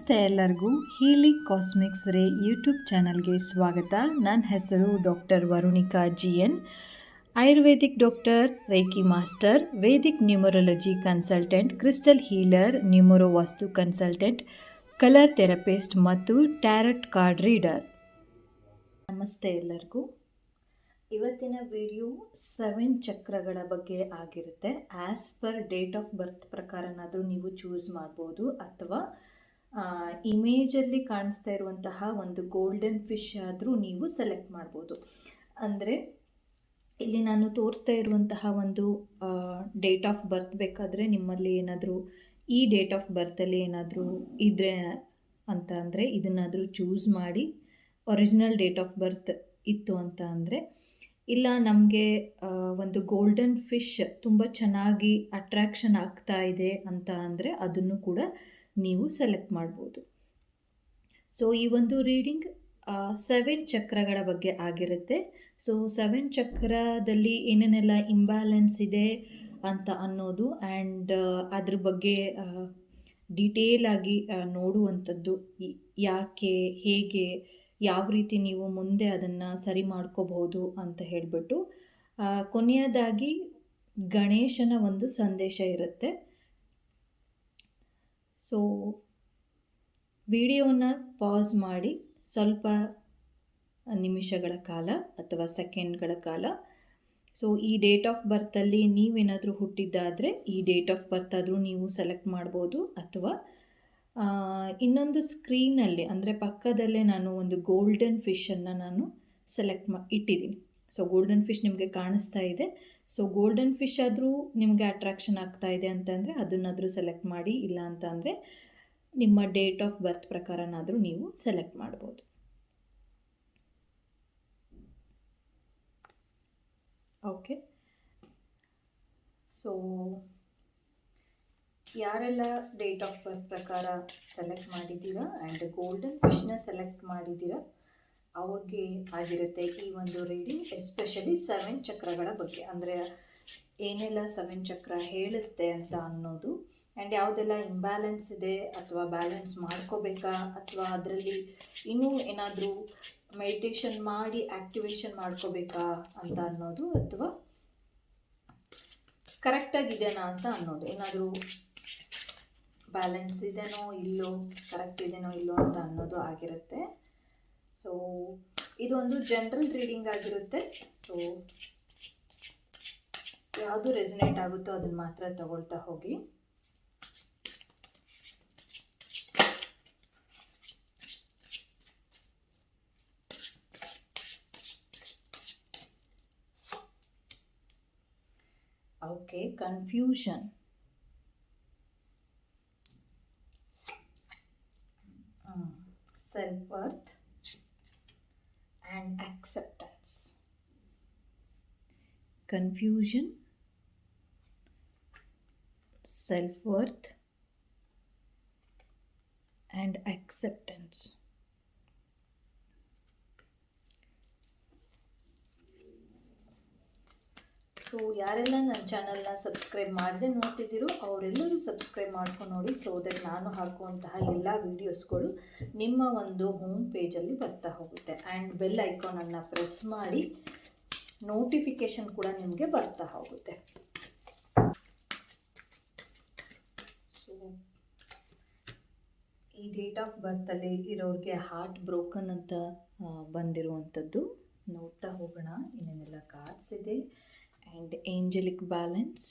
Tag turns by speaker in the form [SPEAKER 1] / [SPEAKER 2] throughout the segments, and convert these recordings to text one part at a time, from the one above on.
[SPEAKER 1] ನಮಸ್ತೆ ಎಲ್ಲರಿಗೂ. Healing cosmics ರೇ ಯೂಟ್ಯೂಬ್ ಚಾನಲ್ಗೆ ಸ್ವಾಗತ. ನನ್ನ ಹೆಸರು doctor Varunika GN, Ayurvedic doctor, reiki master, Vedic numerology consultant, crystal healer, numero vastu consultant, colour therapist ಮತ್ತು ಟ್ಯಾರಟ್ ಕಾರ್ಡ್ ರೀಡರ್. ನಮಸ್ತೆ ಎಲ್ಲರಿಗೂ. ಇವತ್ತಿನ ವಿಡಿಯೋ 7 ಚಕ್ರಗಳ ಬಗ್ಗೆ ಆಗಿರುತ್ತೆ. As per date of birth ಪ್ರಕಾರನಾದರೂ ನೀವು ಚೂಸ್ ಮಾಡ್ಬೋದು, ಅಥವಾ ಇಮೇಜಲ್ಲಿ ಕಾಣಿಸ್ತಾ ಇರುವಂತಹ ಒಂದು ಗೋಲ್ಡನ್ ಫಿಶ್ ಆದರೂ ನೀವು ಸೆಲೆಕ್ಟ್ ಮಾಡ್ಬೋದು. ಅಂದರೆ ಇಲ್ಲಿ ನಾನು ತೋರಿಸ್ತಾ ಇರುವಂತಹ ಒಂದು ಡೇಟ್ ಆಫ್ ಬರ್ತ್ ಬೇಕಾದರೆ ನಿಮ್ಮಲ್ಲಿ ಏನಾದರೂ ಈ ಡೇಟ್ ಆಫ್ ಬರ್ತಲ್ಲಿ ಏನಾದರೂ ಇದ್ರೆ ಅಂತ ಅಂದರೆ ಇದನ್ನಾದರೂ ಚೂಸ್ ಮಾಡಿ. ಒರಿಜಿನಲ್ ಡೇಟ್ ಆಫ್ ಬರ್ತ್ ಇತ್ತು ಅಂತ ಅಂದರೆ, ಇಲ್ಲ ನಮಗೆ ಒಂದು ಗೋಲ್ಡನ್ ಫಿಶ್ ತುಂಬ ಚೆನ್ನಾಗಿ ಅಟ್ರ್ಯಾಕ್ಷನ್ ಆಗ್ತಾ ಇದೆ ಅಂತ ಅಂದರೆ ಅದನ್ನು ಕೂಡ ನೀವು ಸೆಲೆಕ್ಟ್ ಮಾಡ್ಬೋದು. ಸೊ ಈ ಒಂದು ರೀಡಿಂಗ್ 7 ಚಕ್ರಗಳ ಬಗ್ಗೆ ಆಗಿರುತ್ತೆ. ಸೊ 7 ಚಕ್ರದಲ್ಲಿ ಏನೇನೆಲ್ಲ ಇಂಬ್ಯಾಲೆನ್ಸ್ ಇದೆ ಅಂತ ಅನ್ನೋದು ಆ್ಯಂಡ್ ಅದ್ರ ಬಗ್ಗೆ ಡೀಟೇಲ್ ಆಗಿ ನೋಡುವಂಥದ್ದು, ಯಾಕೆ, ಹೇಗೆ, ಯಾವ ರೀತಿ ನೀವು ಮುಂದೆ ಅದನ್ನು ಸರಿ ಮಾಡ್ಕೋಬಹುದು ಅಂತ ಹೇಳಿಬಿಟ್ಟು, ಕೊನೆಯದಾಗಿ ಗಣೇಶನ ಒಂದು ಸಂದೇಶ ಇರುತ್ತೆ. ಸೊ ವಿಡಿಯೋನ ಪಾಸ್ ಮಾಡಿ ಸ್ವಲ್ಪ ನಿಮಿಷಗಳ ಕಾಲ ಅಥವಾ ಸೆಕೆಂಡ್ಗಳ ಕಾಲ, ಸೊ ಈ ಡೇಟ್ ಆಫ್ ಬರ್ತಲ್ಲಿ ನೀವೇನಾದರೂ ಹುಟ್ಟಿದ್ದಾದರೆ ಈ ಡೇಟ್ ಆಫ್ ಬರ್ತ್ ಆದರೂ ನೀವು ಸೆಲೆಕ್ಟ್ ಮಾಡ್ಬೋದು, ಅಥವಾ ಇನ್ನೊಂದು ಸ್ಕ್ರೀನಲ್ಲಿ ಅಂದರೆ ಪಕ್ಕದಲ್ಲೇ ನಾನು ಒಂದು ಗೋಲ್ಡನ್ ಫಿಶನ್ನು ನಾನು ಸೆಲೆಕ್ಟ್ ಇಟ್ಟಿದ್ದೀನಿ. ಸೊ ಗೋಲ್ಡನ್ ಫಿಶ್ ನಿಮಗೆ ಕಾಣಿಸ್ತಾ ಇದೆ. ಸೊ ಗೋಲ್ಡನ್ ಫಿಶ್ ಆದರೂ ನಿಮಗೆ ಅಟ್ರಾಕ್ಷನ್ ಆಗ್ತಾ ಇದೆ ಅಂತಂದರೆ ಅದನ್ನಾದರೂ ಸೆಲೆಕ್ಟ್ ಮಾಡಿ, ಇಲ್ಲ ಅಂತ ಅಂದರೆ ನಿಮ್ಮ ಡೇಟ್ ಆಫ್ ಬರ್ತ್ ಪ್ರಕಾರನಾದರೂ ನೀವು ಸೆಲೆಕ್ಟ್ ಮಾಡ್ಬೋದು. ಓಕೆ, ಸೊ ಯಾರೆಲ್ಲ ಡೇಟ್ ಆಫ್ ಬರ್ತ್ ಪ್ರಕಾರ ಸೆಲೆಕ್ಟ್ ಮಾಡಿದ್ದೀರಾ ಆ್ಯಂಡ್ ಗೋಲ್ಡನ್ ಫಿಶ್ನ ಸೆಲೆಕ್ಟ್ ಮಾಡಿದ್ದೀರಾ ಅವ್ರಿಗೆ ಆಗಿರುತ್ತೆ ಈ ಒಂದು ರೀಡಿಂಗ್. ಎಸ್ಪೆಷಲಿ 7 ಚಕ್ರಗಳ ಬಗ್ಗೆ, ಅಂದರೆ ಏನೆಲ್ಲ 7 ಚಕ್ರ ಹೇಳುತ್ತೆ ಅಂತ ಅನ್ನೋದು, ಆ್ಯಂಡ್ ಯಾವುದೆಲ್ಲ ಇಂಬ್ಯಾಲೆನ್ಸ್ ಇದೆ ಅಥವಾ ಬ್ಯಾಲೆನ್ಸ್ ಮಾಡ್ಕೋಬೇಕಾ, ಅಥವಾ ಅದರಲ್ಲಿ ಇನ್ನೂ ಏನಾದರೂ ಮೆಡಿಟೇಷನ್ ಮಾಡಿ ಆ್ಯಕ್ಟಿವೇಶನ್ ಮಾಡ್ಕೋಬೇಕಾ ಅಂತ ಅನ್ನೋದು, ಅಥವಾ ಕರೆಕ್ಟಾಗಿದೆನಾ ಅಂತ ಅನ್ನೋದು, ಏನಾದರೂ ಬ್ಯಾಲೆನ್ಸ್ ಇದೆನೋ ಇಲ್ಲೋ, ಕರೆಕ್ಟ್ ಇದೆನೋ ಇಲ್ಲೋ ಅಂತ ಅನ್ನೋದು ಆಗಿರುತ್ತೆ. ಸೊ ಇದೊಂದು ಜನರಲ್ ರೀಡಿಂಗ್ ಆಗಿರುತ್ತೆ. ಸೊ ಯಾವುದು ರೆಸನೇಟ್ ಆಗುತ್ತೋ ಅದನ್ನು ಮಾತ್ರ ತಗೊಳ್ತಾ ಹೋಗಿ. Okay, confusion, self-worth and acceptance. Confusion, self-worth and acceptance. So ಯಾರೆಲ್ಲ ನನ್ನ ಚಾನಲ್ನ ಸಬ್ಸ್ಕ್ರೈಬ್ ಮಾಡದೆ ನೋಡ್ತಿದ್ದೀರೋ ಅವರೆಲ್ಲರೂ ಸಬ್ಸ್ಕ್ರೈಬ್ ಮಾಡ್ಕೊಂಡು ನೋಡಿ, ಸೊ ದಟ್ ನಾನು ಹಾಕುವಂತಹ ಎಲ್ಲ ವೀಡಿಯೋಸ್ಗಳು ನಿಮ್ಮ ಒಂದು ಹೋಮ್ ಪೇಜಲ್ಲಿ ಬರ್ತಾ ಹೋಗುತ್ತೆ. ಆ್ಯಂಡ್ ಬೆಲ್ ಐಕಾನನ್ನು ಪ್ರೆಸ್ ಮಾಡಿ ನೋಟಿಫಿಕೇಷನ್ ಕೂಡ ನಿಮಗೆ ಬರ್ತಾ ಹೋಗುತ್ತೆ. ಸೊ ಈ ಡೇಟ್ ಆಫ್ ಬರ್ತಲ್ಲಿ ಇರೋರಿಗೆ ಹಾರ್ಟ್ ಬ್ರೋಕನ್ ಅಂತ ಬಂದಿರುವಂಥದ್ದು ನೋಡ್ತಾ ಹೋಗೋಣ. ಏನೇನೆಲ್ಲ ಕಾರ್ಡ್ಸ್ ಇದೆ. And angelic balance,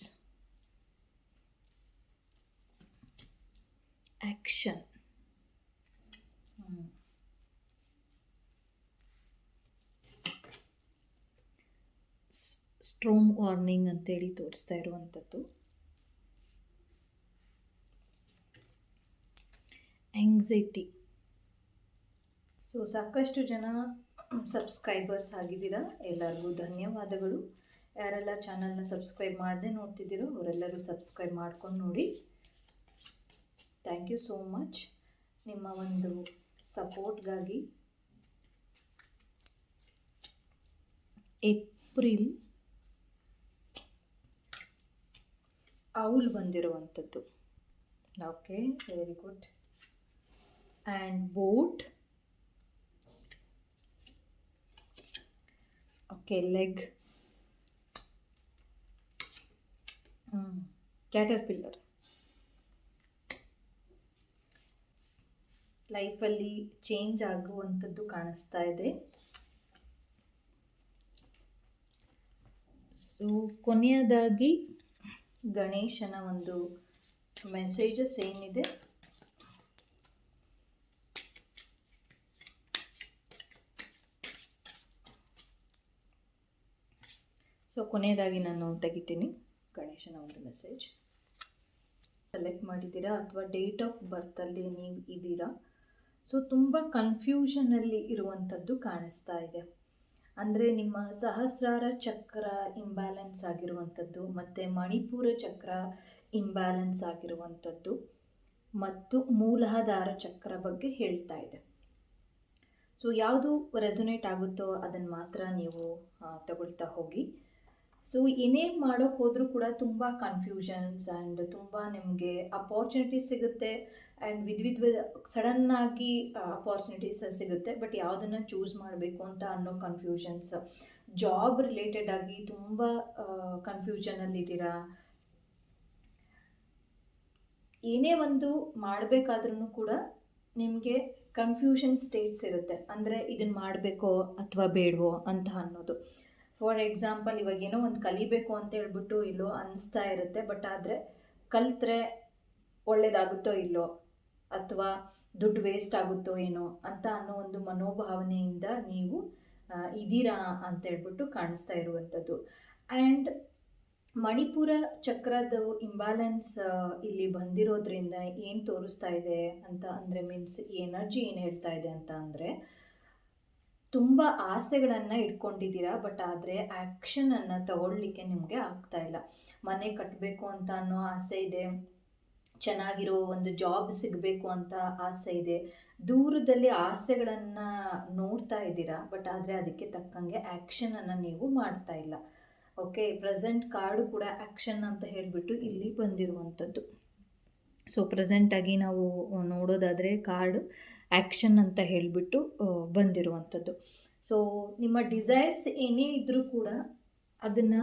[SPEAKER 1] action, strong warning ಅಂತೇಳಿ ತೋರಿಸ್ತಾ ಇರುವಂಥದ್ದು. ಆಂಗ್ಸೈಟಿ. ಸೊ ಸಾಕಷ್ಟು ಜನ ಸಬ್ಸ್ಕ್ರೈಬರ್ಸ್ ಆಗಿದ್ದೀರಾ, ಎಲ್ಲರಿಗೂ ಧನ್ಯವಾದಗಳು. ಯಾರೆಲ್ಲ ಚಾನಲ್ನ ಸಬ್ಸ್ಕ್ರೈಬ್ ಮಾಡದೆ ನೋಡ್ತಿದ್ದೀರೋ ಅವರೆಲ್ಲರೂ ಸಬ್ಸ್ಕ್ರೈಬ್ ಮಾಡ್ಕೊಂಡು ನೋಡಿ. ಥ್ಯಾಂಕ್ ಯು ಸೋ ಮಚ್ ನಿಮ್ಮ ಒಂದು ಸಪೋರ್ಟ್ಗಾಗಿ. ಏಪ್ರಿಲ್ ಔಲ್ ಬಂದಿರುವಂಥದ್ದು. Okay, very good. And boat. Okay, leg, caterpillar. ಲೈಫಲ್ಲಿ ಚೇಂಜ್ ಆಗುವಂಥದ್ದು ಕಾಣಿಸ್ತಾ ಇದೆ. ಸೊ ಕೊನೆಯದಾಗಿ ಗಣೇಶನ ಒಂದು ಮೆಸೇಜಸ್ ಏನಿದೆ, ಸೊ ಕೊನೆಯದಾಗಿ ನಾನು ತೆಗಿತೀನಿ ಗಣೇಶನ ಒಂದು ಮೆಸೇಜ್. ಸೆಲೆಕ್ಟ್ ಮಾಡಿದ್ದೀರಾ ಅಥವಾ ಡೇಟ್ ಆಫ್ ಬರ್ತಲ್ಲಿ ನೀವು ಇದ್ದೀರಾ, ಸೊ ತುಂಬ ಕನ್ಫ್ಯೂಷನಲ್ಲಿ ಇರುವಂಥದ್ದು ಕಾಣಿಸ್ತಾ ಇದೆ. ಅಂದರೆ ನಿಮ್ಮ ಸಹಸ್ರಾರ ಚಕ್ರ ಇಂಬ್ಯಾಲೆನ್ಸ್ ಆಗಿರುವಂಥದ್ದು, ಮತ್ತು ಮಣಿಪುರ ಚಕ್ರ ಇಂಬ್ಯಾಲೆನ್ಸ್ ಆಗಿರುವಂಥದ್ದು, ಮತ್ತು ಮೂಲಾಧಾರ ಚಕ್ರ ಬಗ್ಗೆ ಹೇಳ್ತಾ ಇದೆ. ಸೊ ಯಾವುದು ರೆಸೊನೇಟ್ ಆಗುತ್ತೋ ಅದನ್ನು ಮಾತ್ರ ನೀವು ತಗೊಳ್ತಾ ಹೋಗಿ. ಸೊ ಏನೇ ಮಾಡೋಕ್ಕೆ ಹೋದರೂ ಕೂಡ ತುಂಬ ಕನ್ಫ್ಯೂಷನ್ಸ್ ಆ್ಯಂಡ್ ತುಂಬ ನಿಮಗೆ ಅಪಾರ್ಚುನಿಟೀಸ್ ಸಿಗುತ್ತೆ, ಆ್ಯಂಡ್ ವಿಧ ಸಡನ್ನಾಗಿ ಅಪಾರ್ಚುನಿಟೀಸ್ ಸಿಗುತ್ತೆ. ಬಟ್ ಯಾವುದನ್ನು ಚೂಸ್ ಮಾಡಬೇಕು ಅಂತ ಅನ್ನೋ ಕನ್ಫ್ಯೂಷನ್ಸ್, ಜಾಬ್ ರಿಲೇಟೆಡ್ ಆಗಿ ತುಂಬ ಕನ್ಫ್ಯೂಷನಲ್ಲಿದ್ದೀರಾ. ಏನೇ ಒಂದು ಮಾಡಬೇಕಾದ್ರೂ ಕೂಡ ನಿಮಗೆ ಕನ್ಫ್ಯೂಷನ್ ಸ್ಟೇಟ್ಸ್ ಇರುತ್ತೆ. ಅಂದರೆ ಇದನ್ನು ಮಾಡಬೇಕೋ ಅಥವಾ ಬೇಡವೋ ಅಂತ ಅನ್ನೋದು. ಫಾರ್ ಎಕ್ಸಾಂಪಲ್, ಇವಾಗ ಏನೋ ಒಂದು ಕಲಿಬೇಕು ಅಂತ ಹೇಳ್ಬಿಟ್ಟು ಇಲ್ಲೋ ಅನಿಸ್ತಾ ಇರುತ್ತೆ, ಬಟ್ ಆದರೆ ಕಲಿತ್ರೆ ಒಳ್ಳೇದಾಗುತ್ತೋ ಇಲ್ಲೋ, ಅಥವಾ ದುಡ್ಡು ವೇಸ್ಟ್ ಆಗುತ್ತೋ ಏನೋ ಅಂತ ಅನ್ನೋ ಒಂದು ಮನೋಭಾವನೆಯಿಂದ ನೀವು ಇದ್ದೀರಾ ಅಂತ ಹೇಳ್ಬಿಟ್ಟು ಕಾಣಿಸ್ತಾ ಇರುವಂಥದ್ದು. ಆ್ಯಂಡ್ ಮಣಿಪುರ ಚಕ್ರದ ಇಂಬ್ಯಾಲೆನ್ಸ್ ಇಲ್ಲಿ ಬಂದಿರೋದ್ರಿಂದ ಏನು ತೋರಿಸ್ತಾ ಇದೆ ಅಂತ ಅಂದರೆ, ಮೀನ್ಸ್ ಈ ಎನರ್ಜಿ ಏನು ಹೇಳ್ತಾ ಇದೆ ಅಂತ ಅಂದರೆ, ತುಂಬ ಆಸೆಗಳನ್ನು ಇಟ್ಕೊಂಡಿದ್ದೀರಾ, ಬಟ್ ಆದರೆ ಆ್ಯಕ್ಷನನ್ನು ತಗೊಳ್ಳಿಕ್ಕೆ ನಿಮಗೆ ಆಗ್ತಾ ಇಲ್ಲ. ಮನೆ ಕಟ್ಟಬೇಕು ಅಂತ ಅನ್ನೋ ಆಸೆ ಇದೆ, ಚೆನ್ನಾಗಿರೋ ಒಂದು ಜಾಬ್ ಸಿಗಬೇಕು ಅಂತ ಆಸೆ ಇದೆ, ದೂರದಲ್ಲಿ ಆಸೆಗಳನ್ನು ನೋಡ್ತಾ ಇದ್ದೀರಾ, ಬಟ್ ಆದರೆ ಅದಕ್ಕೆ ತಕ್ಕಂಗೆ ಆ್ಯಕ್ಷನನ್ನು ನೀವು ಮಾಡ್ತಾ ಇಲ್ಲ. ಓಕೆ, ಪ್ರೆಸೆಂಟ್ ಕಾರ್ಡು ಕೂಡ ಆ್ಯಕ್ಷನ್ ಅಂತ ಹೇಳಿಬಿಟ್ಟು ಇಲ್ಲಿ ಬಂದಿರುವಂಥದ್ದು. ಸೊ ಪ್ರೆಸೆಂಟಾಗಿ ನಾವು ನೋಡೋದಾದರೆ ಕಾರ್ಡ್ ಆ್ಯಕ್ಷನ್ ಅಂತ ಹೇಳಿಬಿಟ್ಟು ಬಂದಿರುವಂಥದ್ದು. ಸೊ ನಿಮ್ಮ ಡಿಸೈರ್ಸ್ ಏನೇ ಇದ್ದರೂ ಕೂಡ ಅದನ್ನು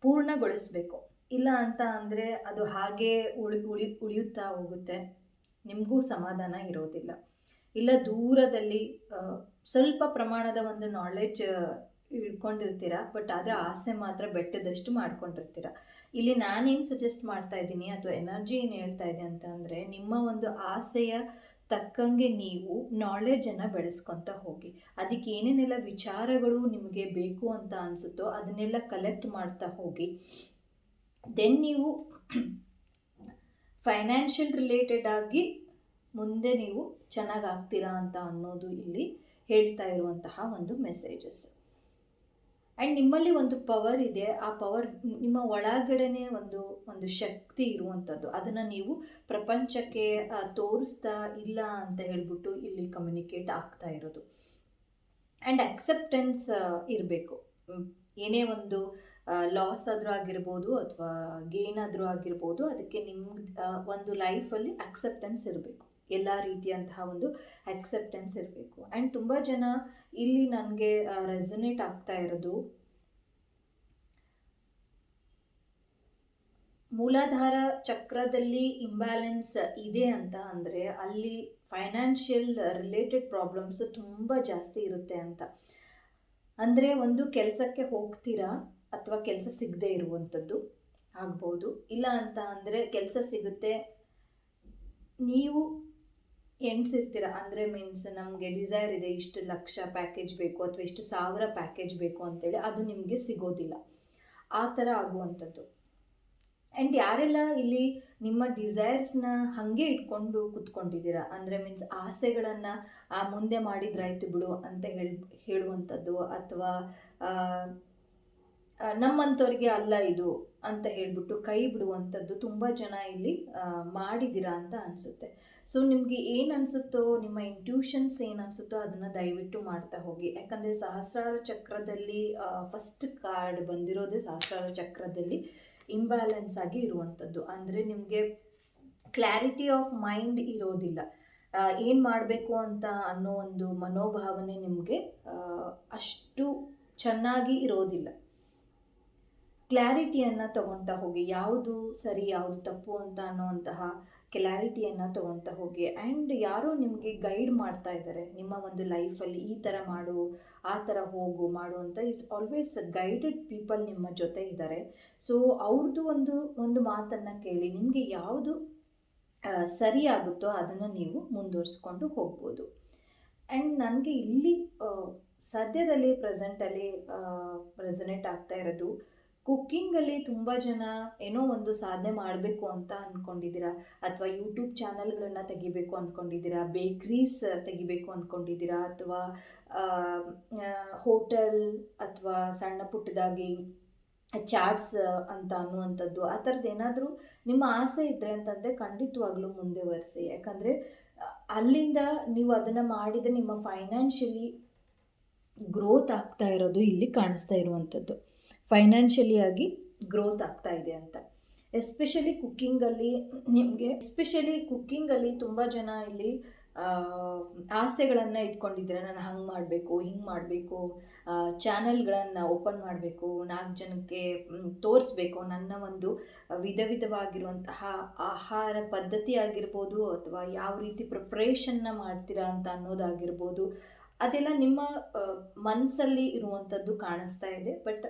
[SPEAKER 1] ಪೂರ್ಣಗೊಳಿಸಬೇಕು. ಇಲ್ಲ ಅಂತ ಅಂದರೆ ಅದು ಹಾಗೇ ಉಳಿಯುತ್ತಾ ಹೋಗುತ್ತೆ, ನಿಮಗೂ ಸಮಾಧಾನ ಇರೋದಿಲ್ಲ. ಇಲ್ಲ ದೂರದಲ್ಲಿ ಸ್ವಲ್ಪ ಪ್ರಮಾಣದ ಒಂದು ನಾಲೆಡ್ಜ್ ಇಟ್ಕೊಂಡಿರ್ತೀರ, ಬಟ್ ಆದರೆ ಆಸೆ ಮಾತ್ರ ಬೆಟ್ಟದಷ್ಟು ಮಾಡ್ಕೊಂಡಿರ್ತೀರ. ಇಲ್ಲಿ ನಾನೇನು ಸಜೆಸ್ಟ್ ಮಾಡ್ತಾ ಇದ್ದೀನಿ ಅಥವಾ ಎನರ್ಜಿ ಏನು ಹೇಳ್ತಾ ಇದೆ ಅಂತ ಅಂದರೆ, ನಿಮ್ಮ ಒಂದು ಆಸೆಯ ತಕ್ಕಂಗೆ ನೀವು ನಾಲೆಡ್ಜನ್ನು ಬೆಳೆಸ್ಕೊತ ಹೋಗಿ. ಅದಕ್ಕೆ ಏನೇನೆಲ್ಲ ವಿಚಾರಗಳು ನಿಮಗೆ ಬೇಕು ಅಂತ ಅನಿಸುತ್ತೋ ಅದನ್ನೆಲ್ಲ ಕಲೆಕ್ಟ್ ಮಾಡ್ತಾ ಹೋಗಿ. ದೆನ್ ನೀವು ಫೈನಾನ್ಷಿಯಲ್ ರಿಲೇಟೆಡ್ ಆಗಿ ಮುಂದೆ ನೀವು ಚೆನ್ನಾಗಿ ಆಗ್ತೀರಾ ಅಂತ ಅನ್ನೋದು ಇಲ್ಲಿ ಹೇಳ್ತಾ ಇರುವಂತಹ ಒಂದು ಮೆಸೇಜಸ್. ಆ್ಯಂಡ್ ನಿಮ್ಮಲ್ಲಿ ಒಂದು ಪವರ್ ಇದೆ, ಆ ಪವರ್ ನಿಮ್ಮ ಒಳಗಡೆನೆ ಒಂದು ಶಕ್ತಿ ಇರುವಂಥದ್ದು. ಅದನ್ನು ನೀವು ಪ್ರಪಂಚಕ್ಕೆ ತೋರಿಸ್ತಾ ಇಲ್ಲ ಅಂತ ಹೇಳ್ಬಿಟ್ಟು ಇಲ್ಲಿ ಕಮ್ಯುನಿಕೇಟ್ ಆಗ್ತಾ ಇರೋದು. ಆ್ಯಂಡ್ ಅಕ್ಸೆಪ್ಟೆನ್ಸ್ ಇರಬೇಕು. ಏನೇ ಒಂದು ಲಾಸ್ ಆದರೂ ಆಗಿರ್ಬೋದು ಅಥವಾ ಗೇನ್ ಆದರೂ ಆಗಿರ್ಬೋದು, ಅದಕ್ಕೆ ನಿಮ್ಗೆ ಒಂದು ಲೈಫಲ್ಲಿ ಅಕ್ಸೆಪ್ಟೆನ್ಸ್ ಇರಬೇಕು. ಎಲ್ಲ ರೀತಿಯಂತಹ ಒಂದು ಅಕ್ಸೆಪ್ಟೆನ್ಸ್ ಇರಬೇಕು. ಆ್ಯಂಡ್ ತುಂಬ ಜನ ಇಲ್ಲಿ ನನಗೆ ರೆಸೊನೇಟ್ ಆಗ್ತಾ ಇರೋದು, ಮೂಲಾಧಾರ ಚಕ್ರದಲ್ಲಿ ಇಂಬ್ಯಾಲೆನ್ಸ್ ಇದೆ ಅಂತ ಅಂದರೆ ಅಲ್ಲಿ ಫೈನಾನ್ಷಿಯಲ್ ರಿಲೇಟೆಡ್ ಪ್ರಾಬ್ಲಮ್ಸ್ ತುಂಬ ಜಾಸ್ತಿ ಇರುತ್ತೆ ಅಂತ. ಅಂದರೆ ಒಂದು ಕೆಲಸಕ್ಕೆ ಹೋಗ್ತೀರಾ ಅಥವಾ ಕೆಲಸ ಸಿಗದೆ ಇರುವಂಥದ್ದು ಆಗ್ಬೋದು. ಇಲ್ಲ ಅಂತ ಅಂದರೆ ಕೆಲಸ ಸಿಗುತ್ತೆ, ನೀವು ಎಣಿಸಿರ್ತೀರ, ಅಂದರೆ ಮೀನ್ಸ್ ನಮಗೆ ಡಿಸೈರ್ ಇದೆ, ಇಷ್ಟು ಲಕ್ಷ ಪ್ಯಾಕೇಜ್ ಬೇಕು ಅಥವಾ ಇಷ್ಟು ಸಾವಿರ ಪ್ಯಾಕೇಜ್ ಬೇಕು ಅಂತೇಳಿ, ಅದು ನಿಮಗೆ ಸಿಗೋದಿಲ್ಲ. ಆ ಥರ ಆಗುವಂಥದ್ದು. ಆ್ಯಂಡ್ ಯಾರೆಲ್ಲ ಇಲ್ಲಿ ನಿಮ್ಮ ಡಿಸೈರ್ಸ್ನ ಹಾಗೆ ಇಟ್ಕೊಂಡು ಕೂತ್ಕೊಂಡಿದ್ದೀರಾ, ಅಂದರೆ ಮೀನ್ಸ್ ಆಸೆಗಳನ್ನು ಮುಂದೆ ಮಾಡಿದ್ರಾಯ್ತು ಬಿಡು ಅಂತ ಹೇಳುವಂಥದ್ದು, ಅಥವಾ ನಮ್ಮಂಥವ್ರಿಗೆ ಅಲ್ಲ ಇದು ಅಂತ ಹೇಳಿಬಿಟ್ಟು ಕೈ ಬಿಡುವಂಥದ್ದು ತುಂಬ ಜನ ಇಲ್ಲಿ ಮಾಡಿದ್ದೀರಾ ಅಂತ ಅನಿಸುತ್ತೆ. ಸೊ ನಿಮಗೆ ಏನು ಅನಿಸುತ್ತೋ, ನಿಮ್ಮ ಇಂಟ್ಯೂಷನ್ಸ್ ಏನು ಅನಿಸುತ್ತೋ ಅದನ್ನು ದಯವಿಟ್ಟು ಮಾಡ್ತಾ ಹೋಗಿ. ಯಾಕಂದರೆ ಸಹಸ್ರಾರ ಚಕ್ರದಲ್ಲಿ ಫಸ್ಟ್ ಕಾರ್ಡ್ ಬಂದಿರೋದೇ ಸಹಸ್ರಾರ ಚಕ್ರದಲ್ಲಿ ಇಂಬ್ಯಾಲೆನ್ಸ್ ಆಗಿ ಇರುವಂಥದ್ದು. ಅಂದರೆ ನಿಮಗೆ ಕ್ಲಾರಿಟಿ ಆಫ್ ಮೈಂಡ್ ಇರೋದಿಲ್ಲ. ಏನು ಮಾಡಬೇಕು ಅಂತ ಅನ್ನೋ ಒಂದು ಮನೋಭಾವನೆ ನಿಮಗೆ ಅಷ್ಟು ಚೆನ್ನಾಗಿ ಇರೋದಿಲ್ಲ. ಕ್ಲಾರಿಟಿಯನ್ನು ತಗೊಳ್ತಾ ಹೋಗಿ, ಯಾವುದು ಸರಿ ಯಾವುದು ತಪ್ಪು ಅಂತ ಅನ್ನೋವಂತಹ ಕ್ಲಾರಿಟಿಯನ್ನು ತಗೊಳ್ತಾ ಹೋಗಿ. ಆ್ಯಂಡ್ ಯಾರೋ ನಿಮಗೆ ಗೈಡ್ ಮಾಡ್ತಾ ಇದ್ದಾರೆ ನಿಮ್ಮ ಒಂದು ಲೈಫಲ್ಲಿ, ಈ ಥರ ಮಾಡು, ಆ ಥರ ಹೋಗು ಮಾಡು ಅಂತ. ಈಸ್ ಆಲ್ವೇಸ್ ಗೈಡೆಡ್ ಪೀಪಲ್ ನಿಮ್ಮ ಜೊತೆ ಇದ್ದಾರೆ. ಸೊ ಅವ್ರದ್ದು ಒಂದು ಮಾತನ್ನು ಕೇಳಿ ನಿಮಗೆ ಯಾವುದು ಸರಿ ಆಗುತ್ತೋ ಅದನ್ನು ನೀವು ಮುಂದುವರಿಸ್ಕೊಂಡು ಹೋಗ್ಬೋದು. ಆ್ಯಂಡ್ ನನಗೆ ಇಲ್ಲಿ ಸದ್ಯದಲ್ಲಿ ಪ್ರೆಸೆಂಟಲ್ಲಿ ರೆಸೊನೇಟ್ ಆಗ್ತಾ ಇರೋದು, ಕುಕ್ಕಿಂಗಲ್ಲಿ ತುಂಬ ಜನ ಏನೋ ಒಂದು ಸಾಧನೆ ಮಾಡಬೇಕು ಅಂತ ಅಂದ್ಕೊಂಡಿದ್ದೀರಾ, ಅಥವಾ ಯೂಟ್ಯೂಬ್ ಚಾನಲ್ಗಳನ್ನು ತೆಗಿಬೇಕು ಅಂದ್ಕೊಂಡಿದ್ದೀರಾ, ಬೇಕ್ರೀಸ್ ತೆಗಿಬೇಕು ಅಂದ್ಕೊಂಡಿದ್ದೀರಾ, ಅಥವಾ ಹೋಟೆಲ್ ಅಥವಾ ಸಣ್ಣ ಪುಟ್ಟದಾಗಿ ಚಾಟ್ಸ್ ಅಂತ ಅನ್ನುವಂಥದ್ದು, ಆ ಥರದ್ದು ಏನಾದರೂ ನಿಮ್ಮ ಆಸೆ ಇದ್ದರೆ ಅಂತಂದರೆ ಖಂಡಿತವಾಗ್ಲೂ ಮುಂದುವರಿಸಿ. ಯಾಕಂದರೆ ಅಲ್ಲಿಂದ ನೀವು ಅದನ್ನು ಮಾಡಿದರೆ ನಿಮ್ಮ ಫೈನಾನ್ಷಿಯಲಿ ಗ್ರೋತ್ ಆಗ್ತಾ ಇರೋದು ಇಲ್ಲಿ ಕಾಣಿಸ್ತಾ ಇರುವಂಥದ್ದು. ಫೈನಾನ್ಷಿಯಲಿಯಾಗಿ ಗ್ರೋತ್ ಆಗ್ತಾ ಇದೆ ಅಂತ. ಎಸ್ಪೆಷಲಿ ಕುಕ್ಕಿಂಗಲ್ಲಿ ತುಂಬ ಜನ ಇಲ್ಲಿ ಆಸೆಗಳನ್ನು ಇಟ್ಕೊಂಡಿದ್ದೀರ. ನಾನು ಹಂಗೆ ಮಾಡಬೇಕು, ಹಿಂಗೆ ಮಾಡಬೇಕು, ಚಾನಲ್ಗಳನ್ನು ಓಪನ್ ಮಾಡಬೇಕು, 4 ಜನಕ್ಕೆ ತೋರಿಸ್ಬೇಕು ನನ್ನ ಒಂದು ವಿಧವಾಗಿರುವಂತಹ ಆಹಾರ ಪದ್ಧತಿ ಆಗಿರ್ಬೋದು, ಅಥವಾ ಯಾವ ರೀತಿ ಪ್ರಿಪ್ರೇಷನ್ನ ಮಾಡ್ತೀರಾ ಅಂತ ಅನ್ನೋದಾಗಿರ್ಬೋದು. ಅದೆಲ್ಲ ನಿಮ್ಮ ಮನಸ್ಸಲ್ಲಿ ಇರುವಂಥದ್ದು ಕಾಣಿಸ್ತಾ ಇದೆ. ಬಟ್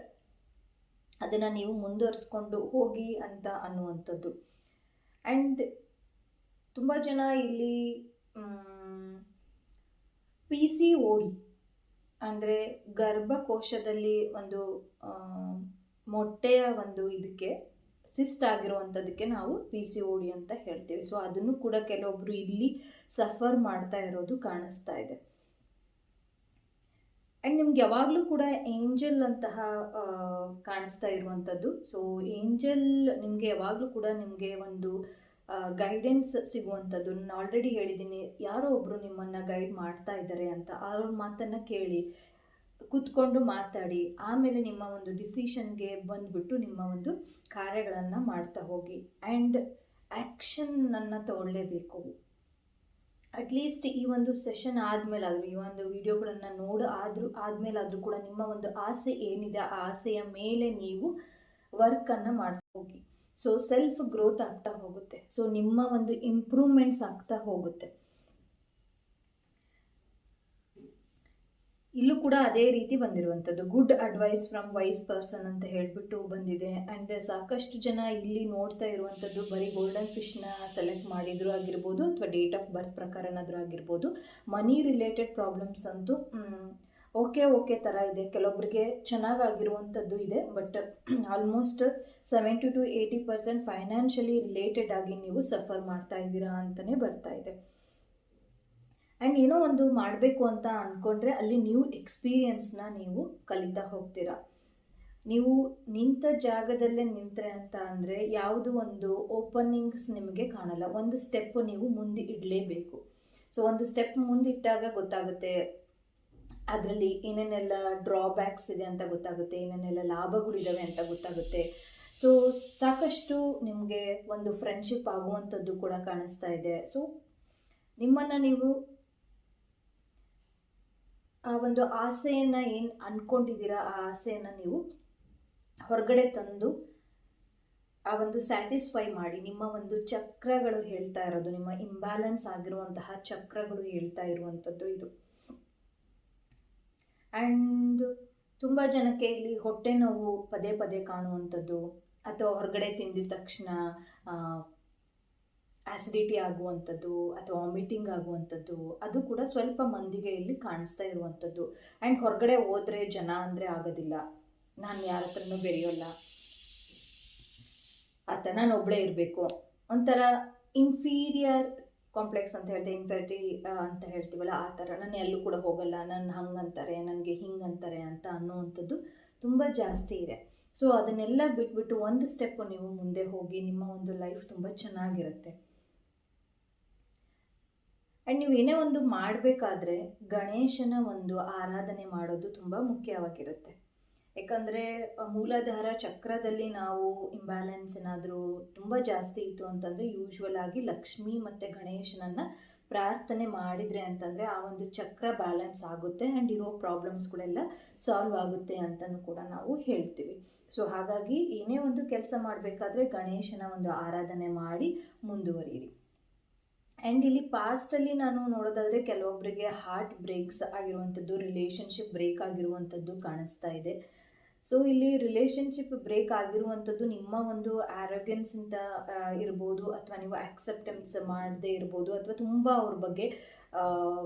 [SPEAKER 1] ಅದನ್ನು ನೀವು ಮುಂದುವರಿಸ್ಕೊಂಡು ಹೋಗಿ ಅಂತ ಅನ್ನುವಂಥದ್ದು. ಆ್ಯಂಡ್ ತುಂಬ ಜನ ಇಲ್ಲಿ PCOD ಅಂದರೆ ಗರ್ಭಕೋಶದಲ್ಲಿ ಒಂದು ಮೊಟ್ಟೆಯ ಒಂದು ಇದಕ್ಕೆ ಸಿಸ್ಟ್ ಆಗಿರುವಂಥದ್ದಕ್ಕೆ ನಾವು PCOD ಅಂತ ಹೇಳ್ತೀವಿ. ಸೊ ಅದನ್ನು ಕೂಡ ಕೆಲವೊಬ್ಬರು ಇಲ್ಲಿ ಸಫರ್ ಮಾಡ್ತಾ ಇರೋದು ಕಾಣಿಸ್ತಾ ಇದೆ. ಆ್ಯಂಡ್ ನಿಮ್ಗೆ ಯಾವಾಗಲೂ ಕೂಡ ಏಂಜಲ್ ಅಂತಹ ಕಾಣಿಸ್ತಾ ಇರುವಂಥದ್ದು. ಸೊ ಏಂಜಲ್ ನಿಮಗೆ ಯಾವಾಗಲೂ ಕೂಡ ನಿಮಗೆ ಒಂದು ಗೈಡೆನ್ಸ್ ಸಿಗುವಂಥದ್ದು. ನಾನು ಆಲ್ರೆಡಿ ಹೇಳಿದ್ದೀನಿ, ಯಾರೋ ಒಬ್ಬರು ನಿಮ್ಮನ್ನು ಗೈಡ್ ಮಾಡ್ತಾ ಇದ್ದಾರೆ ಅಂತ. ಅವ್ರ ಮಾತನ್ನು ಕೇಳಿ ಕೂತ್ಕೊಂಡು ಮಾತಾಡಿ, ಆಮೇಲೆ ನಿಮ್ಮ ಒಂದು ಡಿಸಿಷನ್ಗೆ ಬಂದುಬಿಟ್ಟು ನಿಮ್ಮ ಒಂದು ಕಾರ್ಯಗಳನ್ನು ಮಾಡ್ತಾ ಹೋಗಿ. ಆ್ಯಂಡ್ ಆ್ಯಕ್ಷನನ್ನು ತಗೊಳ್ಳೇಬೇಕು. ಅಟ್ಲೀಸ್ಟ್ ಈ ಒಂದು ಸೆಷನ್ ಆದಮೇಲಾದರೂ, ಈ ಒಂದು ವಿಡಿಯೋಗಳನ್ನು ಆದಮೇಲಾದರೂ ಕೂಡ ನಿಮ್ಮ ಒಂದು ಆಸೆ ಏನಿದೆ ಆ ಆಸೆಯ ಮೇಲೆ ನೀವು ವರ್ಕನ್ನು ಮಾಡ್ತಾ ಹೋಗಿ. ಸೊ ಸೆಲ್ಫ್ ಗ್ರೋತ್ ಆಗ್ತಾ ಹೋಗುತ್ತೆ. ಸೊ ನಿಮ್ಮ ಒಂದು ಇಂಪ್ರೂವ್ಮೆಂಟ್ಸ್ ಆಗ್ತಾ ಹೋಗುತ್ತೆ. ಇಲ್ಲೂ ಕೂಡ ಅದೇ ರೀತಿ ಬಂದಿರುವಂಥದ್ದು, good advice from wise person ಅಂತ ಹೇಳಿಬಿಟ್ಟು ಬಂದಿದೆ. ಆ್ಯಂಡ್ ಸಾಕಷ್ಟು ಜನ ಇಲ್ಲಿ ನೋಡ್ತಾ ಇರುವಂಥದ್ದು ಬರೀ ಗೋಲ್ಡನ್ ಫಿಶ್ನ ಸೆಲೆಕ್ಟ್ ಮಾಡಿದ್ರು ಆಗಿರ್ಬೋದು, ಅಥವಾ ಡೇಟ್ ಆಫ್ ಬರ್ತ್ ಪ್ರಕಾರನಾದರೂ ಆಗಿರ್ಬೋದು. ಮನಿ ರಿಲೇಟೆಡ್ ಪ್ರಾಬ್ಲಮ್ಸ್ ಅಂತೂ ಓಕೆ ಥರ ಇದೆ. ಕೆಲವೊಬ್ಬರಿಗೆ ಚೆನ್ನಾಗಾಗಿರುವಂಥದ್ದು ಇದೆ. But almost 70 to 80% financially related ಆಗಿ ನೀವು ಸಫರ್ ಮಾಡ್ತಾ ಇದ್ದೀರಾ ಅಂತಲೇ ಬರ್ತಾ ಇದೆ. ಆ್ಯಂಡ್ ಏನೋ ಒಂದು ಮಾಡಬೇಕು ಅಂತ ಅಂದ್ಕೊಂಡ್ರೆ ಅಲ್ಲಿ ನ್ಯೂ ಎಕ್ಸ್ಪೀರಿಯನ್ಸ್ನ ನೀವು ಕಲಿತಾ ಹೋಗ್ತೀರಾ. ನೀವು ನಿಂತ ಜಾಗದಲ್ಲೇ ನಿಂತರೆ ಅಂತ ಅಂದರೆ ಯಾವುದು ಒಂದು ಓಪನಿಂಗ್ಸ್ ನಿಮಗೆ ಕಾಣಲ್ಲ. ಒಂದು ಸ್ಟೆಪ್ ನೀವು ಮುಂದೆ ಇಡಲೇಬೇಕು. ಸೊ ಒಂದು ಸ್ಟೆಪ್ ಮುಂದಿಟ್ಟಾಗ ಗೊತ್ತಾಗುತ್ತೆ ಅದರಲ್ಲಿ ಏನೇನೆಲ್ಲ ಡ್ರಾಬ್ಯಾಕ್ಸ್ ಇದೆ ಅಂತ ಗೊತ್ತಾಗುತ್ತೆ, ಏನೇನೆಲ್ಲ ಲಾಭಗಳಿದ್ದಾವೆ ಅಂತ ಗೊತ್ತಾಗುತ್ತೆ. ಸೊ ಸಾಕಷ್ಟು ನಿಮಗೆ ಒಂದು ಫ್ರೆಂಡ್ಶಿಪ್ ಆಗುವಂಥದ್ದು ಕೂಡ ಕಾಣಿಸ್ತಾ ಇದೆ. ಸೊ ನಿಮ್ಮನ್ನು ನೀವು ಆ ಒಂದು ಆಸೆಯನ್ನು ಏನು ಅಂದ್ಕೊಂಡಿದ್ದೀರಾ ಆ ಆಸೆಯನ್ನು ನೀವು ಹೊರಗಡೆ ತಂದು ಆ ಒಂದು ಸ್ಯಾಟಿಸ್ಫೈ ಮಾಡಿ. ನಿಮ್ಮ ಒಂದು ಚಕ್ರಗಳು ಹೇಳ್ತಾ ಇರೋದು, ನಿಮ್ಮ ಇಂಬ್ಯಾಲೆನ್ಸ್ ಆಗಿರುವಂತಹ ಚಕ್ರಗಳು ಹೇಳ್ತಾ ಇರುವಂಥದ್ದು ಇದು. ಆ್ಯಂಡ್ ತುಂಬ ಜನಕ್ಕೆ ಇಲ್ಲಿ ಹೊಟ್ಟೆ ನೋವು ಪದೇ ಪದೇ ಕಾಣುವಂಥದ್ದು, ಅಥವಾ ಹೊರಗಡೆ ತಿಂದಿದ ತಕ್ಷಣ ಆ್ಯಸಿಡಿಟಿ ಆಗುವಂಥದ್ದು, ಅಥವಾ ವಾಮಿಟಿಂಗ್ ಆಗುವಂಥದ್ದು, ಅದು ಕೂಡ ಸ್ವಲ್ಪ ಮಂದಿಗೆ ಇಲ್ಲಿ ಕಾಣಿಸ್ತಾ ಇರುವಂಥದ್ದು. ಆ್ಯಂಡ್ ಹೊರಗಡೆ ಹೋದರೆ ಜನ ಅಂದರೆ ಆಗೋದಿಲ್ಲ, ನಾನು ಯಾರ ಹತ್ರನೂ ಬೆರೆಯೋಲ್ಲ, ಆತ ನಾನು ಒಬ್ಬಳೇ ಇರಬೇಕು, ಒಂಥರ ಇನ್ಫೀರಿಯರ್ ಕಾಂಪ್ಲೆಕ್ಸ್ ಅಂತ ಹೇಳ್ತೀವಿ, ಇನ್ಫೆರಿಟಿ ಅಂತ ಹೇಳ್ತೀವಲ್ಲ ಆ ಥರ. ನಾನು ಎಲ್ಲೂ ಕೂಡ ಹೋಗಲ್ಲ, ನನ್ನ ಹಂಗಂತಾರೆ, ನನಗೆ ಹಿಂಗಂತಾರೆ ಅಂತ ಅನ್ನೋವಂಥದ್ದು ತುಂಬ ಜಾಸ್ತಿ ಇದೆ. ಸೊ ಅದನ್ನೆಲ್ಲ ಬಿಟ್ಬಿಟ್ಟು ಒಂದು ಸ್ಟೆಪ್ಪು ನೀವು ಮುಂದೆ ಹೋಗಿ ನಿಮ್ಮ ಒಂದು ಲೈಫ್ ತುಂಬ ಚೆನ್ನಾಗಿರುತ್ತೆ. ಆ್ಯಂಡ್ ನೀವು ಏನೇ ಒಂದು ಮಾಡಬೇಕಾದ್ರೆ ಗಣೇಶನ ಒಂದು ಆರಾಧನೆ ಮಾಡೋದು ತುಂಬ ಮುಖ್ಯವಾಗಿರುತ್ತೆ. ಯಾಕಂದರೆ ಮೂಲಾಧಾರ ಚಕ್ರದಲ್ಲಿ ನಾವು ಇಂಬ್ಯಾಲೆನ್ಸ್ ಏನಾದರೂ ತುಂಬ ಜಾಸ್ತಿ ಇತ್ತು ಅಂತಂದರೆ ಯೂಶ್ವಲ್ ಆಗಿ ಲಕ್ಷ್ಮಿ ಮತ್ತು ಗಣೇಶನನ್ನು ಪ್ರಾರ್ಥನೆ ಮಾಡಿದರೆ ಅಂತಂದರೆ ಆ ಒಂದು ಚಕ್ರ ಬ್ಯಾಲೆನ್ಸ್ ಆಗುತ್ತೆ ಆ್ಯಂಡ್ ಇರೋ ಪ್ರಾಬ್ಲಮ್ಸ್ಗಳೆಲ್ಲ ಸಾಲ್ವ್ ಆಗುತ್ತೆ ಅಂತಲೂ ಕೂಡ ನಾವು ಹೇಳ್ತೀವಿ. ಸೊ ಹಾಗಾಗಿ ಏನೇ ಒಂದು ಕೆಲಸ ಮಾಡಬೇಕಾದ್ರೆ ಗಣೇಶನ ಒಂದು ಆರಾಧನೆ ಮಾಡಿ ಮುಂದುವರಿಯಿರಿ. ಆ್ಯಂಡ್ ಇಲ್ಲಿ ಪಾಸ್ಟಲ್ಲಿ ನಾನು ನೋಡೋದಾದರೆ ಕೆಲವೊಬ್ಬರಿಗೆ ಹಾರ್ಟ್ ಬ್ರೇಕ್ಸ್ ಆಗಿರುವಂಥದ್ದು, ರಿಲೇಷನ್ಶಿಪ್ ಬ್ರೇಕ್ ಆಗಿರುವಂಥದ್ದು ಕಾಣಿಸ್ತಾ ಇದೆ. ಸೊ ಇಲ್ಲಿ ರಿಲೇಷನ್ಶಿಪ್ ಬ್ರೇಕ್ ಆಗಿರುವಂಥದ್ದು ನಿಮ್ಮ ಒಂದು ಆ್ಯರೋಗೆನ್ಸಿಂದ ಇರ್ಬೋದು, ಅಥವಾ ನೀವು ಆಕ್ಸೆಪ್ಟೆನ್ಸ್ ಮಾಡದೇ ಇರ್ಬೋದು, ಅಥವಾ ತುಂಬ ಅವ್ರ ಬಗ್ಗೆ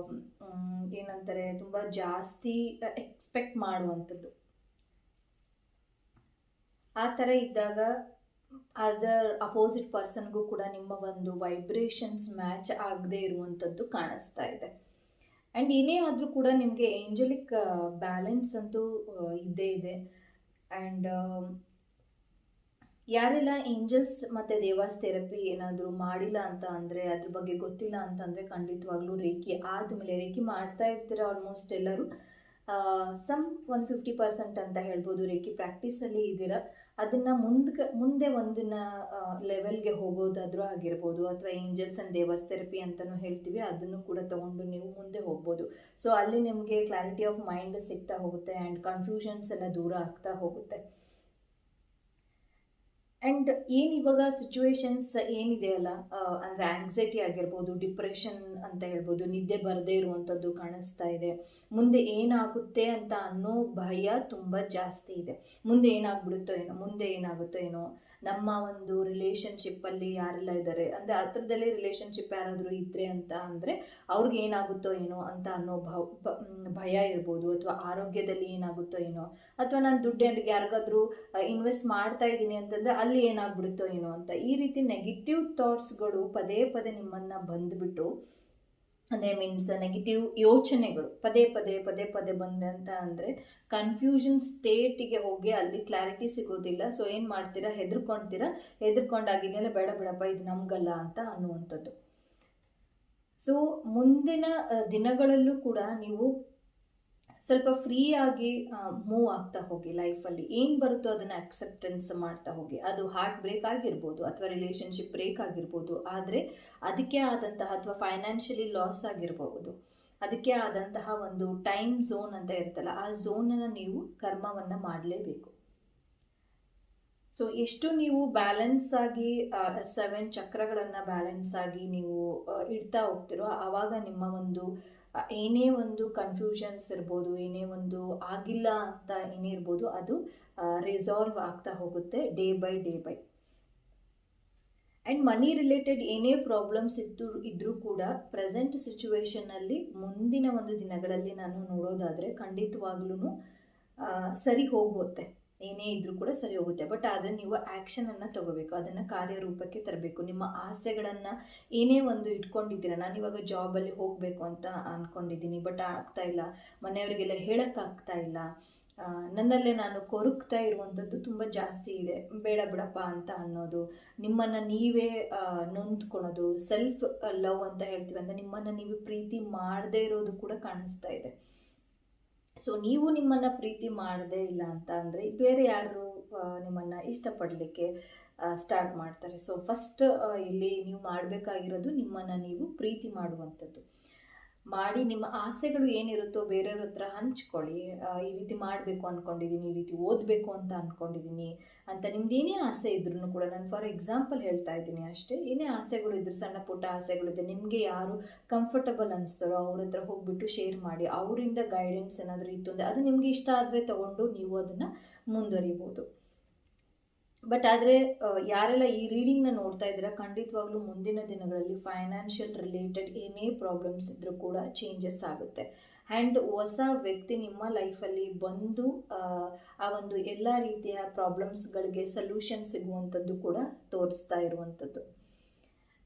[SPEAKER 1] ಏನಂತಾರೆ ತುಂಬ ಜಾಸ್ತಿ ಎಕ್ಸ್ಪೆಕ್ಟ್ ಮಾಡುವಂಥದ್ದು. ಆ ಥರ ಇದ್ದಾಗ ಅದರ್ ಅಪೋಸಿಟ್ ಪರ್ಸನ್ಗೂ ಕೂಡ ನಿಮ್ಮ ಒಂದು ವೈಬ್ರೇಷನ್ಸ್ ಮ್ಯಾಚ್ ಆಗದೆ ಇರುವಂಥದ್ದು ಕಾಣಿಸ್ತಾ ಇದೆ. ಆ್ಯಂಡ್ ಏನೇ ಆದರೂ ಕೂಡ ನಿಮಗೆ ಏಂಜಲಿಕ್ ಬ್ಯಾಲೆನ್ಸ್ ಅಂತೂ ಇದ್ದೇ ಇದೆ. ಆ್ಯಂಡ್ ಯಾರೆಲ್ಲ ಏಂಜಲ್ಸ್ ಮತ್ತು ದೇವಾಸ್ ಥೆರಪಿ ಏನಾದರೂ ಮಾಡಿಲ್ಲ ಅಂತ ಅಂದರೆ, ಅದ್ರ ಬಗ್ಗೆ ಗೊತ್ತಿಲ್ಲ ಅಂತಂದರೆ, ಖಂಡಿತವಾಗ್ಲೂ ರೇಖಿ ಆದಮೇಲೆ ರೇಖಿ ಮಾಡ್ತಾ ಇರ್ತೀರ ಆಲ್ಮೋಸ್ಟ್ ಎಲ್ಲರೂ, ಸಮ್ 150% ಅಂತ ಹೇಳ್ಬೋದು ರೇಖಿ ಪ್ರಾಕ್ಟೀಸಲ್ಲಿ ಇದ್ದೀರಾ. ಅದನ್ನು ಮುಂದೆ ಒಂದಿನ ಲೆವೆಲ್ಗೆ ಹೋಗೋದಾದರೂ ಆಗಿರ್ಬೋದು, ಅಥವಾ ಏಂಜಲ್ಸ್ ಆ್ಯಂಡ್ ದೇವಾಸ್ ಥೆರಪಿ ಅಂತಲೂ ಹೇಳ್ತೀವಿ, ಅದನ್ನು ಕೂಡ ತೊಗೊಂಡು ನೀವು ಮುಂದೆ ಹೋಗ್ಬೋದು. ಸೊ ಅಲ್ಲಿ ನಿಮಗೆ ಕ್ಲಾರಿಟಿ ಆಫ್ ಮೈಂಡ್ ಸಿಗ್ತಾ ಹೋಗುತ್ತೆ ಆ್ಯಂಡ್ ಕನ್ಫ್ಯೂಷನ್ಸ್ ಎಲ್ಲ ದೂರ ಆಗ್ತಾ ಹೋಗುತ್ತೆ. ಆ್ಯಂಡ್ ಏನು ಇವಾಗ ಸಿಚುವೇಶನ್ಸ್ ಏನಿದೆಯಲ್ಲ, ಅಂದರೆ ಆಂಗ್ಸೈಟಿ ಆಗಿರ್ಬೋದು, ಡಿಪ್ರೆಷನ್ ಅಂತ ಹೇಳ್ಬೋದು, ನಿದ್ದೆ ಬರದೇ ಇರುವಂಥದ್ದು ಕಾಣಿಸ್ತಾ ಇದೆ. ಮುಂದೆ ಏನಾಗುತ್ತೆ ಅಂತ ಅನ್ನೋ ಭಯ ತುಂಬ ಜಾಸ್ತಿ ಇದೆ. ಮುಂದೆ ಏನಾಗುತ್ತೋ ಏನೋ, ನಮ್ಮ ಒಂದು ರಿಲೇಷನ್ಶಿಪ್ಪಲ್ಲಿ ಯಾರೆಲ್ಲ ಇದ್ದಾರೆ ಅಂದರೆ ಆ ಥರದಲ್ಲೇ ರಿಲೇಷನ್ಶಿಪ್ ಯಾರಾದರೂ ಇದ್ದರೆ ಅಂತ ಅಂದರೆ ಅವ್ರಿಗೆ ಏನಾಗುತ್ತೋ ಏನೋ ಅಂತ ಅನ್ನೋ ಭಯ ಇರ್ಬೋದು, ಅಥವಾ ಆರೋಗ್ಯದಲ್ಲಿ ಏನಾಗುತ್ತೋ ಏನೋ, ಅಥವಾ ನಾನು ದುಡ್ಡು ಯಾರಿಗಾದ್ರೂ ಇನ್ವೆಸ್ಟ್ ಮಾಡ್ತಾ ಇದ್ದೀನಿ ಅಂತಂದರೆ ಅಲ್ಲಿ ಏನಾಗ್ಬಿಡುತ್ತೋ ಏನೋ ಅಂತ, ಈ ರೀತಿ ನೆಗೆಟಿವ್ ಥಾಟ್ಸ್ಗಳು ಪದೇ ಪದೇ ನಿಮ್ಮನ್ನು ಬಂದುಬಿಟ್ಟು, ಅದೇ ಮೀನ್ಸ್ ನೆಗೆಟಿವ್ ಯೋಚನೆಗಳು ಪದೇ ಪದೇ ಬಂದಂತ ಅಂದರೆ ಕನ್ಫ್ಯೂಷನ್ ಸ್ಟೇಟಿಗೆ ಹೋಗಿ ಅಲ್ಲಿ ಕ್ಲಾರಿಟಿ ಸಿಗೋದಿಲ್ಲ. ಸೊ ಏನು ಮಾಡ್ತೀರಾ, ಹೆದರ್ಕೊಂಡಾಗಿನೆಲ್ಲ ಬೇಡ ಬಿಡಪ್ಪ ಇದು ನಮಗಲ್ಲ ಅಂತ ಅನ್ನುವಂಥದ್ದು. ಸೊ ಮುಂದಿನ ದಿನಗಳಲ್ಲೂ ಕೂಡ ನೀವು ಸ್ವಲ್ಪ ಫ್ರೀಯಾಗಿ ಮೂವ್ ಆಗ್ತಾ ಹೋಗಿ. ಲೈಫಲ್ಲಿ ಏನು ಬರುತ್ತೋ ಅದನ್ನು ಅಕ್ಸೆಪ್ಟೆನ್ಸ್ ಮಾಡ್ತಾ ಹೋಗಿ. ಅದು ಹಾರ್ಟ್ ಬ್ರೇಕ್ ಆಗಿರ್ಬೋದು, ಅಥವಾ ರಿಲೇಷನ್ಶಿಪ್ ಬ್ರೇಕ್ ಆಗಿರ್ಬೋದು, ಆದರೆ ಅದಕ್ಕೆ ಆದಂತಹ, ಅಥವಾ ಫೈನಾನ್ಷಿಯಲಿ ಲಾಸ್ ಆಗಿರ್ಬೋದು, ಅದಕ್ಕೆ ಆದಂತಹ ಒಂದು ಟೈಮ್ ಝೋನ್ ಅಂತ ಇರ್ತಲ್ಲ, ಆ ಝೋನನ್ನು ನೀವು ಕರ್ಮವನ್ನು ಮಾಡಲೇಬೇಕು. ಸೊ ಎಷ್ಟು ನೀವು ಬ್ಯಾಲೆನ್ಸ್ ಆಗಿ 7 ಚಕ್ರಗಳನ್ನು ಬ್ಯಾಲೆನ್ಸ್ ಆಗಿ ನೀವು ಇಡ್ತಾ ಹೋಗ್ತಿರೋ, ಆವಾಗ ನಿಮ್ಮ ಒಂದು ಏನೇ ಒಂದು ಕನ್ಫ್ಯೂಷನ್ಸ್ ಇರ್ಬೋದು, ಏನೇ ಒಂದು ಆಗಿಲ್ಲ ಅಂತ ಏನೇ ಇರ್ಬೋದು, ಅದು ರಿಸಾಲ್ವ್ ಆಗ್ತಾ ಹೋಗುತ್ತೆ day by. And money related ಏನೇ ಪ್ರಾಬ್ಲಮ್ಸ್ ಇದ್ದರೂ ಕೂಡ ಪ್ರೆಸೆಂಟ್ ಸಿಚುವೇಶನ್ನಲ್ಲಿ ಮುಂದಿನ ಒಂದು ದಿನಗಳಲ್ಲಿ ನಾನು ನೋಡೋದಾದರೆ ಖಂಡಿತವಾಗ್ಲೂ ಸರಿ ಹೋಗುತ್ತೆ. ಏನೇ ಇದ್ರೂ ಕೂಡ ಸರಿ ಹೋಗುತ್ತೆ. ಬಟ್ ಆದರೆ ನೀವು ಆ್ಯಕ್ಷನನ್ನು ತಗೋಬೇಕು, ಅದನ್ನು ಕಾರ್ಯರೂಪಕ್ಕೆ ತರಬೇಕು. ನಿಮ್ಮ ಆಸೆಗಳನ್ನು ಏನೇ ಒಂದು ಇಟ್ಕೊಂಡಿದ್ದೀರ, ನಾನಿವಾಗ ಜಾಬಲ್ಲಿ ಹೋಗಬೇಕು ಅಂತ ಅಂದ್ಕೊಂಡಿದ್ದೀನಿ, ಬಟ್ ಆಗ್ತಾ ಇಲ್ಲ, ಮನೆಯವರಿಗೆಲ್ಲ ಹೇಳೋಕ್ಕಾಗ್ತಾ ಇಲ್ಲ, ನನ್ನಲ್ಲೇ ನಾನು ಕೊರಗ್ತಾ ಇರುವಂಥದ್ದು ತುಂಬ ಜಾಸ್ತಿ ಇದೆ, ಬೇಡ ಬಿಡಪ್ಪ ಅಂತ ಅನ್ನೋದು, ನಿಮ್ಮನ್ನು ನೀವೇ ನೊಂದ್ಕೊಳೋದು, ಸೆಲ್ಫ್ ಲವ್ ಅಂತ ಹೇಳ್ತೀವಿ, ಅಂದರೆ ನಿಮ್ಮನ್ನು ನೀವು ಪ್ರೀತಿ ಮಾಡದೇ ಇರೋದು ಕೂಡ ಕಾಣಿಸ್ತಾ ಇದೆ. ಸೊ ನೀವು ನಿಮ್ಮನ್ನು ಪ್ರೀತಿ ಮಾಡದೇ ಇಲ್ಲ ಅಂತ ಅಂದರೆ ಬೇರೆ ಯಾರು ನಿಮ್ಮನ್ನು ಇಷ್ಟಪಡಲಿಕ್ಕೆ ಸ್ಟಾರ್ಟ್ ಮಾಡ್ತಾರೆ. ಸೊ ಫಸ್ಟ್ ಇಲ್ಲಿ ನೀವು ಮಾಡಬೇಕಾಗಿರೋದು ನಿಮ್ಮನ್ನು ನೀವು ಪ್ರೀತಿ ಮಾಡುವಂಥದ್ದು ಮಾಡಿ. ನಿಮ್ಮ ಆಸೆಗಳು ಏನಿರುತ್ತೋ ಬೇರೆಯವ್ರ ಹತ್ರ ಹಂಚ್ಕೊಳ್ಳಿ. ಈ ರೀತಿ ಮಾಡಬೇಕು ಅಂದ್ಕೊಂಡಿದ್ದೀನಿ, ಈ ರೀತಿ ಓದಬೇಕು ಅಂತ ಅಂದ್ಕೊಂಡಿದ್ದೀನಿ ಅಂತ ನಿಮ್ದು ಏನೇ ಆಸೆ ಇದ್ರೂ ಕೂಡ, ನಾನು ಫಾರ್ ಎಕ್ಸಾಂಪಲ್ ಹೇಳ್ತಾ ಇದ್ದೀನಿ ಅಷ್ಟೇ, ಏನೇ ಆಸೆಗಳು ಇದ್ದರೂ, ಸಣ್ಣ ಪುಟ್ಟ ಆಸೆಗಳಿದೆ, ನಿಮಗೆ ಯಾರು ಕಂಫರ್ಟಬಲ್ ಅನಿಸ್ತಾರೋ ಅವ್ರ ಹತ್ರ ಹೋಗ್ಬಿಟ್ಟು ಶೇರ್ ಮಾಡಿ. ಅವರಿಂದ ಗೈಡೆನ್ಸ್ ಏನಾದರೂ ಇತ್ತು ಅಂದರೆ ಅದು ನಿಮಗೆ ಇಷ್ಟ ಆದರೆ ತೊಗೊಂಡು ನೀವು ಅದನ್ನು ಮುಂದುವರಿಬೋದು. ಬಟ್ ಆದರೆ ಯಾರೆಲ್ಲ ಈ ರೀಡಿಂಗ್ನ ನೋಡ್ತಾ ಇದ್ದೀರಾ, ಖಂಡಿತವಾಗ್ಲೂ ಮುಂದಿನ ದಿನಗಳಲ್ಲಿ ಫೈನಾನ್ಷಿಯಲ್ ರಿಲೇಟೆಡ್ ಏನೇ ಪ್ರಾಬ್ಲಮ್ಸ್ ಇದ್ದರೂ ಕೂಡ ಚೇಂಜಸ್ ಆಗುತ್ತೆ. ಆ್ಯಂಡ್ ಹೊಸ ವ್ಯಕ್ತಿ ನಿಮ್ಮ ಲೈಫಲ್ಲಿ ಬಂದು ಆ ಒಂದು ಎಲ್ಲ ರೀತಿಯ ಪ್ರಾಬ್ಲಮ್ಸ್ಗಳಿಗೆ ಸೊಲ್ಯೂಷನ್ ಸಿಗುವಂಥದ್ದು ಕೂಡ ತೋರಿಸ್ತಾ ಇರುವಂಥದ್ದು.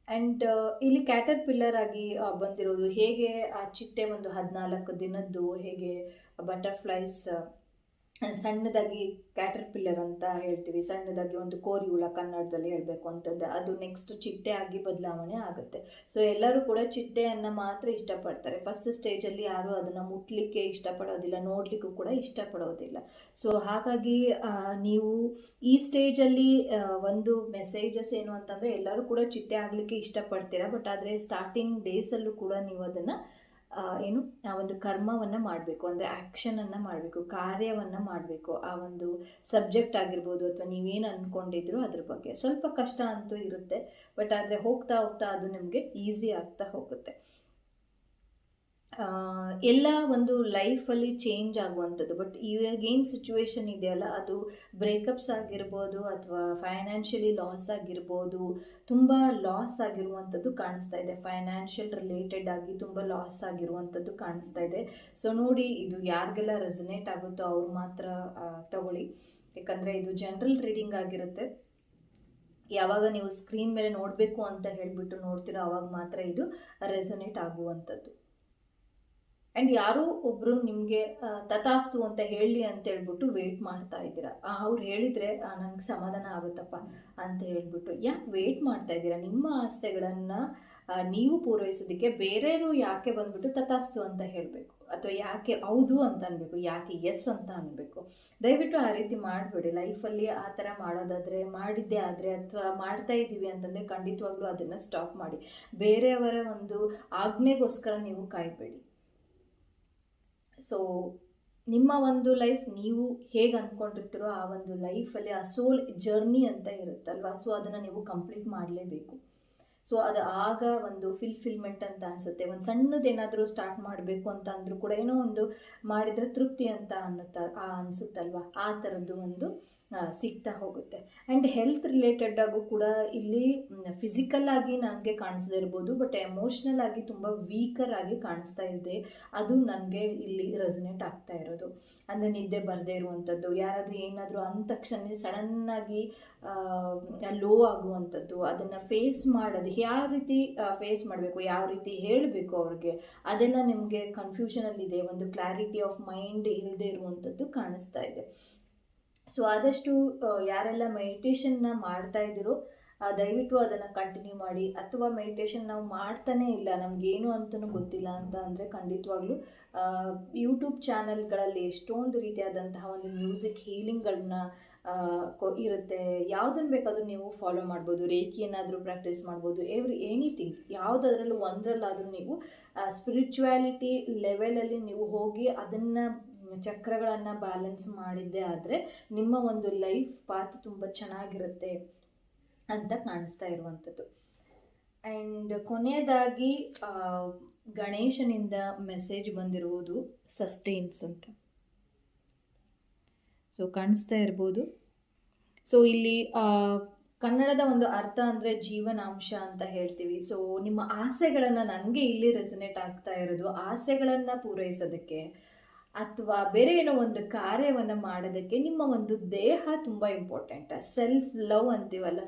[SPEAKER 1] ಆ್ಯಂಡ್ ಇಲ್ಲಿ ಕ್ಯಾಟರ್ ಪಿಲ್ಲರ್ ಆಗಿ ಬಂದಿರೋದು, ಹೇಗೆ ಆ ಚಿಟ್ಟೆ ಒಂದು 14 ದಿನದ್ದು ಹೇಗೆ ಬಟರ್ಫ್ಲೈಸ್ ಸಣ್ಣದಾಗಿ ಕ್ಯಾಟರ್ಪಿಲ್ಲರ್ ಅಂತ ಹೇಳ್ತೀವಿ, ಸಣ್ಣದಾಗಿ ಒಂದು ಕೋರಿ ಹುಳ ಕನ್ನಡದಲ್ಲಿ ಹೇಳಬೇಕು ಅಂತಂದರೆ, ಅದು ನೆಕ್ಸ್ಟ್ ಚಿಟ್ಟೆ ಆಗಿ ಬದಲಾವಣೆ ಆಗುತ್ತೆ. ಸೊ ಎಲ್ಲರೂ ಕೂಡ ಚಿಟ್ಟೆಯನ್ನು ಮಾತ್ರ ಇಷ್ಟಪಡ್ತಾರೆ. ಫಸ್ಟ್ ಸ್ಟೇಜಲ್ಲಿ ಯಾರೂ ಅದನ್ನು ಮುಟ್ಲಿಕ್ಕೆ ಇಷ್ಟಪಡೋದಿಲ್ಲ, ನೋಡಲಿಕ್ಕೂ ಕೂಡ ಇಷ್ಟಪಡೋದಿಲ್ಲ. ಸೊ ಹಾಗಾಗಿ ನೀವು ಈ ಸ್ಟೇಜಲ್ಲಿ ಒಂದು ಮೆಸೇಜಸ್ ಏನು ಅಂತಂದರೆ, ಎಲ್ಲರೂ ಕೂಡ ಚಿಟ್ಟೆ ಆಗಲಿಕ್ಕೆ ಇಷ್ಟಪಡ್ತೀರಾ, ಬಟ್ ಆದರೆ ಸ್ಟಾರ್ಟಿಂಗ್ ಡೇಸಲ್ಲೂ ಕೂಡ ನೀವು ಅದನ್ನು ಏನು ಆ ಒಂದು ಕರ್ಮವನ್ನು ಮಾಡಬೇಕು, ಅಂದರೆ ಆ್ಯಕ್ಷನನ್ನು ಮಾಡಬೇಕು, ಕಾರ್ಯವನ್ನು ಮಾಡಬೇಕು. ಆ ಒಂದು ಸಬ್ಜೆಕ್ಟ್ ಆಗಿರ್ಬೋದು ಅಥವಾ ನೀವೇನು ಅಂದ್ಕೊಂಡಿದ್ರು ಅದ್ರ ಬಗ್ಗೆ ಸ್ವಲ್ಪ ಕಷ್ಟ ಅಂತೂ ಇರುತ್ತೆ, ಬಟ್ ಆದರೆ ಹೋಗ್ತಾ ಹೋಗ್ತಾ ಅದು ನಿಮಗೆ ಈಸಿ ಆಗ್ತಾ ಹೋಗುತ್ತೆ. ಎಲ್ಲ ಒಂದು ಲೈಫಲ್ಲಿ ಚೇಂಜ್ ಆಗುವಂಥದ್ದು. ಬಟ್ ಇವಾಗೇನು ಸಿಚುವೇಶನ್ ಇದೆಯಲ್ಲ, ಅದು ಬ್ರೇಕಪ್ಸ್ ಆಗಿರ್ಬೋದು ಅಥವಾ ಫೈನಾನ್ಷಿಯಲಿ ಲಾಸ್ ಆಗಿರ್ಬೋದು, ತುಂಬ ಲಾಸ್ ಆಗಿರುವಂಥದ್ದು ಕಾಣಿಸ್ತಾ ಇದೆ. ಫೈನಾನ್ಷಿಯಲ್ ರಿಲೇಟೆಡ್ ಆಗಿ ತುಂಬ ಲಾಸ್ ಆಗಿರುವಂಥದ್ದು ಕಾಣಿಸ್ತಾ ಇದೆ. ಸೊ ನೋಡಿ, ಇದು ಯಾರಿಗೆಲ್ಲ ರೆಸನೇಟ್ ಆಗುತ್ತೋ ಅವ್ರು ಮಾತ್ರ ತಗೊಳ್ಳಿ, ಯಾಕಂದರೆ ಇದು ಜನರಲ್ ರೀಡಿಂಗ್ ಆಗಿರುತ್ತೆ. ಯಾವಾಗ ನೀವು ಸ್ಕ್ರೀನ್ ಮೇಲೆ ನೋಡಬೇಕು ಅಂತ ಹೇಳಿಬಿಟ್ಟು ನೋಡ್ತೀರೋ ಆವಾಗ ಮಾತ್ರ ಇದು ರೆಸನೇಟ್ ಆಗುವಂಥದ್ದು. ಆ್ಯಂಡ್ ಯಾರೋ ಒಬ್ಬರು ನಿಮಗೆ ತಥಾಸ್ತು ಅಂತ ಹೇಳಿ ಅಂತ ಹೇಳ್ಬಿಟ್ಟು ವೆಯ್ಟ್ ಮಾಡ್ತಾ ಇದ್ದೀರಾ. ಅವ್ರು ಹೇಳಿದರೆ ನನಗೆ ಸಮಾಧಾನ ಆಗುತ್ತಪ್ಪ ಅಂತ ಹೇಳ್ಬಿಟ್ಟು ಯಾಕೆ ವೆಯ್ಟ್ ಮಾಡ್ತಾ ಇದ್ದೀರಾ? ನಿಮ್ಮ ಆಸೆಗಳನ್ನು ನೀವು ಪೂರೈಸೋದಕ್ಕೆ ಬೇರೆಯವರು ಯಾಕೆ ಬಂದ್ಬಿಟ್ಟು ತಥಾಸ್ತು ಅಂತ ಹೇಳಬೇಕು, ಅಥವಾ ಯಾಕೆ ಹೌದು ಅಂತ ಅನ್ಬೇಕು, ಯಾಕೆ ಎಸ್ ಅಂತ ಅನ್ಬೇಕು? ದಯವಿಟ್ಟು ಆ ರೀತಿ ಮಾಡಬೇಡಿ. ಲೈಫಲ್ಲಿ ಆ ಥರ ಮಾಡೋದಾದರೆ, ಮಾಡಿದ್ದೇ ಆದರೆ ಅಥವಾ ಮಾಡ್ತಾ ಇದ್ದೀವಿ ಅಂತಂದರೆ ಖಂಡಿತವಾಗ್ಲೂ ಅದನ್ನು ಸ್ಟಾಪ್ ಮಾಡಿ. ಬೇರೆಯವರ ಒಂದು ಆಜ್ಞೆಗೋಸ್ಕರ ನೀವು ಕಾಯಬೇಡಿ. ಸೊ ನಿಮ್ಮ ಒಂದು ಲೈಫ್ ನೀವು ಹೇಗೆ ಅಂದ್ಕೊಂಡಿರ್ತೀರೋ ಆ ಒಂದು ಲೈಫಲ್ಲಿ ಆ ಸೋಲ್ ಜರ್ನಿ ಅಂತ ಇರುತ್ತಲ್ವ, ಸೊ ಅದನ್ನು ನೀವು ಕಂಪ್ಲೀಟ್ ಮಾಡಲೇಬೇಕು. ಸೊ ಅದು ಆಗ ಒಂದು ಫಿಲ್ಫಿಲ್ಮೆಂಟ್ ಅಂತ ಅನಿಸುತ್ತೆ. ಒಂದು ಸಣ್ಣದೇನಾದರೂ ಸ್ಟಾರ್ಟ್ ಮಾಡಬೇಕು ಅಂತ ಅಂದರೂ ಕೂಡ ಏನೋ ಒಂದು ಮಾಡಿದರೆ ತೃಪ್ತಿ ಅಂತ ಅನಿಸುತ್ತಲ್ವ, ಆ ಥರದ್ದು ಒಂದು ಸಿಗ್ತಾ ಹೋಗುತ್ತೆ. ಆ್ಯಂಡ್ ಹೆಲ್ತ್ ರಿಲೇಟೆಡ್ ಆಗು ಕೂಡ ಇಲ್ಲಿ ಫಿಸಿಕಲ್ ಆಗಿ ನನಗೆ ಕಾಣಿಸದೇ ಇರ್ಬೋದು, ಬಟ್ ಎಮೋಷ್ನಲ್ ಆಗಿ ತುಂಬ ವೀಕರ್ ಆಗಿ ಕಾಣಿಸ್ತಾ ಇದೆ. ಅದು ನನಗೆ ಇಲ್ಲಿ ರೆಸನೇಟ್ ಆಗ್ತಾ ಇರೋದು. ಅಂದರೆ ನಿದ್ದೆ ಬರದೇ ಇರುವಂಥದ್ದು, ಯಾರಾದರೂ ಏನಾದರೂ ಅಂದ ತಕ್ಷಣ ಸಡನ್ನಾಗಿ ಲೋ ಆಗುವಂಥದ್ದು, ಅದನ್ನು ಫೇಸ್ ಮಾಡೋದು ಯಾವ ರೀತಿ ಫೇಸ್ ಮಾಡಬೇಕು, ಯಾವ ರೀತಿ ಹೇಳಬೇಕು ಅವ್ರಿಗೆ, ಅದೆಲ್ಲ ನಿಮಗೆ ಕನ್ಫ್ಯೂಷನಲ್ಲಿದೆ. ಒಂದು ಕ್ಲಾರಿಟಿ ಆಫ್ ಮೈಂಡ್ ಇಲ್ಲದೆ ಇರುವಂಥದ್ದು ಕಾಣಿಸ್ತಾ ಇದೆ. ಸೊ ಆದಷ್ಟು ಯಾರೆಲ್ಲ ಮೆಡಿಟೇಷನ್ನ ಮಾಡ್ತಾ ಇದ್ದೀರೋ ದಯವಿಟ್ಟು ಅದನ್ನು ಕಂಟಿನ್ಯೂ ಮಾಡಿ. ಅಥವಾ ಮೆಡಿಟೇಷನ್ ನಾವು ಮಾಡ್ತಾನೇ ಇಲ್ಲ, ನಮಗೇನು ಅಂತಲೂ ಗೊತ್ತಿಲ್ಲ ಅಂತ ಅಂದರೆ ಖಂಡಿತವಾಗ್ಲೂ ಯೂಟ್ಯೂಬ್ ಚಾನಲ್ಗಳಲ್ಲಿ ಎಷ್ಟೊಂದು ರೀತಿಯಾದಂತಹ ಒಂದು ಮ್ಯೂಸಿಕ್ ಹೀಲಿಂಗ್ಗಳನ್ನ ಇರುತ್ತೆ. ಯಾವುದನ್ನು ಬೇಕಾದರೂ ನೀವು ಫಾಲೋ ಮಾಡ್ಬೋದು. ರೇಖಿಯನ್ನಾದರೂ ಪ್ರಾಕ್ಟೀಸ್ ಮಾಡ್ಬೋದು. ಎನಿಥಿಂಗ್ ಯಾವುದಾದ್ರಲ್ಲೂ ಒಂದರಲ್ಲಾದರೂ ನೀವು ಸ್ಪಿರಿಚುವ್ಯಾಲಿಟಿ ಲೆವೆಲಲ್ಲಿ ನೀವು ಹೋಗಿ ಅದನ್ನು ಚಕ್ರಗಳನ್ನು ಬ್ಯಾಲೆನ್ಸ್ ಮಾಡಿದ್ದೇ ಆದರೆ ನಿಮ್ಮ ಒಂದು ಲೈಫ್ ಪಾತ್ ತುಂಬ ಚೆನ್ನಾಗಿರುತ್ತೆ ಅಂತ ಕಾಣಿಸ್ತಾ ಇರುವಂಥದ್ದು. ಆ್ಯಂಡ್ ಕೊನೆಯದಾಗಿ ಗಣೇಶನಿಂದ ಮೆಸೇಜ್ ಬಂದಿರುವುದು ಸಸ್ಟೈನ್ಸ್ ಅಂತ. ಸೊ ಕಾಣಿಸ್ತಾ ಇರ್ಬೋದು. ಸೊ ಇಲ್ಲಿ ಕನ್ನಡದ ಒಂದು ಅರ್ಥ ಅಂದರೆ ಜೀವನಾಂಶ ಅಂತ ಹೇಳ್ತೀವಿ. ಸೊ ನಿಮ್ಮ ಆಸೆಗಳನ್ನು, ನನಗೆ ಇಲ್ಲಿ ರೆಸನೇಟ್ ಆಗ್ತಾ ಇರೋದು ಆಸೆಗಳನ್ನು ಪೂರೈಸೋದಕ್ಕೆ ಅಥವಾ ಬೇರೆ ಏನೋ ಒಂದು ಕಾರ್ಯವನ್ನು ಮಾಡೋದಕ್ಕೆ ನಿಮ್ಮ ಒಂದು ದೇಹ ತುಂಬ ಇಂಪಾರ್ಟೆಂಟ್. ಸೆಲ್ಫ್ ಲವ್ ಅಂತೀವಲ್ಲ,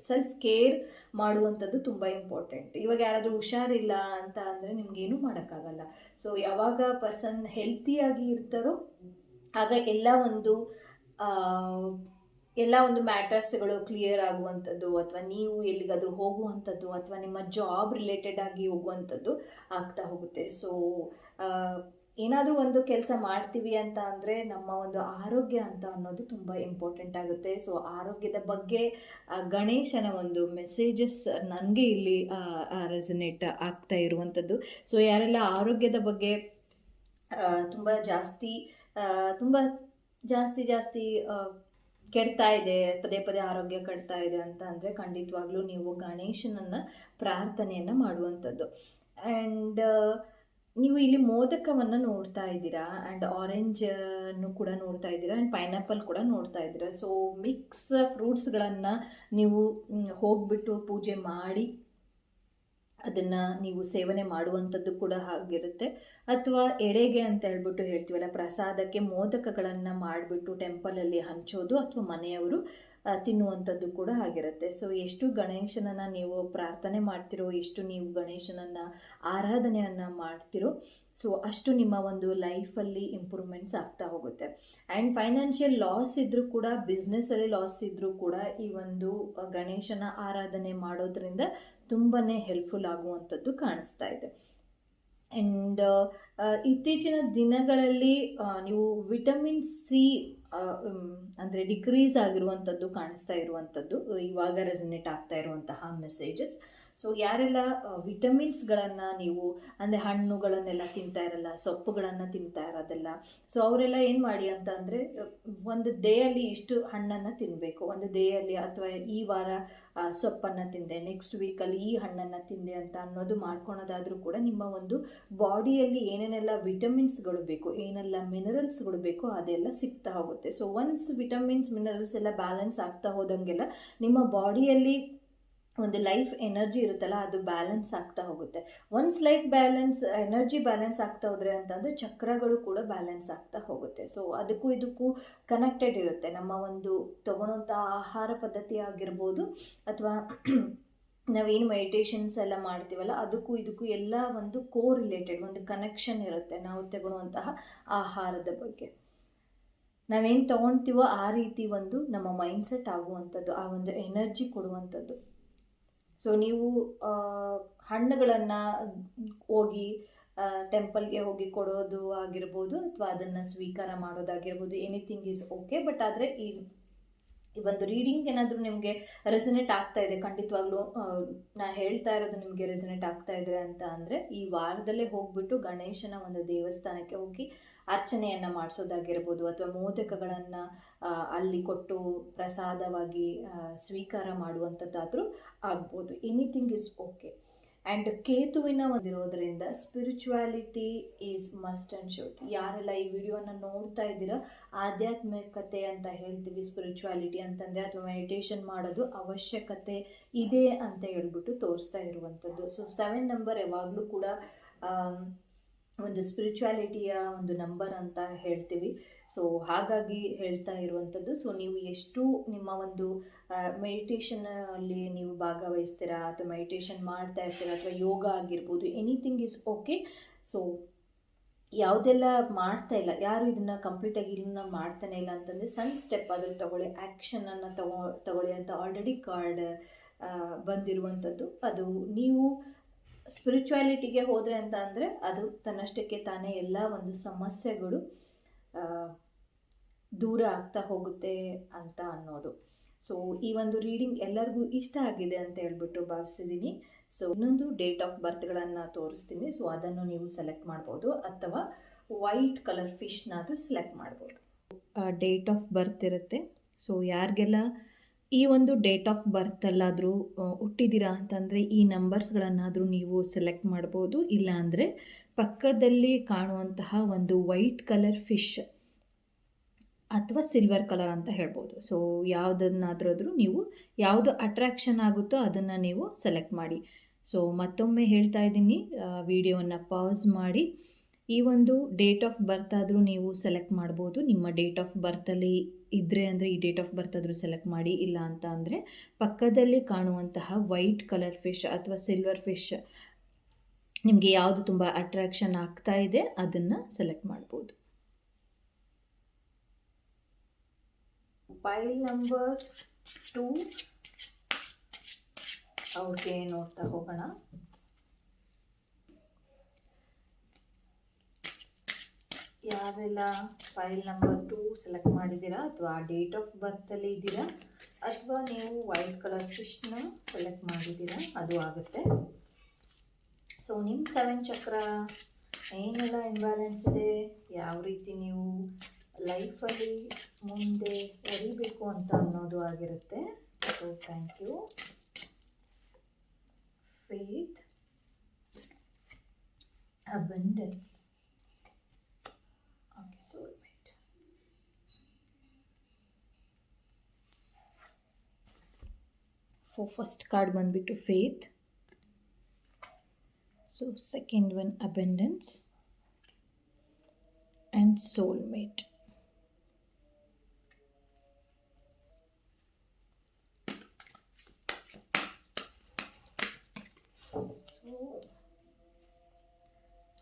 [SPEAKER 1] ಸೆಲ್ಫ್ ಕೇರ್ ಮಾಡುವಂಥದ್ದು ತುಂಬ ಇಂಪಾರ್ಟೆಂಟ್. ಇವಾಗ ಯಾರಾದರೂ ಹುಷಾರಿಲ್ಲ ಅಂತ ಅಂದರೆ ನಿಮಗೇನು ಮಾಡೋಕ್ಕಾಗಲ್ಲ. ಸೊ ಯಾವಾಗ ಪರ್ಸನ್ ಹೆಲ್ತಿಯಾಗಿ ಇರ್ತಾರೋ ಆಗ ಎಲ್ಲ ಒಂದು ಮ್ಯಾಟರ್ಸ್ಗಳು ಕ್ಲಿಯರ್ ಆಗುವಂಥದ್ದು, ಅಥವಾ ನೀವು ಎಲ್ಲಿಗಾದರೂ ಹೋಗುವಂಥದ್ದು, ಅಥವಾ ನಿಮ್ಮ ಜಾಬ್ ರಿಲೇಟೆಡ್ ಆಗಿ ಹೋಗುವಂಥದ್ದು ಆಗ್ತಾ ಹೋಗುತ್ತೆ. ಸೊ ಏನಾದರೂ ಒಂದು ಕೆಲಸ ಮಾಡ್ತೀವಿ ಅಂತ ಅಂದರೆ ನಮ್ಮ ಒಂದು ಆರೋಗ್ಯ ಅಂತ ಅನ್ನೋದು ತುಂಬ ಇಂಪಾರ್ಟೆಂಟ್ ಆಗುತ್ತೆ. ಸೊ ಆರೋಗ್ಯದ ಬಗ್ಗೆ ಗಣೇಶನ ಒಂದು ಮೆಸೇಜಸ್ ನನಗೆ ಇಲ್ಲಿ ರೆಸನೇಟ್ ಆಗ್ತಾ ಇರುವಂಥದ್ದು. ಸೊ ಯಾರೆಲ್ಲ ಆರೋಗ್ಯದ ಬಗ್ಗೆ ತುಂಬ ಜಾಸ್ತಿ ಕೆಡ್ತಾ ಇದೆ, ಪದೇ ಪದೇ ಆರೋಗ್ಯ ಕೆಡ್ತಾ ಇದೆ ಅಂತ ಅಂದರೆ ಖಂಡಿತವಾಗ್ಲೂ ನೀವು ಗಣೇಶನನ್ನು ಪ್ರಾರ್ಥನೆಯನ್ನು ಮಾಡುವಂಥದ್ದು. ಆ್ಯಂಡ್ ನೀವು ಇಲ್ಲಿ ಮೋದಕವನ್ನು ನೋಡ್ತಾ ಇದ್ದೀರಾ, ಆ್ಯಂಡ್ ಆರೆಂಜನ್ನು ಕೂಡ ನೋಡ್ತಾ ಇದ್ದೀರಾ, ಆ್ಯಂಡ್ ಪೈನಾಪಲ್ ಕೂಡ ನೋಡ್ತಾ ಇದ್ದೀರಾ. ಸೊ ಮಿಕ್ಸ್ ಫ್ರೂಟ್ಸ್ಗಳನ್ನು ನೀವು ಹೋಗ್ಬಿಟ್ಟು ಪೂಜೆ ಮಾಡಿ ಅದನ್ನು ನೀವು ಸೇವನೆ ಮಾಡುವಂಥದ್ದು ಕೂಡ ಆಗಿರುತ್ತೆ. ಅಥವಾ ಎಡೆಗೆ ಅಂತ ಹೇಳ್ಬಿಟ್ಟು ಹೇಳ್ತೀವಲ್ಲ, ಪ್ರಸಾದಕ್ಕೆ ಮೋದಕಗಳನ್ನು ಮಾಡಿಬಿಟ್ಟು ಟೆಂಪಲಲ್ಲಿ ಹಂಚೋದು, ಅಥವಾ ಮನೆಯವರು ತಿನ್ನುವಂಥದ್ದು ಕೂಡ ಆಗಿರುತ್ತೆ. ಸೊ ಎಷ್ಟು ಗಣೇಶನನ್ನು ನೀವು ಪ್ರಾರ್ಥನೆ ಮಾಡ್ತಿರೋ, ಎಷ್ಟು ನೀವು ಗಣೇಶನನ್ನು ಆರಾಧನೆಯನ್ನು ಮಾಡ್ತಿರೋ, ಸೊ ಅಷ್ಟು ನಿಮ್ಮ ಒಂದು ಲೈಫಲ್ಲಿ ಇಂಪ್ರೂವ್ಮೆಂಟ್ಸ್ ಆಗ್ತಾ ಹೋಗುತ್ತೆ. ಆ್ಯಂಡ್ ಫೈನಾನ್ಷಿಯಲ್ ಲಾಸ್ ಇದ್ದರೂ ಕೂಡ, ಬಿಸ್ನೆಸ್ಸಲ್ಲಿ ಲಾಸ್ ಇದ್ದರೂ ಕೂಡ ಈ ಒಂದು ಗಣೇಶನ ಆರಾಧನೆ ಮಾಡೋದ್ರಿಂದ ತುಂಬಾ ಹೆಲ್ಪ್ಫುಲ್ ಆಗುವಂಥದ್ದು ಕಾಣಿಸ್ತಾ ಇದೆ. ಆ್ಯಂಡ್ ಇತ್ತೀಚಿನ ದಿನಗಳಲ್ಲಿ ನೀವು ವಿಟಮಿನ್ ಸಿ ಅಂದರೆ ಡಿಕ್ರೀಸ್ ಆಗಿರುವಂಥದ್ದು ಕಾಣಿಸ್ತಾ ಇರುವಂಥದ್ದು ಇವಾಗ ರೆಸನೇಟ್ ಆಗ್ತಾ ಇರುವಂತಹ ಮೆಸೇಜಸ್. ಸೊ ಯಾರೆಲ್ಲ ವಿಟಮಿನ್ಸ್ಗಳನ್ನು ನೀವು ಅಂದರೆ ಹಣ್ಣುಗಳನ್ನೆಲ್ಲ ತಿಂತಾ ಇರಲ್ಲ, ಸೊಪ್ಪುಗಳನ್ನು ತಿಂತಾ ಇರೋದೆಲ್ಲ, ಸೊ ಅವರೆಲ್ಲ ಏನು ಮಾಡಿ ಅಂತ ಅಂದರೆ ಒಂದು ಡೇಯಲ್ಲಿ ಇಷ್ಟು ಹಣ್ಣನ್ನು ತಿನ್ನಬೇಕು, ಒಂದು ಡೇಯಲ್ಲಿ ಅಥವಾ ಈ ವಾರ ಸೊಪ್ಪನ್ನು ತಿಂದೆ, ನೆಕ್ಸ್ಟ್ ವೀಕಲ್ಲಿ ಈ ಹಣ್ಣನ್ನು ತಿಂದೆ ಅಂತ ಅನ್ನೋದು ಮಾಡ್ಕೊಳೋದಾದರೂ ಕೂಡ ನಿಮ್ಮ ಒಂದು ಬಾಡಿಯಲ್ಲಿ ಏನೇನೆಲ್ಲ ವಿಟಮಿನ್ಸ್ಗಳು ಬೇಕು, ಏನೆಲ್ಲ ಮಿನರಲ್ಸ್ಗಳು ಬೇಕು ಅದೆಲ್ಲ ಸಿಗ್ತಾ ಹೋಗುತ್ತೆ. ಸೊ ಒನ್ಸ್ ವಿಟಮಿನ್ಸ್ ಮಿನರಲ್ಸ್ ಎಲ್ಲ ಬ್ಯಾಲೆನ್ಸ್ ಆಗ್ತಾ ಹೋದಂಗೆಲ್ಲ ನಿಮ್ಮ ಬಾಡಿಯಲ್ಲಿ ಒಂದು ಲೈಫ್ ಎನರ್ಜಿ ಇರುತ್ತಲ್ಲ ಅದು ಬ್ಯಾಲೆನ್ಸ್ ಆಗ್ತಾ ಹೋಗುತ್ತೆ. Once life balance energy balance ಆಗ್ತಾ ಹೋದ್ರೆ ಅಂತಂದರೆ ಚಕ್ರಗಳು ಕೂಡ ಬ್ಯಾಲೆನ್ಸ್ ಆಗ್ತಾ ಹೋಗುತ್ತೆ. ಸೊ ಅದಕ್ಕೂ ಇದಕ್ಕೂ ಕನೆಕ್ಟೆಡ್ ಇರುತ್ತೆ. ನಮ್ಮ ಒಂದು ತಗೊಳ್ಳೋಂಥ ಆಹಾರ ಪದ್ಧತಿ ಆಗಿರ್ಬೋದು, ಅಥವಾ ನಾವೇನು ಮೆಡಿಟೇಷನ್ಸ್ ಎಲ್ಲ ಮಾಡ್ತೀವಲ್ಲ ಅದಕ್ಕೂ ಇದಕ್ಕೂ ಎಲ್ಲ ಒಂದು ರಿಲೇಟೆಡ್ ಒಂದು ಕನೆಕ್ಷನ್ ಇರುತ್ತೆ ನಾವು ತಗೊಳ್ಳುವಂತಹ ಆಹಾರದ ಬಗ್ಗೆ. ನಾವೇನು ತೊಗೊಳ್ತೀವೋ ಆ ರೀತಿ ಒಂದು ನಮ್ಮ ಮೈಂಡ್ಸೆಟ್ ಆಗುವಂಥದ್ದು, ಆ ಒಂದು ಎನರ್ಜಿ ಕೊಡುವಂಥದ್ದು. ಸೊ ನೀವು ಹಣ್ಣುಗಳನ್ನು ಹೋಗಿ ಟೆಂಪಲ್ಗೆ ಹೋಗಿ ಕೊಡೋದು ಆಗಿರ್ಬೋದು, ಅಥವಾ ಅದನ್ನು ಸ್ವೀಕಾರ ಮಾಡೋದಾಗಿರ್ಬೋದು, ಎನಿಥಿಂಗ್ ಈಸ್ ಓಕೆ. ಬಟ್ ಆದರೆ ಈ ಒಂದು ರೀಡಿಂಗ್ ಏನಾದರೂ ನಿಮಗೆ ರೆಸನೇಟ್ ಆಗ್ತಾ ಇದೆ, ಖಂಡಿತವಾಗ್ಲೂ ನಾ ಹೇಳ್ತಾ ಇರೋದು ನಿಮಗೆ ರೆಸನೇಟ್ ಆಗ್ತಾ ಇದೆ ಅಂತ ಅಂದರೆ ಈ ವಾರದಲ್ಲೇ ಹೋಗ್ಬಿಟ್ಟು ಗಣೇಶನ ಒಂದು ದೇವಸ್ಥಾನಕ್ಕೆ ಹೋಗಿ ಅರ್ಚನೆಯನ್ನು ಮಾಡಿಸೋದಾಗಿರ್ಬೋದು, ಅಥವಾ ಮೋದಕಗಳನ್ನು ಅಲ್ಲಿ ಕೊಟ್ಟು ಪ್ರಸಾದವಾಗಿ ಸ್ವೀಕಾರ ಮಾಡುವಂಥದ್ದಾದರೂ ಆಗ್ಬೋದು. Anything is okay. ಆ್ಯಂಡ್ ಕೇತುವಿನ ಒಂದಿರೋದ್ರಿಂದ spirituality is must and should. ಯಾರೆಲ್ಲ ಈ ವಿಡಿಯೋನ ನೋಡ್ತಾ ಇದ್ದೀರಾ, ಆಧ್ಯಾತ್ಮಿಕತೆ ಅಂತ ಹೇಳ್ತೀವಿ, ಸ್ಪಿರಿಚುವಾಲಿಟಿ ಅಂತಂದರೆ ಅಥವಾ ಮೆಡಿಟೇಷನ್ ಮಾಡೋದು ಅವಶ್ಯಕತೆ ಇದೆ ಅಂತ ಹೇಳ್ಬಿಟ್ಟು ತೋರಿಸ್ತಾ ಇರುವಂಥದ್ದು. ಸೊ 7 ನಂಬರ್ ಯಾವಾಗಲೂ ಕೂಡ ಒಂದು ಸ್ಪಿರಿಚುವಾಲಿಟಿಯ ಒಂದು ನಂಬರ್ ಅಂತ ಹೇಳ್ತೀವಿ. ಸೊ ಹಾಗಾಗಿ ಹೇಳ್ತಾ ಇರುವಂಥದ್ದು. ಸೊ ನೀವು ಎಷ್ಟು ನಿಮ್ಮ ಒಂದು ಮೆಡಿಟೇಷನಲ್ಲಿ ನೀವು ಭಾಗವಹಿಸ್ತೀರಾ, ಅಥವಾ ಮೆಡಿಟೇಷನ್ ಮಾಡ್ತಾ ಇರ್ತೀರಾ, ಅಥವಾ ಯೋಗ ಆಗಿರ್ಬೋದು, ಎನಿಥಿಂಗ್ ಈಸ್ ಓಕೆ. ಸೊ ಯಾವುದೆಲ್ಲ ಮಾಡ್ತಾ ಇಲ್ಲ, ಯಾರು ಇದನ್ನು ಕಂಪ್ಲೀಟಾಗಿ ಇದನ್ನು ಮಾಡ್ತಾನೆ ಇಲ್ಲ ಅಂತಂದರೆ ಸಣ್ಣ ಸ್ಟೆಪ್ ಆದರೂ ತಗೊಳ್ಳಿ, ಆ್ಯಕ್ಷನನ್ನು ತಗೊಳ್ಳಿ ಅಂತ ಆಲ್ರೆಡಿ ಕಾರ್ಡ್ ಬಂದಿರುವಂಥದ್ದು. ಅದು ನೀವು ಸ್ಪಿರಿಚುವಾಲಿಟಿಗೆ ಹೋದರೆ ಅಂತ ಅಂದರೆ ಅದು ತನ್ನಷ್ಟಕ್ಕೆ ತಾನೇ ಎಲ್ಲ ಒಂದು ಸಮಸ್ಯೆಗಳು ದೂರ ಆಗ್ತಾ ಹೋಗುತ್ತೆ ಅಂತ ಅನ್ನೋದು. ಸೊ ಈ ಒಂದು ರೀಡಿಂಗ್ ಎಲ್ಲರಿಗೂ ಇಷ್ಟ ಆಗಿದೆ ಅಂತ ಹೇಳ್ಬಿಟ್ಟು ಭಾವಿಸಿದ್ದೀನಿ. ಸೊ ಇನ್ನೊಂದು ಡೇಟ್ ಆಫ್ ಬರ್ತ್ಗಳನ್ನು ತೋರಿಸ್ತೀನಿ. ಸೊ ಅದನ್ನು ನೀವು ಸೆಲೆಕ್ಟ್ ಮಾಡ್ಬೋದು, ಅಥವಾ ವೈಟ್ ಕಲರ್ ಫಿಶ್ನಾದರೂ ಸೆಲೆಕ್ಟ್ ಮಾಡ್ಬೋದು. ಡೇಟ್ ಆಫ್ ಬರ್ತ್ ಇರುತ್ತೆ. ಸೊ ಯಾರಿಗೆಲ್ಲ ಈ ಒಂದು ಡೇಟ್ ಆಫ್ ಬರ್ತಲ್ಲಾದರೂ ಹುಟ್ಟಿದ್ದೀರಾ ಅಂತಂದರೆ ಈ ನಂಬರ್ಸ್ಗಳನ್ನಾದರೂ ನೀವು ಸೆಲೆಕ್ಟ್ ಮಾಡ್ಬೋದು. ಇಲ್ಲಾಂದರೆ ಪಕ್ಕದಲ್ಲಿ ಕಾಣುವಂತಹ ಒಂದು ವೈಟ್ ಕಲರ್ ಫಿಶ್ ಅಥವಾ ಸಿಲ್ವರ್ ಕಲರ್ ಅಂತ ಹೇಳ್ಬೋದು. ಸೊ ಯಾವುದನ್ನಾದ್ರೂ ನೀವು ಯಾವುದು ಅಟ್ರಾಕ್ಷನ್ ಆಗುತ್ತೋ ಅದನ್ನು ನೀವು ಸೆಲೆಕ್ಟ್ ಮಾಡಿ. ಸೊ ಮತ್ತೊಮ್ಮೆ ಹೇಳ್ತಾ ಇದ್ದೀನಿ, ವಿಡಿಯೋವನ್ನು ಪಾಸ್ ಮಾಡಿ ಈ ಒಂದು ಡೇಟ್ ಆಫ್ ಬರ್ತ್ ಆದರೂ ನೀವು ಸೆಲೆಕ್ಟ್ ಮಾಡ್ಬೋದು. ನಿಮ್ಮ ಡೇಟ್ ಆಫ್ ಬರ್ತಲ್ಲಿ ಇದ್ದರೆ ಅಂದರೆ ಈ ಡೇಟ್ ಆಫ್ ಬರ್ತ್ ಆದರೂ ಸೆಲೆಕ್ಟ್ ಮಾಡಿ. ಇಲ್ಲ ಅಂತ ಅಂದರೆ ಪಕ್ಕದಲ್ಲಿ ಕಾಣುವಂತಹ ವೈಟ್ ಕಲರ್ ಫಿಶ್ ಅಥವಾ ಸಿಲ್ವರ್ ಫಿಶ್ ನಿಮಗೆ ಯಾವುದು ತುಂಬ ಅಟ್ರಾಕ್ಷನ್ ಆಗ್ತಾ ಇದೆ ಅದನ್ನು ಸೆಲೆಕ್ಟ್ ಮಾಡ್ಬೋದು. ಫೈಲ್ ನಂಬರ್ 2 ಅವ್ರಿಗೆ ನೋಡ್ತಾ ಹೋಗೋಣ. ಯಾರೆಲ್ಲ ಫೈಲ್ ನಂಬರ್ 2 ಸೆಲೆಕ್ಟ್ ಮಾಡಿದ್ದೀರಾ, ಅಥವಾ ಡೇಟ್ ಆಫ್ ಬರ್ತಲ್ಲಿ ಇದ್ದೀರಾ, ಅಥವಾ ನೀವು ವೈಟ್ ಕಲರ್ ಫಿಶ್ನ ಸೆಲೆಕ್ಟ್ ಮಾಡಿದ್ದೀರಾ, ಅದು ಆಗುತ್ತೆ. ಸೊ ನಿಮ್ಮ 7 ಚಕ್ರ ಏನೆಲ್ಲ ಇಂಬ್ಯಾಲೆನ್ಸ್ ಇದೆ, ಯಾವ ರೀತಿ ನೀವು ಲೈಫಲ್ಲಿ ಮುಂದೆ ಬರೀಬೇಕು ಅಂತ ಅನ್ನೋದು ಆಗಿರುತ್ತೆ. So thank you. Faith, abundance, soulmate. For first card ಬಂದ್ಬಿಟ್ಟು faith. So second one abundance and soulmate.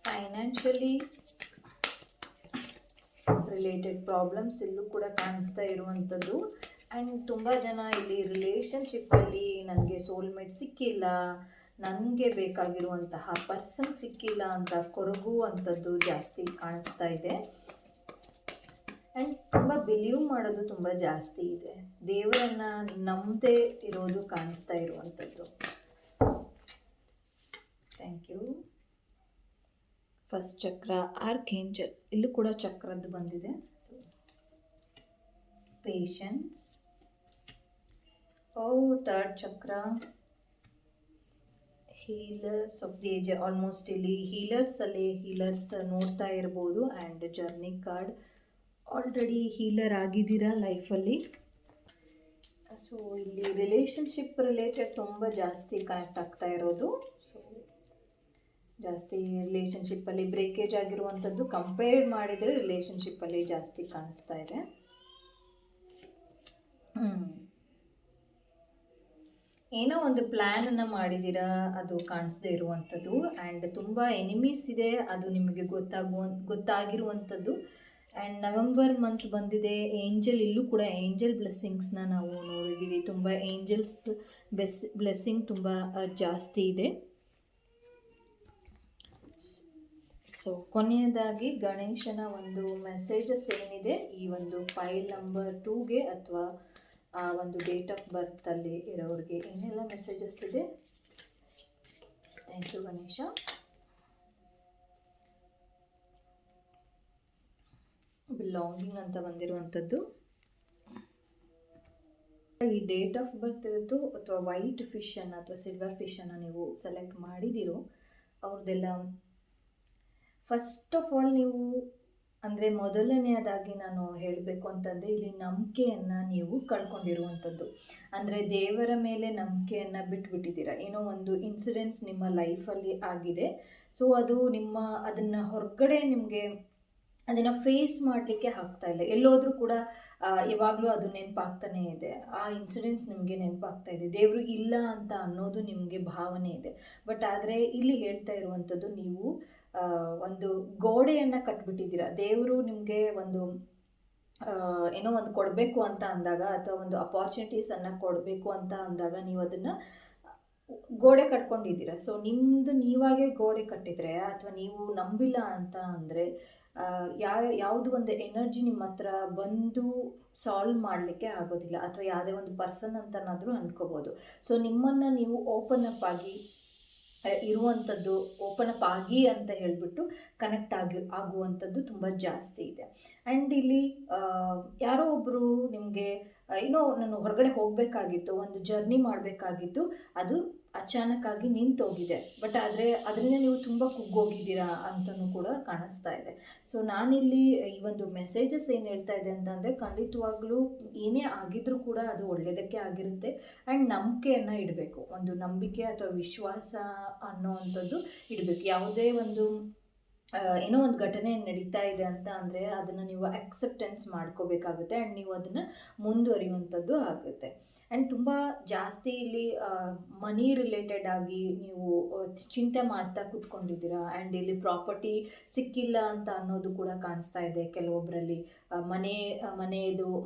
[SPEAKER 1] Financially related problems ಇಲ್ಲೂ ಕೂಡ ಕಾಣಿಸ್ತಾ ಇರುವಂಥದ್ದು. ಆ್ಯಂಡ್ ತುಂಬ ಜನ ಇಲ್ಲಿ ರಿಲೇಷನ್ಶಿಪ್ಪಲ್ಲಿ ನನಗೆ ಸೋಲ್ಮೇಟ್ ಸಿಕ್ಕಿಲ್ಲ, ನನಗೆ ಬೇಕಾಗಿರುವಂತಹ ಪರ್ಸನ್ ಸಿಕ್ಕಿಲ್ಲ ಅಂತ ಕೊರಗುವಂಥದ್ದು ಜಾಸ್ತಿ ಕಾಣಿಸ್ತಾ ಇದೆ. ಆ್ಯಂಡ್ ತುಂಬ ಬಿಲೀವ್ ಮಾಡೋದು ತುಂಬ ಜಾಸ್ತಿ ಇದೆ, ದೇವರನ್ನು ನಂಬದೇ ಇರೋದು ಕಾಣಿಸ್ತಾ ಇರುವಂಥದ್ದು. Thank you. ಫಸ್ಟ್ ಚಕ್ರ ಆರ್ಕೇಂಜಲ್, ಇಲ್ಲೂ ಕೂಡ ಚಕ್ರದ್ದು ಬಂದಿದೆ. So patience. ಥರ್ಡ್ ಚಕ್ರ healers of the age. Almost ಇಲ್ಲಿ ಹೀಲರ್ಸ್ ನೋಡ್ತಾ ಇರ್ಬೋದು. And journey card, already healer ಆಗಿದ್ದೀರಾ ಲೈಫಲ್ಲಿ. ಸೊ ಇಲ್ಲಿ ರಿಲೇಷನ್ಶಿಪ್ ರಿಲೇಟೆಡ್ ತುಂಬ ಜಾಸ್ತಿ ಕನೆಕ್ಟ್ ಆಗ್ತಾ ಇರೋದು. ಸೊ ಜಾಸ್ತಿ ರಿಲೇಷನ್ಶಿಪ್ಪಲ್ಲಿ ಬ್ರೇಕೇಜ್ ಆಗಿರುವಂಥದ್ದು ಕಂಪೇರ್ ಮಾಡಿದರೆ ರಿಲೇಷನ್ಶಿಪ್ಪಲ್ಲಿ ಜಾಸ್ತಿ ಕಾಣಿಸ್ತಾ ಇದೆ. ಏನೋ ಒಂದು ಪ್ಲ್ಯಾನನ್ನು ಮಾಡಿದ್ದೀರಾ, ಅದು ಕಾಣಿಸದೇ ಇರುವಂಥದ್ದು. ಆ್ಯಂಡ್ ತುಂಬ ಎನಿಮೀಸ್ ಇದೆ, ಅದು ನಿಮಗೆ ಗೊತ್ತಾಗಿರುವಂಥದ್ದು. ಆ್ಯಂಡ್ ನವೆಂಬರ್ ಮಂತ್ ಬಂದಿದೆ. ಏಂಜಲ್, ಇಲ್ಲೂ ಕೂಡ ಏಂಜಲ್ ಬ್ಲೆಸ್ಸಿಂಗ್ಸ್ನ ನಾವು ನೋಡಿದ್ದೀವಿ. ತುಂಬ ಏಂಜಲ್ಸ್ ಬ್ಲೆಸ್ಸಿಂಗ್ ತುಂಬ ಜಾಸ್ತಿ ಇದೆ. ಸೊ ಕೊನೆಯದಾಗಿ ಗಣೇಶನ ಒಂದು ಮೆಸೇಜಸ್ ಏನಿದೆ ಈ ಒಂದು ಫೈಲ್ ನಂಬರ್ 2ಗೆ ಅಥವಾ ಆ ಒಂದು ಡೇಟ್ ಆಫ್ ಬರ್ತಲ್ಲಿ ಇರೋರಿಗೆ ಏನೆಲ್ಲ ಮೆಸೇಜಸ್ ಇದೆ. Thank you Ganesha. ಬಿಲಾಂಗಿಂಗ್ ಅಂತ ಬಂದಿರುವಂಥದ್ದು. ಈ ಡೇಟ್ ಆಫ್ ಬರ್ತ್ ಇರೋದು ಅಥವಾ ವೈಟ್ ಫಿಶನ್ನು ಅಥವಾ ಸಿಲ್ವರ್ ಫಿಶನ್ನು ನೀವು ಸೆಲೆಕ್ಟ್ ಮಾಡಿದಿರೋ ಅವ್ರದ್ದೆಲ್ಲ ಫಸ್ಟ್ ಆಫ್ ಆಲ್ ನೀವು ಅಂದರೆ ಮೊದಲನೆಯದಾಗಿ ನಾನು ಹೇಳಬೇಕು ಅಂತಂದರೆ ಇಲ್ಲಿ ನಂಬಿಕೆಯನ್ನು ನೀವು ಕಳ್ಕೊಂಡಿರುವಂಥದ್ದು. ಅಂದರೆ ದೇವರ ಮೇಲೆ ನಂಬಿಕೆಯನ್ನು ಬಿಟ್ಬಿಟ್ಟಿದ್ದೀರಾ. ಏನೋ ಒಂದು ಇನ್ಸಿಡೆಂಟ್ಸ್ ನಿಮ್ಮ ಲೈಫಲ್ಲಿ ಆಗಿದೆ. ಸೊ ಅದು ಅದನ್ನು ಹೊರಗಡೆ ನಿಮಗೆ ಅದನ್ನು ಫೇಸ್ ಮಾಡಲಿಕ್ಕೆ ಆಗ್ತಾ ಇಲ್ಲ. ಎಲ್ಲೋದ್ರೂ ಕೂಡ ಯಾವಾಗಲೂ ಅದು ನೆನಪಾಗ್ತಾನೇ ಇದೆ. ಆ ಇನ್ಸಿಡೆಂಟ್ಸ್ ನಿಮಗೆ ನೆನಪಾಗ್ತಾ ಇದೆ. ದೇವರು ಇಲ್ಲ ಅಂತ ಅನ್ನೋದು ನಿಮಗೆ ಭಾವನೆ ಇದೆ. ಬಟ್ ಆದರೆ ಇಲ್ಲಿ ಹೇಳ್ತಾ ಇರುವಂಥದ್ದು ನೀವು ಒಂದು ಗೋಡೆಯನ್ನು ಕಟ್ಬಿಟ್ಟಿದ್ದೀರಾ. ದೇವರು ನಿಮಗೆ ಒಂದು ಏನೋ ಒಂದು ಕೊಡಬೇಕು ಅಂತ ಅಂದಾಗ ಅಥವಾ ಒಂದು ಅಪಾರ್ಚುನಿಟೀಸನ್ನು ಕೊಡಬೇಕು ಅಂತ ಅಂದಾಗ ನೀವು ಅದನ್ನು ಗೋಡೆ ಕಟ್ಕೊಂಡಿದ್ದೀರಾ. ಸೊ ನಿಮ್ಮದು ನೀವಾಗೇ ಗೋಡೆ ಕಟ್ಟಿದರೆ ಅಥವಾ ನೀವು ನಂಬಿಲ್ಲ ಅಂತ ಅಂದರೆ ಯಾವುದು ಒಂದು ಎನರ್ಜಿ ನಿಮ್ಮ ಹತ್ರ ಬಂದು ಸಾಲ್ವ್ ಮಾಡಲಿಕ್ಕೆ ಆಗೋದಿಲ್ಲ. ಅಥವಾ ಯಾವುದೇ ಒಂದು ಪರ್ಸನ್ ಅಂತನಾದರೂ ಅಂದ್ಕೋಬೋದು. ಸೊ ನಿಮ್ಮನ್ನು ನೀವು ಓಪನ್ ಅಪ್ ಆಗಿ ಇರುವಂಥದ್ದು, ಓಪನ್ ಅಪ್ ಆಗಿ ಅಂತ ಹೇಳಿಬಿಟ್ಟು ಕನೆಕ್ಟ್ ಆಗುವಂಥದ್ದು ತುಂಬ ಜಾಸ್ತಿ ಇದೆ. ಆ್ಯಂಡ್ ಇಲ್ಲಿ ಯಾರೋ ಒಬ್ಬರು ನಿಮಗೆ ಏನೋ ನಾನು ಹೊರಗಡೆ ಹೋಗಬೇಕಾಗಿತ್ತು, ಒಂದು ಜರ್ನಿ ಮಾಡಬೇಕಾಗಿತ್ತು, ಅದು ಅಚಾನಕ್ಕಾಗಿ ನಿಂತೋಗಿದೆ. ಬಟ್ ಆದರೆ ಅದರಿಂದ ನೀವು ತುಂಬ ಕುಗ್ಗೋಗಿದ್ದೀರಾ ಅಂತಲೂ ಕೂಡ ಕಾಣಿಸ್ತಾ ಇದೆ. ಸೊ ನಾನಿಲ್ಲಿ ಈ ಒಂದು ಮೆಸೇಜಸ್ ಏನು ಹೇಳ್ತಾ ಇದೆ ಅಂತಂದರೆ ಖಂಡಿತವಾಗ್ಲೂ ಏನೇ ಆಗಿದ್ರೂ ಕೂಡ ಅದು ಒಳ್ಳೆಯದಕ್ಕೆ ಆಗಿರುತ್ತೆ. ಆ್ಯಂಡ್ ನಂಬಿಕೆಯನ್ನು ಇಡಬೇಕು. ಒಂದು ನಂಬಿಕೆ ಅಥವಾ ವಿಶ್ವಾಸ ಅನ್ನೋವಂಥದ್ದು ಇಡಬೇಕು. ಯಾವುದೇ ಒಂದು ಏನೋ ಒಂದು ಘಟನೆ ನಡೀತಾ ಇದೆ ಅಂತ ಅಂದರೆ ಅದನ್ನು ನೀವು ಅಕ್ಸೆಪ್ಟೆನ್ಸ್ ಮಾಡ್ಕೋಬೇಕಾಗುತ್ತೆ. ಆ್ಯಂಡ್ ನೀವು ಅದನ್ನು ಮುಂದುವರಿಯುವಂಥದ್ದು ಆಗುತ್ತೆ. ಆ್ಯಂಡ್ ತುಂಬ ಜಾಸ್ತಿ ಇಲ್ಲಿ ಮನಿ ರಿಲೇಟೆಡ್ ಆಗಿ ನೀವು ಚಿಂತೆ ಮಾಡ್ತಾ ಕೂತ್ಕೊಂಡಿದ್ದೀರಾ. ಆ್ಯಂಡ್ ಇಲ್ಲಿ ಪ್ರಾಪರ್ಟಿ ಸಿಕ್ಕಿಲ್ಲ ಅಂತ ಅನ್ನೋದು ಕೂಡ ಕಾಣಿಸ್ತಾ ಇದೆ. ಕೆಲವೊಬ್ಬರಲ್ಲಿ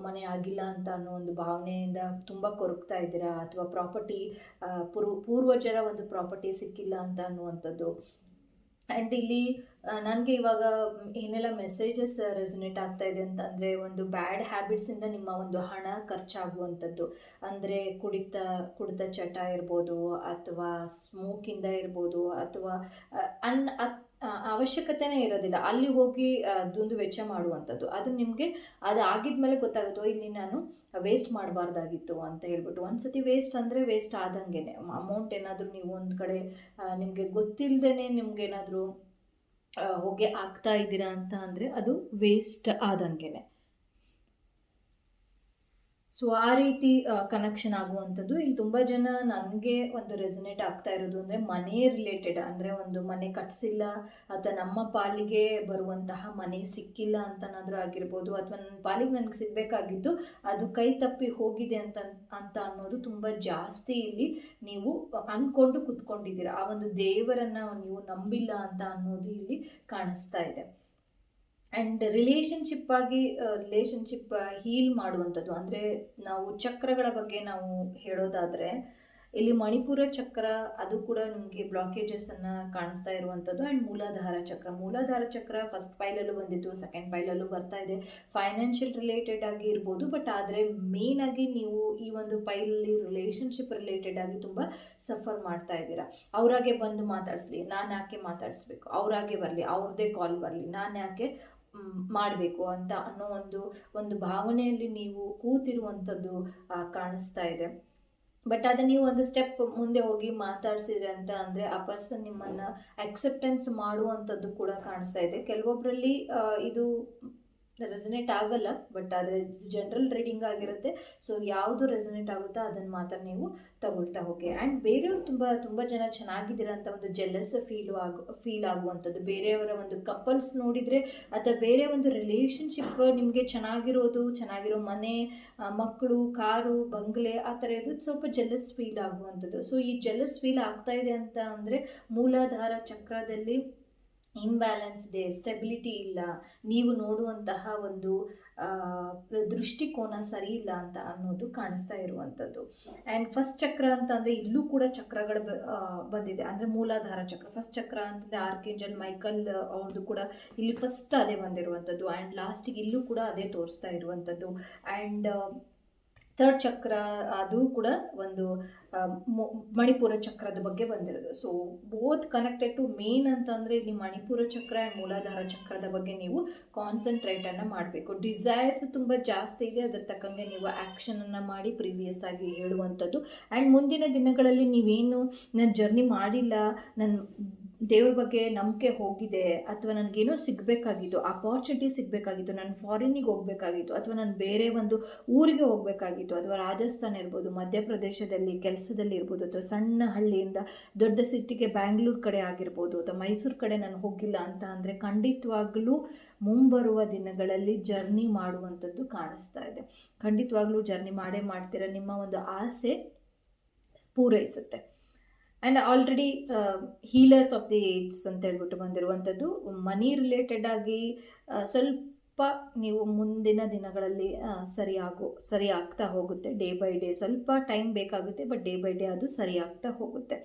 [SPEAKER 1] ಮನೆ ಆಗಿಲ್ಲ ಅಂತ ಅನ್ನೋ ಒಂದು ಭಾವನೆಯಿಂದ ತುಂಬ ಕೊರಗ್ತಾ ಇದ್ದೀರಾ. ಅಥವಾ ಪ್ರಾಪರ್ಟಿ ಪೂರ್ವಜರ ಒಂದು ಪ್ರಾಪರ್ಟಿ ಸಿಕ್ಕಿಲ್ಲ ಅಂತ ಅನ್ನುವಂಥದ್ದು. ಆ್ಯಂಡ್ ಇಲ್ಲಿ ನನಗೆ ಇವಾಗ ಏನೆಲ್ಲ ಮೆಸೇಜಸ್ ರೆಸೊನೇಟ್ ಆಗ್ತಾ ಇದೆ ಅಂತಂದರೆ ಒಂದು ಬ್ಯಾಡ್ ಹ್ಯಾಬಿಟ್ಸಿಂದ ನಿಮ್ಮ ಒಂದು ಹಣ ಖರ್ಚಾಗುವಂಥದ್ದು. ಅಂದರೆ ಕುಡಿತ ಚಟ ಇರ್ಬೋದು, ಅಥವಾ ಸ್ಮೋಕಿಂದ ಇರ್ಬೋದು, ಅಥವಾ ಅವಶ್ಯಕತೆನೇ ಇರೋದಿಲ್ಲ ಅಲ್ಲಿ ಹೋಗಿ ಅದೊಂದು ವೆಚ್ಚ ಮಾಡುವಂಥದ್ದು. ಅದು ನಿಮಗೆ ಅದು ಆಗಿದ್ಮೇಲೆ ಗೊತ್ತಾಗುತ್ತೋ ಇಲ್ಲಿ ನಾನು ವೇಸ್ಟ್ ಮಾಡಬಾರ್ದಾಗಿತ್ತು ಅಂತ ಹೇಳ್ಬಿಟ್ಟು. ಒಂದು ಸತಿ ವೇಸ್ಟ್ ಅಂದರೆ ವೇಸ್ಟ್ ಆದಂಗೆ. ಅಮೌಂಟ್ ಏನಾದರೂ ನೀವು ಒಂದು ಕಡೆ ನಿಮಗೆ ಗೊತ್ತಿಲ್ಲದೇ ನಿಮ್ಗೇನಾದರೂ ಹೊಗೆ ಆಗ್ತಾ ಇದ್ದೀರಾ ಅಂತ ಅಂದರೆ ಅದು ವೇಸ್ಟ್ ಆದಂಗೆ. ಸೊ ಆ ರೀತಿ ಕನೆಕ್ಷನ್ ಆಗುವಂಥದ್ದು. ಇಲ್ಲಿ ತುಂಬ ಜನ ನನಗೆ ಒಂದು ರೆಸನೇಟ್ ಆಗ್ತಾ ಇರೋದು ಅಂದರೆ ಮನೆ ರಿಲೇಟೆಡ್, ಅಂದರೆ ಒಂದು ಮನೆ ಕಟ್ಸಿಲ್ಲ ಅಥವಾ ನಮ್ಮ ಪಾಲಿಗೆ ಬರುವಂತಹ ಮನೆ ಸಿಕ್ಕಿಲ್ಲ ಅಂತನಾದರೂ ಆಗಿರ್ಬೋದು, ಅಥವಾ ನನ್ನ ಪಾಲಿಗೆ ನನಗೆ ಸಿಗಬೇಕಾಗಿದ್ದು ಅದು ಕೈ ತಪ್ಪಿ ಹೋಗಿದೆ ಅಂತ ಅನ್ನೋದು ತುಂಬ ಜಾಸ್ತಿ ಇಲ್ಲಿ ನೀವು ಅಂದ್ಕೊಂಡು ಕುತ್ಕೊಂಡಿದ್ದೀರಾ. ಆ ಒಂದು ದೇವರನ್ನು ನೀವು ನಂಬಿಲ್ಲ ಅಂತ ಅನ್ನೋದು ಇಲ್ಲಿ ಕಾಣಿಸ್ತಾ ಇದೆ. ಆ್ಯಂಡ್ ರಿಲೇಷನ್ಶಿಪ್ ಹೀಲ್ ಮಾಡುವಂಥದ್ದು, ಅಂದರೆ ನಾವು ಚಕ್ರಗಳ ಬಗ್ಗೆ ನಾವು ಹೇಳೋದಾದರೆ ಇಲ್ಲಿ ಮಣಿಪುರ ಚಕ್ರ ಅದು ಕೂಡ ನಿಮಗೆ ಬ್ಲಾಕೇಜಸನ್ನು ಕಾಣಿಸ್ತಾ ಇರುವಂಥದ್ದು. ಆ್ಯಂಡ್ ಮೂಲಾಧಾರ ಚಕ್ರ ಫಸ್ಟ್ ಪೈಲಲ್ಲೂ ಬಂದಿತ್ತು, ಸೆಕೆಂಡ್ ಪೈಲಲ್ಲೂ ಬರ್ತಾ ಇದೆ. ಫೈನಾನ್ಷಿಯಲ್ ರಿಲೇಟೆಡ್ ಆಗಿ ಇರ್ಬೋದು, ಬಟ್ ಆದರೆ ಮೇಯ್ನಾಗಿ ನೀವು ಈ ಒಂದು ಪೈಲಲ್ಲಿ ರಿಲೇಷನ್ಶಿಪ್ ರಿಲೇಟೆಡ್ ಆಗಿ ತುಂಬ ಸಫರ್ ಮಾಡ್ತಾ ಇದ್ದೀರಾ. ಅವರಾಗೆ ಬಂದು ಮಾತಾಡಿಸ್ಲಿ, ನಾನು ಯಾಕೆ ಮಾತಾಡಿಸ್ಬೇಕು, ಅವರಾಗೆ ಬರಲಿ, ಅವ್ರದ್ದೇ ಕಾಲ್ ಬರಲಿ, ನಾನು ಯಾಕೆ ಮಾಡಬೇಕು ಅಂತ ಅನ್ನೋ ಒಂದು ಭಾವನೆಯಲ್ಲಿ ನೀವು ಕೂತಿರುವಂಥದ್ದು ಕಾಣಿಸ್ತಾ ಇದೆ. ಬಟ್ ಅದನ್ನು ನೀವು ಒಂದು ಸ್ಟೆಪ್ ಮುಂದೆ ಹೋಗಿ ಮಾತಾಡ್ಸಿದ್ರೆ ಅಂತ ಅಂದರೆ ಆ ಪರ್ಸನ್ ನಿಮ್ಮನ್ನು ಅಕ್ಸೆಪ್ಟೆನ್ಸ್ ಮಾಡುವಂಥದ್ದು ಕೂಡ ಕಾಣಿಸ್ತಾ ಇದೆ. ಕೆಲವೊಬ್ಬರಲ್ಲಿ ಇದು ರೆಸನೇಟ್ ಆಗಲ್ಲ, ಬಟ್ ಆದರೆ ಜನರಲ್ ರೀಡಿಂಗ್ ಆಗಿರುತ್ತೆ. ಸೊ ಯಾವುದು ರೆಸನೇಟ್ ಆಗುತ್ತೋ ಅದನ್ನು ಮಾತ್ರ ನೀವು ತಗೊಳ್ತಾ ಹೋಗಿ. ಆ್ಯಂಡ್ ಬೇರೆಯವರು ತುಂಬ ಜನ ಚೆನ್ನಾಗಿದ್ದೀರಂತ ಒಂದು ಜೆಲ್ಲಸ್ ಫೀಲ್ ಆಗುವಂಥದ್ದು, ಬೇರೆಯವರ ಒಂದು ಕಪಲ್ಸ್ ನೋಡಿದರೆ ಅಥವಾ ಬೇರೆ ಒಂದು ರಿಲೇಷನ್ಶಿಪ್ ನಿಮಗೆ ಚೆನ್ನಾಗಿರೋ ಮನೆ, ಮಕ್ಕಳು, ಕಾರು, ಬಂಗ್ಲೆ ಆ ಥರ ಇದ್ದು ಸ್ವಲ್ಪ ಜೆಲ್ಲಸ್ ಫೀಲ್ ಆಗುವಂಥದ್ದು. ಸೊ ಈ ಜೆಲ್ಲಸ್ ಫೀಲ್ ಆಗ್ತಾ ಇದೆ ಅಂತ ಅಂದರೆ ಮೂಲಾಧಾರ ಚಕ್ರದಲ್ಲಿ ಇಂಬ್ಯಾಲೆನ್ಸ್ ಇದೆ, ಸ್ಟೆಬಿಲಿಟಿ ಇಲ್ಲ, ನೀವು ನೋಡುವಂತಹ ಒಂದು ದೃಷ್ಟಿಕೋನ ಸರಿ ಇಲ್ಲ ಅಂತ ಅನ್ನೋದು ಕಾಣಿಸ್ತಾ ಇರುವಂಥದ್ದು. ಆ್ಯಂಡ್ ಫಸ್ಟ್ ಚಕ್ರ ಅಂತಂದರೆ ಇಲ್ಲೂ ಕೂಡ ಚಕ್ರಗಳು ಬಂದಿದೆ, ಅಂದರೆ ಮೂಲಾಧಾರ ಚಕ್ರ ಫಸ್ಟ್ ಚಕ್ರ ಅಂತಂದರೆ ಆರ್ಕೇಂಜಲ್ ಮೈಕಲ್ ಅವ್ರದ್ದು ಕೂಡ ಇಲ್ಲಿ ಫಸ್ಟ್ ಅದೇ ಬಂದಿರುವಂಥದ್ದು. ಆ್ಯಂಡ್ ಲಾಸ್ಟಿಗೆ ಇಲ್ಲೂ ಕೂಡ ಅದೇ ತೋರಿಸ್ತಾ ಇರುವಂಥದ್ದು. ಆ್ಯಂಡ್ ಥರ್ಡ್ ಚಕ್ರ ಅದು ಕೂಡ ಒಂದು ಮಣಿಪುರ ಚಕ್ರದ ಬಗ್ಗೆ ಬಂದಿರೋದು. So both connected to main ಅಂತಂದರೆ ಇಲ್ಲಿ ಮಣಿಪುರ ಚಕ್ರ ಆ್ಯಂಡ್ ಮೂಲಾಧಾರ ಚಕ್ರದ ಬಗ್ಗೆ ನೀವು ಕಾನ್ಸಂಟ್ರೇಟನ್ನು ಮಾಡಬೇಕು. ಡಿಸೈರ್ಸ್ ತುಂಬ ಜಾಸ್ತಿ ಇದೆ, ಅದರ ತಕ್ಕಂಗೆ ನೀವು ಆ್ಯಕ್ಷನನ್ನು ಮಾಡಿ ಪ್ರೀವಿಯಸ್ ಆಗಿ ಹೇಳುವಂಥದ್ದು. ಆ್ಯಂಡ್ ಮುಂದಿನ ದಿನಗಳಲ್ಲಿ ನೀವೇನು ನಾನು ಜರ್ನಿ ಮಾಡಿಲ್ಲ, ನನ್ನ ದೇವ್ರ ಬಗ್ಗೆ ನಂಬಿಕೆ ಹೋಗಿದೆ, ಅಥವಾ ನನಗೇನೋ ಸಿಗಬೇಕಾಗಿತ್ತು, ಅಪಾರ್ಚುನಿಟಿ ಸಿಗಬೇಕಾಗಿತ್ತು, ನಾನು ಫಾರಿನ್ನಿಗೆ ಹೋಗಬೇಕಾಗಿತ್ತು, ಅಥವಾ ನಾನು ಬೇರೆ ಒಂದು ಊರಿಗೆ ಹೋಗಬೇಕಾಗಿತ್ತು, ಅಥವಾ ರಾಜಸ್ಥಾನ ಇರ್ಬೋದು, ಮಧ್ಯಪ್ರದೇಶದಲ್ಲಿ ಕೆಲಸದಲ್ಲಿ ಇರ್ಬೋದು, ಅಥವಾ ಸಣ್ಣ ಹಳ್ಳಿಯಿಂದ ದೊಡ್ಡ ಸಿಟಿಗೆ ಬ್ಯಾಂಗ್ಳೂರು ಕಡೆ ಆಗಿರ್ಬೋದು, ಅಥವಾ ಮೈಸೂರು ಕಡೆ ನಾನು ಹೋಗಿಲ್ಲ ಅಂತ ಅಂದರೆ ಖಂಡಿತವಾಗ್ಲೂ ಮುಂಬರುವ ದಿನಗಳಲ್ಲಿ ಜರ್ನಿ ಮಾಡುವಂಥದ್ದು ಕಾಣಿಸ್ತಾ ಇದೆ. ಖಂಡಿತವಾಗ್ಲೂ ಜರ್ನಿ ಮಾಡ್ತೀರಾ, ನಿಮ್ಮ ಒಂದು ಆಸೆ ಪೂರೈಸುತ್ತೆ. And already healers of the ages ಅಂತ ಹೇಳ್ಬಿಟ್ಟು ಬಂದಿರುವಂಥದ್ದು ಮನಿ ರಿಲೇಟೆಡ್ ಆಗಿ ಸ್ವಲ್ಪ ನೀವು ಮುಂದಿನ ದಿನಗಳಲ್ಲಿ ಸರಿ ಆಗ್ತಾ ಹೋಗುತ್ತೆ. ಡೇ ಬೈ ಡೇ ಸ್ವಲ್ಪ ಟೈಮ್ ಬೇಕಾಗುತ್ತೆ, ಬಟ್ ಡೇ ಬೈ ಡೇ ಅದು ಸರಿ ಆಗ್ತಾ ಹೋಗುತ್ತೆ.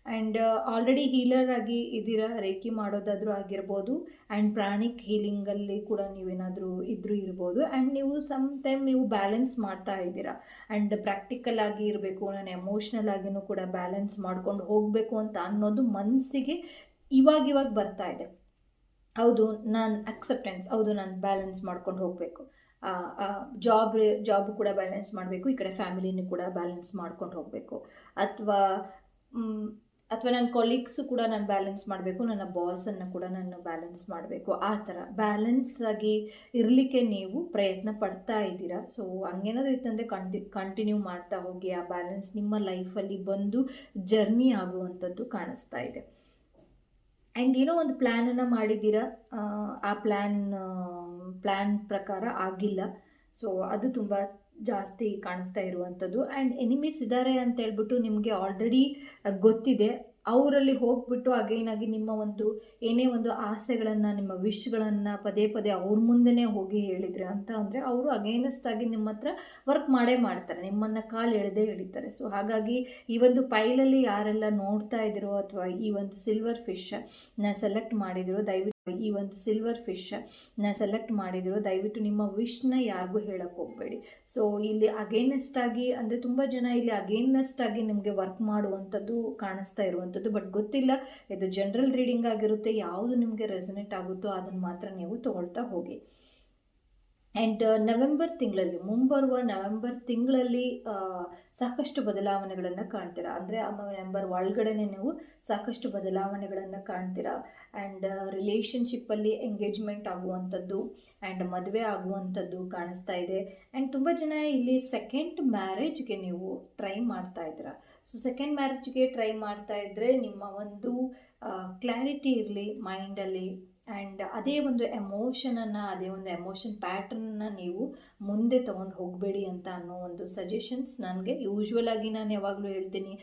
[SPEAKER 1] ಆ್ಯಂಡ್ ಆಲ್ರೆಡಿ ಹೀಲರ್ ಆಗಿ ಇದ್ದೀರಾ, ರೇಖಿ ಮಾಡೋದಾದರೂ ಆಗಿರ್ಬೋದು, ಆ್ಯಂಡ್ ಪ್ರಾಣಿಕ್ ಹೀಲಿಂಗಲ್ಲಿ ಕೂಡ ನೀವೇನಾದರೂ ಇರ್ಬೋದು. ಆ್ಯಂಡ್ ನೀವು ಟೈಮ್ ನೀವು ಬ್ಯಾಲೆನ್ಸ್ ಮಾಡ್ತಾ ಇದ್ದೀರಾ. ಆ್ಯಂಡ್ ಪ್ರಾಕ್ಟಿಕಲ್ ಆಗಿ ಇರಬೇಕು, ನಾನು ಎಮೋಷ್ನಲ್ ಆಗಿನೂ ಕೂಡ ಬ್ಯಾಲೆನ್ಸ್ ಮಾಡ್ಕೊಂಡು ಹೋಗಬೇಕು ಅಂತ ಅನ್ನೋದು ಮನಸ್ಸಿಗೆ ಇವಾಗ ಬರ್ತಾ ಇದೆ. ಹೌದು, ನಾನು ಅಕ್ಸೆಪ್ಟೆನ್ಸ್, ಹೌದು ನಾನು ಬ್ಯಾಲೆನ್ಸ್ ಮಾಡ್ಕೊಂಡು ಹೋಗಬೇಕು, ಜಾಬ್ ಕೂಡ ಬ್ಯಾಲೆನ್ಸ್ ಮಾಡಬೇಕು, ಈ ಕಡೆ ಫ್ಯಾಮಿಲಿನೂ ಕೂಡ ಬ್ಯಾಲೆನ್ಸ್ ಮಾಡ್ಕೊಂಡು ಹೋಗಬೇಕು, ಅಥವಾ ನನ್ನ ಕೊಲೀಗ್ಸು ಕೂಡ ನಾನು ಬ್ಯಾಲೆನ್ಸ್ ಮಾಡಬೇಕು, ನನ್ನ ಬಾಸನ್ನು ಕೂಡ ನಾನು ಬ್ಯಾಲೆನ್ಸ್ ಮಾಡಬೇಕು. ಆ ಥರ ಬ್ಯಾಲೆನ್ಸ್ ಆಗಿ ಇರಲಿಕ್ಕೆ ನೀವು ಪ್ರಯತ್ನ ಪಡ್ತಾ ಇದ್ದೀರಾ. ಸೊ ಹಂಗೇನಾದರೂ ಇತ್ತಂದರೆ ಕಂಟಿನ್ಯೂ ಮಾಡ್ತಾ ಹೋಗಿ, ಆ ಬ್ಯಾಲೆನ್ಸ್ ನಿಮ್ಮ ಲೈಫಲ್ಲಿ ಬಂದು ಜರ್ನಿ ಆಗುವಂಥದ್ದು ಕಾಣಿಸ್ತಾ ಇದೆ. ಆ್ಯಂಡ್ ಏನೋ ಒಂದು ಪ್ಲ್ಯಾನನ್ನು ಮಾಡಿದ್ದೀರಾ, ಆ ಪ್ಲ್ಯಾನ್ ಪ್ರಕಾರ ಆಗಿಲ್ಲ. ಸೊ ಅದು ತುಂಬ ಜಾಸ್ತಿ ಕಾಣಿಸ್ತಾ ಇರುವಂಥದ್ದು. ಆ್ಯಂಡ್ ಎನಿಮೀಸ್ ಇದ್ದಾರೆ ಅಂತ ಹೇಳ್ಬಿಟ್ಟು ನಿಮಗೆ ಆಲ್ರೆಡಿ ಗೊತ್ತಿದೆ. ಅವರಲ್ಲಿ ಹೋಗ್ಬಿಟ್ಟು ಅಗೈನಾಗಿ ನಿಮ್ಮ ಒಂದು ಏನೇ ಒಂದು ಆಸೆಗಳನ್ನು, ನಿಮ್ಮ ವಿಶ್ಗಳನ್ನು ಪದೇ ಅವ್ರ ಮುಂದೆನೇ ಹೋಗಿ ಹೇಳಿದರೆ ಅಂತ ಅಂದರೆ ಅವರು ಅಗೈನೆಸ್ಟಾಗಿ ನಿಮ್ಮ ಹತ್ರ ವರ್ಕ್ ಮಾಡ್ತಾರೆ, ನಿಮ್ಮನ್ನು ಕಾಲು ಎಳೆದೇ ಎಳಿತಾರೆ. ಸೊ ಹಾಗಾಗಿ ಈ ಒಂದು ಪೈಲಲ್ಲಿ ಯಾರೆಲ್ಲ ನೋಡ್ತಾ ಇದ್ದೀರೋ, ಅಥವಾ ಈ ಒಂದು ಸಿಲ್ವರ್ ಫಿಶ್ನ ಸೆಲೆಕ್ಟ್ ಮಾಡಿದಿರೋ, ದಯವಿಟ್ಟು ನಿಮ್ಮ ವಿಶ್ನ ಯಾರಿಗೂ ಹೇಳಕ್ಕೆ ಹೋಗಬೇಡಿ. ಸೊ ಇಲ್ಲಿ ಅಗೇನೆಸ್ಟ್ ಆಗಿ, ಅಂದರೆ ತುಂಬ ಜನ ಇಲ್ಲಿ ಅಗೇನೆಸ್ಟ್ ಆಗಿ ನಿಮಗೆ ವರ್ಕ್ ಮಾಡುವಂಥದ್ದು ಕಾಣಿಸ್ತಾ ಇರುವಂಥದ್ದು. ಬಟ್ ಗೊತ್ತಿಲ್ಲ, ಇದು ಜನರಲ್ ರೀಡಿಂಗ್ ಆಗಿರುತ್ತೆ, ಯಾವುದು ನಿಮಗೆ ರೆಸನೇಟ್ ಆಗುತ್ತೋ ಅದನ್ನು ಮಾತ್ರ ನೀವು ತಗೊಳ್ತಾ ಹೋಗಿ. ಆ್ಯಂಡ್ ನವೆಂಬರ್ ತಿಂಗಳಲ್ಲಿ, ಮುಂಬರುವ ನವೆಂಬರ್ ತಿಂಗಳಲ್ಲಿ ಸಾಕಷ್ಟು ಬದಲಾವಣೆಗಳನ್ನು ಕಾಣ್ತೀರಾ. ಅಂದರೆ ನವೆಂಬರ್ ಒಳಗಡೆನೆ ನೀವು ಸಾಕಷ್ಟು ಬದಲಾವಣೆಗಳನ್ನು ಕಾಣ್ತೀರಾ. ಆ್ಯಂಡ್ ರಿಲೇಷನ್ಶಿಪ್ಪಲ್ಲಿ ಎಂಗೇಜ್ಮೆಂಟ್ ಆಗುವಂಥದ್ದು ಆ್ಯಂಡ್ ಮದುವೆ ಆಗುವಂಥದ್ದು ಕಾಣಿಸ್ತಾ ಇದೆ. ಆ್ಯಂಡ್ ತುಂಬ ಜನ ಇಲ್ಲಿ ಸೆಕೆಂಡ್ ಮ್ಯಾರೇಜ್ಗೆ ನೀವು ಟ್ರೈ ಮಾಡ್ತಾ ಇದ್ದೀರಾ. ಸೊ ಸೆಕೆಂಡ್ ಮ್ಯಾರೇಜ್ಗೆ ಟ್ರೈ ಮಾಡ್ತಾ ಇದ್ದರೆ ನಿಮ್ಮ ಒಂದು ಕ್ಲಾರಿಟಿ ಇರಲಿ ಮೈಂಡಲ್ಲಿ. ಆ್ಯಂಡ್ ಅದೇ ಒಂದು ಎಮೋಷನನ್ನು, ಅದೇ ಒಂದು ಎಮೋಷನ್ ಪ್ಯಾಟ್ರನ್ನ ನೀವು ಮುಂದೆ ತೊಗೊಂಡು ಹೋಗಬೇಡಿ ಅಂತ ಅನ್ನೋ ಒಂದು ಸಜೆಷನ್ಸ್ ನನಗೆ. ಯೂಶ್ವಲಾಗಿ ನಾನು ಯಾವಾಗಲೂ ಹೇಳ್ತೀನಿ,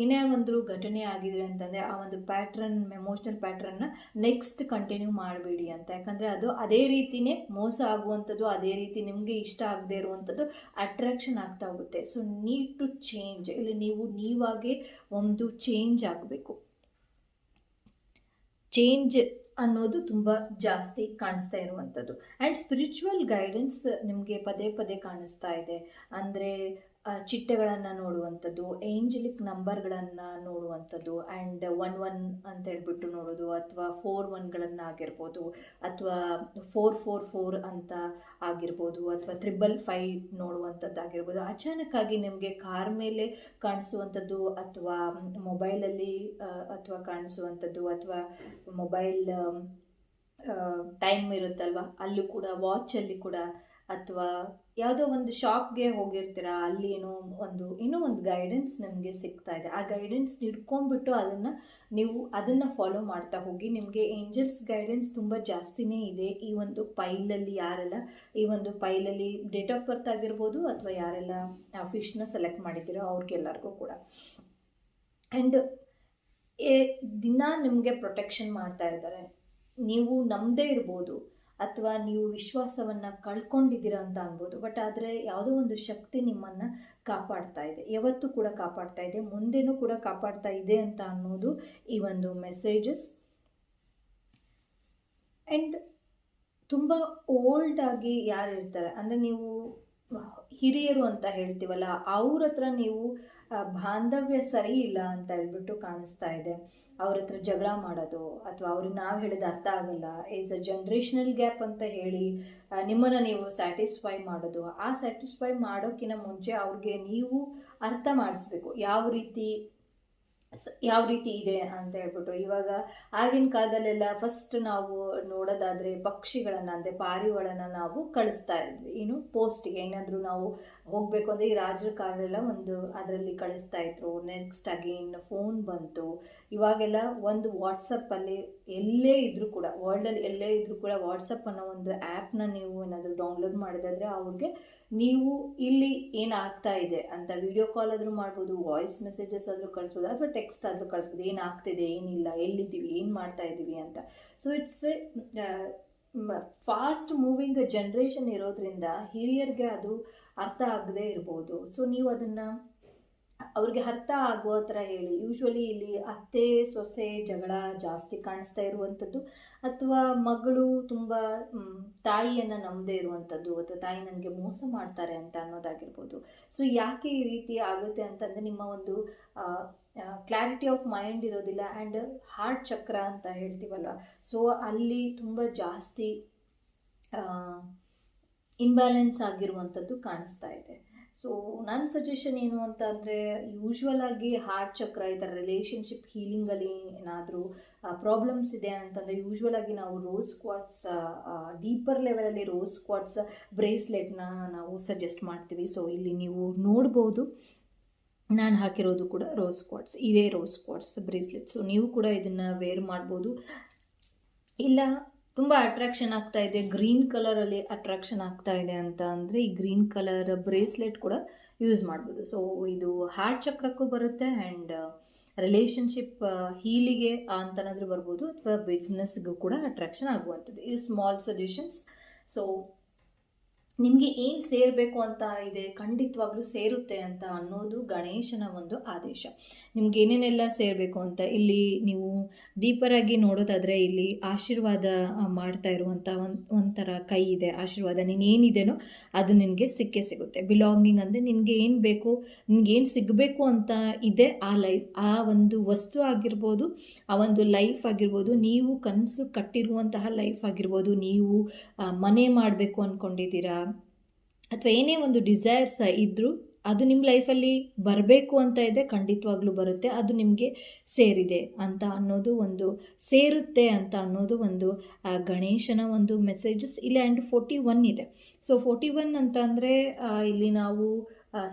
[SPEAKER 1] ಏನೇ ಒಂದು ಘಟನೆ ಆಗಿದೆ ಅಂತಂದರೆ ಆ ಒಂದು ಪ್ಯಾಟ್ರನ್, ಎಮೋಷ್ನಲ್ ಪ್ಯಾಟ್ರನ್ನ ನೆಕ್ಸ್ಟ್ ಕಂಟಿನ್ಯೂ ಮಾಡಬೇಡಿ ಅಂತ. ಯಾಕಂದರೆ ಅದು ಅದೇ ರೀತಿಯೇ ಮೋಸ ಆಗುವಂಥದ್ದು, ಅದೇ ರೀತಿ ನಿಮಗೆ ಇಷ್ಟ ಆಗದೆ ಇರುವಂಥದ್ದು ಅಟ್ರಾಕ್ಷನ್ ಆಗ್ತಾ ಹೋಗುತ್ತೆ. So need to change. ಇಲ್ಲಿ ನೀವಾಗೇ ಒಂದು ಚೇಂಜ್ ಆಗಬೇಕು. ಚೇಂಜ್ ಅನ್ನೋದು ತುಂಬ ಜಾಸ್ತಿ ಕಾಣಿಸ್ತಾ ಇರುವಂಥದ್ದು. ಆ್ಯಂಡ್ ಸ್ಪಿರಿಚುವಲ್ ಗೈಡೆನ್ಸ್ ನಿಮಗೆ ಪದೇ ಪದೇ ಕಾಣಿಸ್ತಾ ಇದೆ. ಅಂದರೆ ಚಿಟ್ಟೆಗಳನ್ನು ನೋಡುವಂಥದ್ದು, ಏಂಜಲಿಕ್ ನಂಬರ್ಗಳನ್ನು ನೋಡುವಂಥದ್ದು, ಆ್ಯಂಡ್ 11 ಅಂತ ಹೇಳ್ಬಿಟ್ಟು ನೋಡೋದು, ಅಥವಾ 41ಗಳನ್ನು ಆಗಿರ್ಬೋದು, ಅಥವಾ 444 ಅಂತ ಆಗಿರ್ಬೋದು, ಅಥವಾ 555 ನೋಡುವಂಥದ್ದು ಆಗಿರ್ಬೋದು. ಅಚಾನಕ್ಕಾಗಿ ನಿಮಗೆ ಕಾರ್ ಮೇಲೆ ಕಾಣಿಸುವಂಥದ್ದು, ಅಥವಾ ಮೊಬೈಲಲ್ಲಿ ಅಥವಾ ಕಾಣಿಸುವಂಥದ್ದು, ಅಥವಾ ಮೊಬೈಲ್ ಟೈಮ್ ಇರುತ್ತಲ್ವ ಅಲ್ಲೂ ಕೂಡ, ವಾಚಲ್ಲಿ ಕೂಡ, ಅಥವಾ ಯಾವುದೋ ಒಂದು ಶಾಪ್ಗೆ ಹೋಗಿರ್ತೀರ, ಅಲ್ಲಿ ಏನೋ ಒಂದು ಗೈಡೆನ್ಸ್ ನಿಮಗೆ ಸಿಗ್ತಾ ಇದೆ. ಆ ಗೈಡೆನ್ಸ್ ಹಿಡ್ಕೊಂಡ್ಬಿಟ್ಟು ನೀವು ಅದನ್ನು ಫಾಲೋ ಮಾಡ್ತಾ ಹೋಗಿ. ನಿಮಗೆ ಏಂಜಲ್ಸ್ ಗೈಡೆನ್ಸ್ ತುಂಬ ಜಾಸ್ತಿನೇ ಇದೆ ಈ ಒಂದು ಪೈಲಲ್ಲಿ. ಯಾರೆಲ್ಲ ಈ ಒಂದು ಪೈಲಲ್ಲಿ ಡೇಟ್ ಆಫ್ ಬರ್ತ್ ಆಗಿರ್ಬೋದು, ಅಥವಾ ಯಾರೆಲ್ಲ ಫಿಶ್ನ ಸೆಲೆಕ್ಟ್ ಮಾಡಿದ್ದೀರೋ ಅವ್ರಿಗೆಲ್ಲರಿಗೂ ಕೂಡ. ಆ್ಯಂಡ್ ದಿನ ನಿಮಗೆ ಪ್ರೊಟೆಕ್ಷನ್ ಮಾಡ್ತಾ ಇದ್ದಾರೆ. ನೀವು ನಂಬದೇ ಇರ್ಬೋದು, ಅಥವಾ ನೀವು ವಿಶ್ವಾಸವನ್ನು ಕಳ್ಕೊಂಡಿದ್ದೀರ ಅಂತ ಅನ್ಬೋದು. ಬಟ್ ಆದರೆ ಯಾವುದೋ ಒಂದು ಶಕ್ತಿ ನಿಮ್ಮನ್ನು ಕಾಪಾಡ್ತಾ ಇದೆ, ಯಾವತ್ತೂ ಕೂಡ ಕಾಪಾಡ್ತಾ ಇದೆ, ಮುಂದೆನೂ ಕೂಡ ಕಾಪಾಡ್ತಾ ಇದೆ ಅಂತ ಅನ್ನೋದು ಈ ಒಂದು ಮೆಸೇಜಸ್. ಆ್ಯಂಡ್ ತುಂಬ ಓಲ್ಡಾಗಿ ಯಾರು ಇರ್ತಾರೆ, ಅಂದರೆ ನೀವು ಹಿರಿಯರು ಅಂತ ಹೇಳ್ತೀವಲ್ಲ, ಅವ್ರ ಹತ್ರ ನೀವು ಬಾಂಧವ್ಯ ಸರಿ ಇಲ್ಲ ಅಂತ ಹೇಳ್ಬಿಟ್ಟು ಕಾಣಿಸ್ತಾ ಇದೆ. ಅವ್ರ ಹತ್ರ ಜಗಳ ಮಾಡೋದು, ಅಥವಾ ಅವ್ರಿಗೆ ನಾವು ಹೇಳಿದ ಅರ್ಥ ಆಗಲ್ಲ, ಈಸ್ ಅ ಜನ್ರೇಷನಲ್ ಗ್ಯಾಪ್ ಅಂತ ಹೇಳಿ ನಿಮ್ಮನ್ನು ನೀವು ಸ್ಯಾಟಿಸ್ಫೈ ಮಾಡೋದು. ಆ ಸ್ಯಾಟಿಸ್ಫೈ ಮಾಡೋಕ್ಕಿಂತ ಮುಂಚೆ ಅವ್ರಿಗೆ ನೀವು ಅರ್ಥ ಮಾಡಿಸ್ಬೇಕು ಯಾವ ರೀತಿ ಇದೆ ಅಂತ ಹೇಳ್ಬಿಟ್ಟು. ಇವಾಗ ಆಗಿನ ಕಾಲದಲ್ಲೆಲ್ಲ ಫಸ್ಟ್ ನಾವು ನೋಡೋದಾದರೆ ಪಕ್ಷಿಗಳನ್ನು, ಅಂದರೆ ಪಾರಿವಾಳನ ನಾವು ಕಳಿಸ್ತಾ ಇದ್ವಿ, ಪೋಸ್ಟಿಗೆ ಏನಾದರೂ ನಾವು ಹೋಗಬೇಕು ಅಂದರೆ ಈ ರಾಜರ ಕಾಲದೆಲ್ಲ ಒಂದು ಅದರಲ್ಲಿ ಕಳಿಸ್ತಾ ಇದ್ರು. ನೆಕ್ಸ್ಟ್ ಅಗೇನ್ ಫೋನ್ ಬಂತು. ಇವಾಗೆಲ್ಲ ಒಂದು ವಾಟ್ಸಪ್ಪಲ್ಲಿ ಎಲ್ಲೇ ಇದ್ದರೂ ಕೂಡ, ವರ್ಲ್ಡಲ್ಲಿ ಎಲ್ಲೇ ಇದ್ದರೂ ಕೂಡ ವಾಟ್ಸಪ್ ಅನ್ನೋ ಒಂದು ಆ್ಯಪ್ನ ನೀವು ಏನಾದರೂ ಡೌನ್ಲೋಡ್ ಮಾಡಿದಾದರೆ ಅವ್ರಿಗೆ ನೀವು ಇಲ್ಲಿ ಏನಾಗ್ತಾ ಇದೆ ಅಂತ ವಿಡಿಯೋ ಕಾಲ್ ಆದರೂ ಮಾಡ್ಬೋದು, ವಾಯ್ಸ್ ಮೆಸೇಜಸ್ ಆದರೂ ಕಳಿಸ್ಬೋದು, ಅಥವಾ ಟೆಕ್ಸ್ಟ್ ಆದರೂ ಕಳಿಸ್ಬೋದು, ಏನಾಗ್ತಿದೆ, ಏನಿಲ್ಲ, ಎಲ್ಲಿದ್ದೀವಿ, ಏನು ಮಾಡ್ತಾ ಇದ್ದೀವಿ ಅಂತ. So it's fast moving generation ಇರೋದ್ರಿಂದ ಹಿರಿಯರಿಗೆ ಅದು ಅರ್ಥ ಆಗದೆ ಇರ್ಬೋದು. ಸೊ ನೀವು ಅದನ್ನು ಅವ್ರಿಗೆ ಅರ್ಥ ಆಗುವ ಥರ ಹೇಳಿ. ಯೂಶ್ವಲಿ ಇಲ್ಲಿ ಅತ್ತೆ ಸೊಸೆ ಜಗಳ ಜಾಸ್ತಿ ಕಾಣಿಸ್ತಾ ಇರುವಂಥದ್ದು, ಅಥವಾ ಮಗಳು ತುಂಬ ತಾಯಿಯನ್ನು ನಂಬದೇ ಇರುವಂಥದ್ದು, ಅಥವಾ ತಾಯಿ ನನಗೆ ಮೋಸ ಮಾಡ್ತಾರೆ ಅಂತ ಅನ್ನೋದಾಗಿರ್ಬೋದು. ಸೊ ಯಾಕೆ ಈ ರೀತಿ ಆಗುತ್ತೆ ಅಂತಂದರೆ ನಿಮ್ಮ ಒಂದು ಕ್ಲಾರಿಟಿ ಆಫ್ ಮೈಂಡ್ ಇರೋದಿಲ್ಲ. ಆ್ಯಂಡ್ ಹಾರ್ಟ್ ಚಕ್ರ ಅಂತ ಹೇಳ್ತೀವಲ್ವ, ಸೊ ಅಲ್ಲಿ ತುಂಬ ಜಾಸ್ತಿ ಇಂಬ್ಯಾಲೆನ್ಸ್ ಆಗಿರುವಂಥದ್ದು ಕಾಣಿಸ್ತಾ ಇದೆ. ಸೊ ನನ್ನ ಸಜೆಷನ್ ಏನು ಅಂತ ಅಂದರೆ, ಯೂಶ್ವಲಾಗಿ ಹಾರ್ಟ್ ಚಕ್ರ, ಈ ಥರ ರಿಲೇಷನ್ಶಿಪ್ ಹೀಲಿಂಗಲ್ಲಿ ಏನಾದರೂ ಪ್ರಾಬ್ಲಮ್ಸ್ ಇದೆ ಅಂತಂದರೆ ಯೂಶ್ವಲಾಗಿ ನಾವು ರೋಸ್ ಕ್ವಾರ್ಟ್ಸ್, ಡೀಪರ್ ಲೆವೆಲಲ್ಲಿ ರೋಸ್ ಕ್ವಾರ್ಟ್ಸ್ ಬ್ರೇಸ್ಲೆಟ್ನ ನಾವು ಸಜೆಸ್ಟ್ ಮಾಡ್ತೀವಿ. ಸೊ ಇಲ್ಲಿ ನೀವು ನೋಡ್ಬೋದು, ನಾನು ಹಾಕಿರೋದು ಕೂಡ ರೋಸ್ ಕ್ವಾರ್ಟ್ಸ್, ಇದೇ ರೋಸ್ ಕ್ವಾರ್ಟ್ಸ್ ಬ್ರೇಸ್ಲೆಟ್. ಸೊ ನೀವು ಕೂಡ ಇದನ್ನು ವೇರ್ ಮಾಡ್ಬೋದು. ಇಲ್ಲ ತುಂಬ ಅಟ್ರಾಕ್ಷನ್ ಆಗ್ತಾ ಇದೆ, ಗ್ರೀನ್ ಕಲರಲ್ಲಿ ಅಟ್ರಾಕ್ಷನ್ ಆಗ್ತಾ ಇದೆ ಅಂತ ಅಂದರೆ ಈ ಗ್ರೀನ್ ಕಲರ್ ಬ್ರೇಸ್ಲೆಟ್ ಕೂಡ ಯೂಸ್ ಮಾಡ್ಬೋದು. ಸೊ ಇದು ಹಾರ್ಟ್ ಚಕ್ರಕ್ಕೂ ಬರುತ್ತೆ, ಆ್ಯಂಡ್ ರಿಲೇಷನ್ಶಿಪ್ ಹೀಲಿಗೆ ಅಂತನಾದರೂ ಬರ್ಬೋದು, ಅಥವಾ ಬಿಸ್ನೆಸ್ಗೂ ಕೂಡ ಅಟ್ರಾಕ್ಷನ್ ಆಗುವಂಥದ್ದು. ಈ ಸ್ಮಾಲ್ ಸಜೆಷನ್ಸ್. ಸೊ ನಿಮಗೆ ಏನು ಸೇರಬೇಕು ಅಂತ ಇದೆ ಖಂಡಿತವಾಗ್ಲೂ ಸೇರುತ್ತೆ ಅಂತ ಅನ್ನೋದು ಗಣೇಶನ ಒಂದು ಆದೇಶ. ನಿಮ್ಗೆ ಏನೇನೆಲ್ಲ ಸೇರಬೇಕು ಅಂತ ಇಲ್ಲಿ ನೀವು ಡೀಪರಾಗಿ ನೋಡೋದಾದರೆ ಇಲ್ಲಿ ಆಶೀರ್ವಾದ ಮಾಡ್ತಾ ಇರುವಂಥ ಒಂಥರ ಕೈ ಇದೆ. ಆಶೀರ್ವಾದ ನೀನೇನಿದೆನೋ ಅದು ನಿನಗೆ ಸಿಕ್ಕೇ ಸಿಗುತ್ತೆ. ಬಿಲಾಂಗಿಂಗ್ ಅಂದರೆ ನಿನಗೆ ಏನು ಬೇಕು, ನಿನಗೇನು ಸಿಗಬೇಕು ಅಂತ ಇದೆ ಆ ಒಂದು ವಸ್ತು ಆಗಿರ್ಬೋದು, ಆ ಒಂದು ಲೈಫ್ ಆಗಿರ್ಬೋದು, ನೀವು ಕನಸು ಕಟ್ಟಿರುವಂತಹ ಲೈಫ್ ಆಗಿರ್ಬೋದು, ನೀವು ಮನೆ ಮಾಡಬೇಕು ಅಂದ್ಕೊಂಡಿದ್ದೀರಾ ಅಥವಾ ಏನೇ ಒಂದು ಡಿಸೈರ್ಸ್ ಇದ್ದರೂ ಅದು ನಿಮ್ಮ ಲೈಫಲ್ಲಿ ಬರಬೇಕು ಅಂತ ಇದೆ, ಖಂಡಿತವಾಗ್ಲೂ ಬರುತ್ತೆ. ಅದು ನಿಮಗೆ ಸೇರಿದೆ ಅಂತ ಅನ್ನೋದು ಒಂದು, ಸೇರುತ್ತೆ ಅಂತ ಅನ್ನೋದು ಒಂದು ಗಣೇಶನ ಒಂದು ಮೆಸೇಜಸ್ ಇಲ್ಲಿ. ಆ್ಯಂಡ್ 41 ಇದೆ. ಸೊ 41 ಅಂತ ಅಂದರೆ ಇಲ್ಲಿ ನಾವು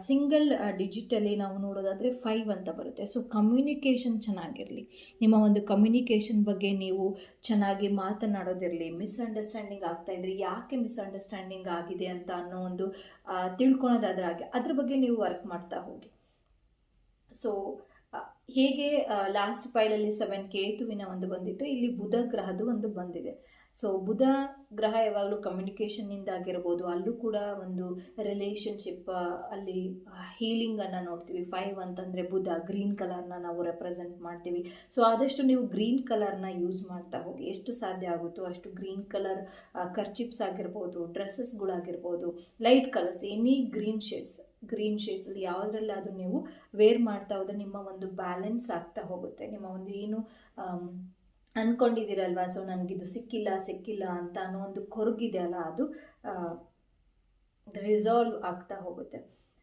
[SPEAKER 1] ಸಿಂಗಲ್ ಡಿಜಿಟಲ್ಲಿ ನಾವು ನೋಡೋದಾದರೆ 5 ಅಂತ ಬರುತ್ತೆ. ಸೊ ಕಮ್ಯುನಿಕೇಷನ್ ಚೆನ್ನಾಗಿರಲಿ, ನಿಮ್ಮ ಒಂದು ಕಮ್ಯುನಿಕೇಷನ್ ಬಗ್ಗೆ ನೀವು ಚೆನ್ನಾಗಿ ಮಾತನಾಡೋದಿರಲಿ. ಮಿಸ್ಅಂಡರ್ಸ್ಟ್ಯಾಂಡಿಂಗ್ ಆಗ್ತಾಯಿದ್ರಿ, ಯಾಕೆ ಮಿಸ್ಅಂಡರ್ಸ್ಟ್ಯಾಂಡಿಂಗ್ ಆಗಿದೆ ಅಂತ ಅನ್ನೋ ಒಂದು ತಿಳ್ಕೊಳೋದಾದ್ರೆ ಅದ್ರ ಬಗ್ಗೆ ನೀವು ವರ್ಕ್ ಮಾಡ್ತಾ ಹೋಗಿ. ಸೊ ಹೇಗೆ ಲಾಸ್ಟ್ ಫೈಲಲ್ಲಿ 7 ಕೇತುವಿನ ಒಂದು ಬಂದಿತ್ತು, ಇಲ್ಲಿ ಬುಧ ಗ್ರಹದ ಒಂದು ಬಂದಿದೆ. ಸೊ ಬುಧ ಗ್ರಹ ಯಾವಾಗಲೂ ಕಮ್ಯುನಿಕೇಷನ್ನಿಂದ ಆಗಿರ್ಬೋದು, ಅಲ್ಲೂ ಕೂಡ ಒಂದು ರಿಲೇಷನ್ಶಿಪ್, ಅಲ್ಲಿ ಹೀಲಿಂಗನ್ನು ನೋಡ್ತೀವಿ. 5 ಅಂತಂದರೆ ಬುಧ, ಗ್ರೀನ್ ಕಲರ್ನ ನಾವು ರೆಪ್ರೆಸೆಂಟ್ ಮಾಡ್ತೀವಿ. ಸೊ ಆದಷ್ಟು ನೀವು ಗ್ರೀನ್ ಕಲರ್ನ ಯೂಸ್ ಮಾಡ್ತಾ ಹೋಗಿ, ಎಷ್ಟು ಸಾಧ್ಯ ಆಗುತ್ತೋ ಅಷ್ಟು ಗ್ರೀನ್ ಕಲರ್ ಕರ್ಚಿಪ್ಸ್ ಆಗಿರ್ಬೋದು, ಡ್ರೆಸ್ಸಸ್ಗಳಾಗಿರ್ಬೋದು, ಲೈಟ್ ಕಲರ್ಸ್, ಎನಿ ಗ್ರೀನ್ ಶೇಡ್ಸಲ್ಲಿ ಯಾವುದ್ರಲ್ಲಾದರೂ ನೀವು ವೇರ್ ಮಾಡ್ತಾ ಹೋದರೆ ನಿಮ್ಮ ಒಂದು ಬ್ಯಾಲೆನ್ಸ್ ಆಗ್ತಾ ಹೋಗುತ್ತೆ. ನಿಮ್ಮ ಒಂದು ಏನು ಅಂದ್ಕೊಂಡಿದ್ದೀರಲ್ವ, ಸೊ ನನಗಿದು ಸಿಕ್ಕಿಲ್ಲ ಅಂತ ಅನ್ನೋ ಒಂದು ಕೊರಗಿದೆ ಅಲ್ಲ, ಅದು ರಿಸಾಲ್ವ್ ಆಗ್ತಾ ಹೋಗುತ್ತೆ.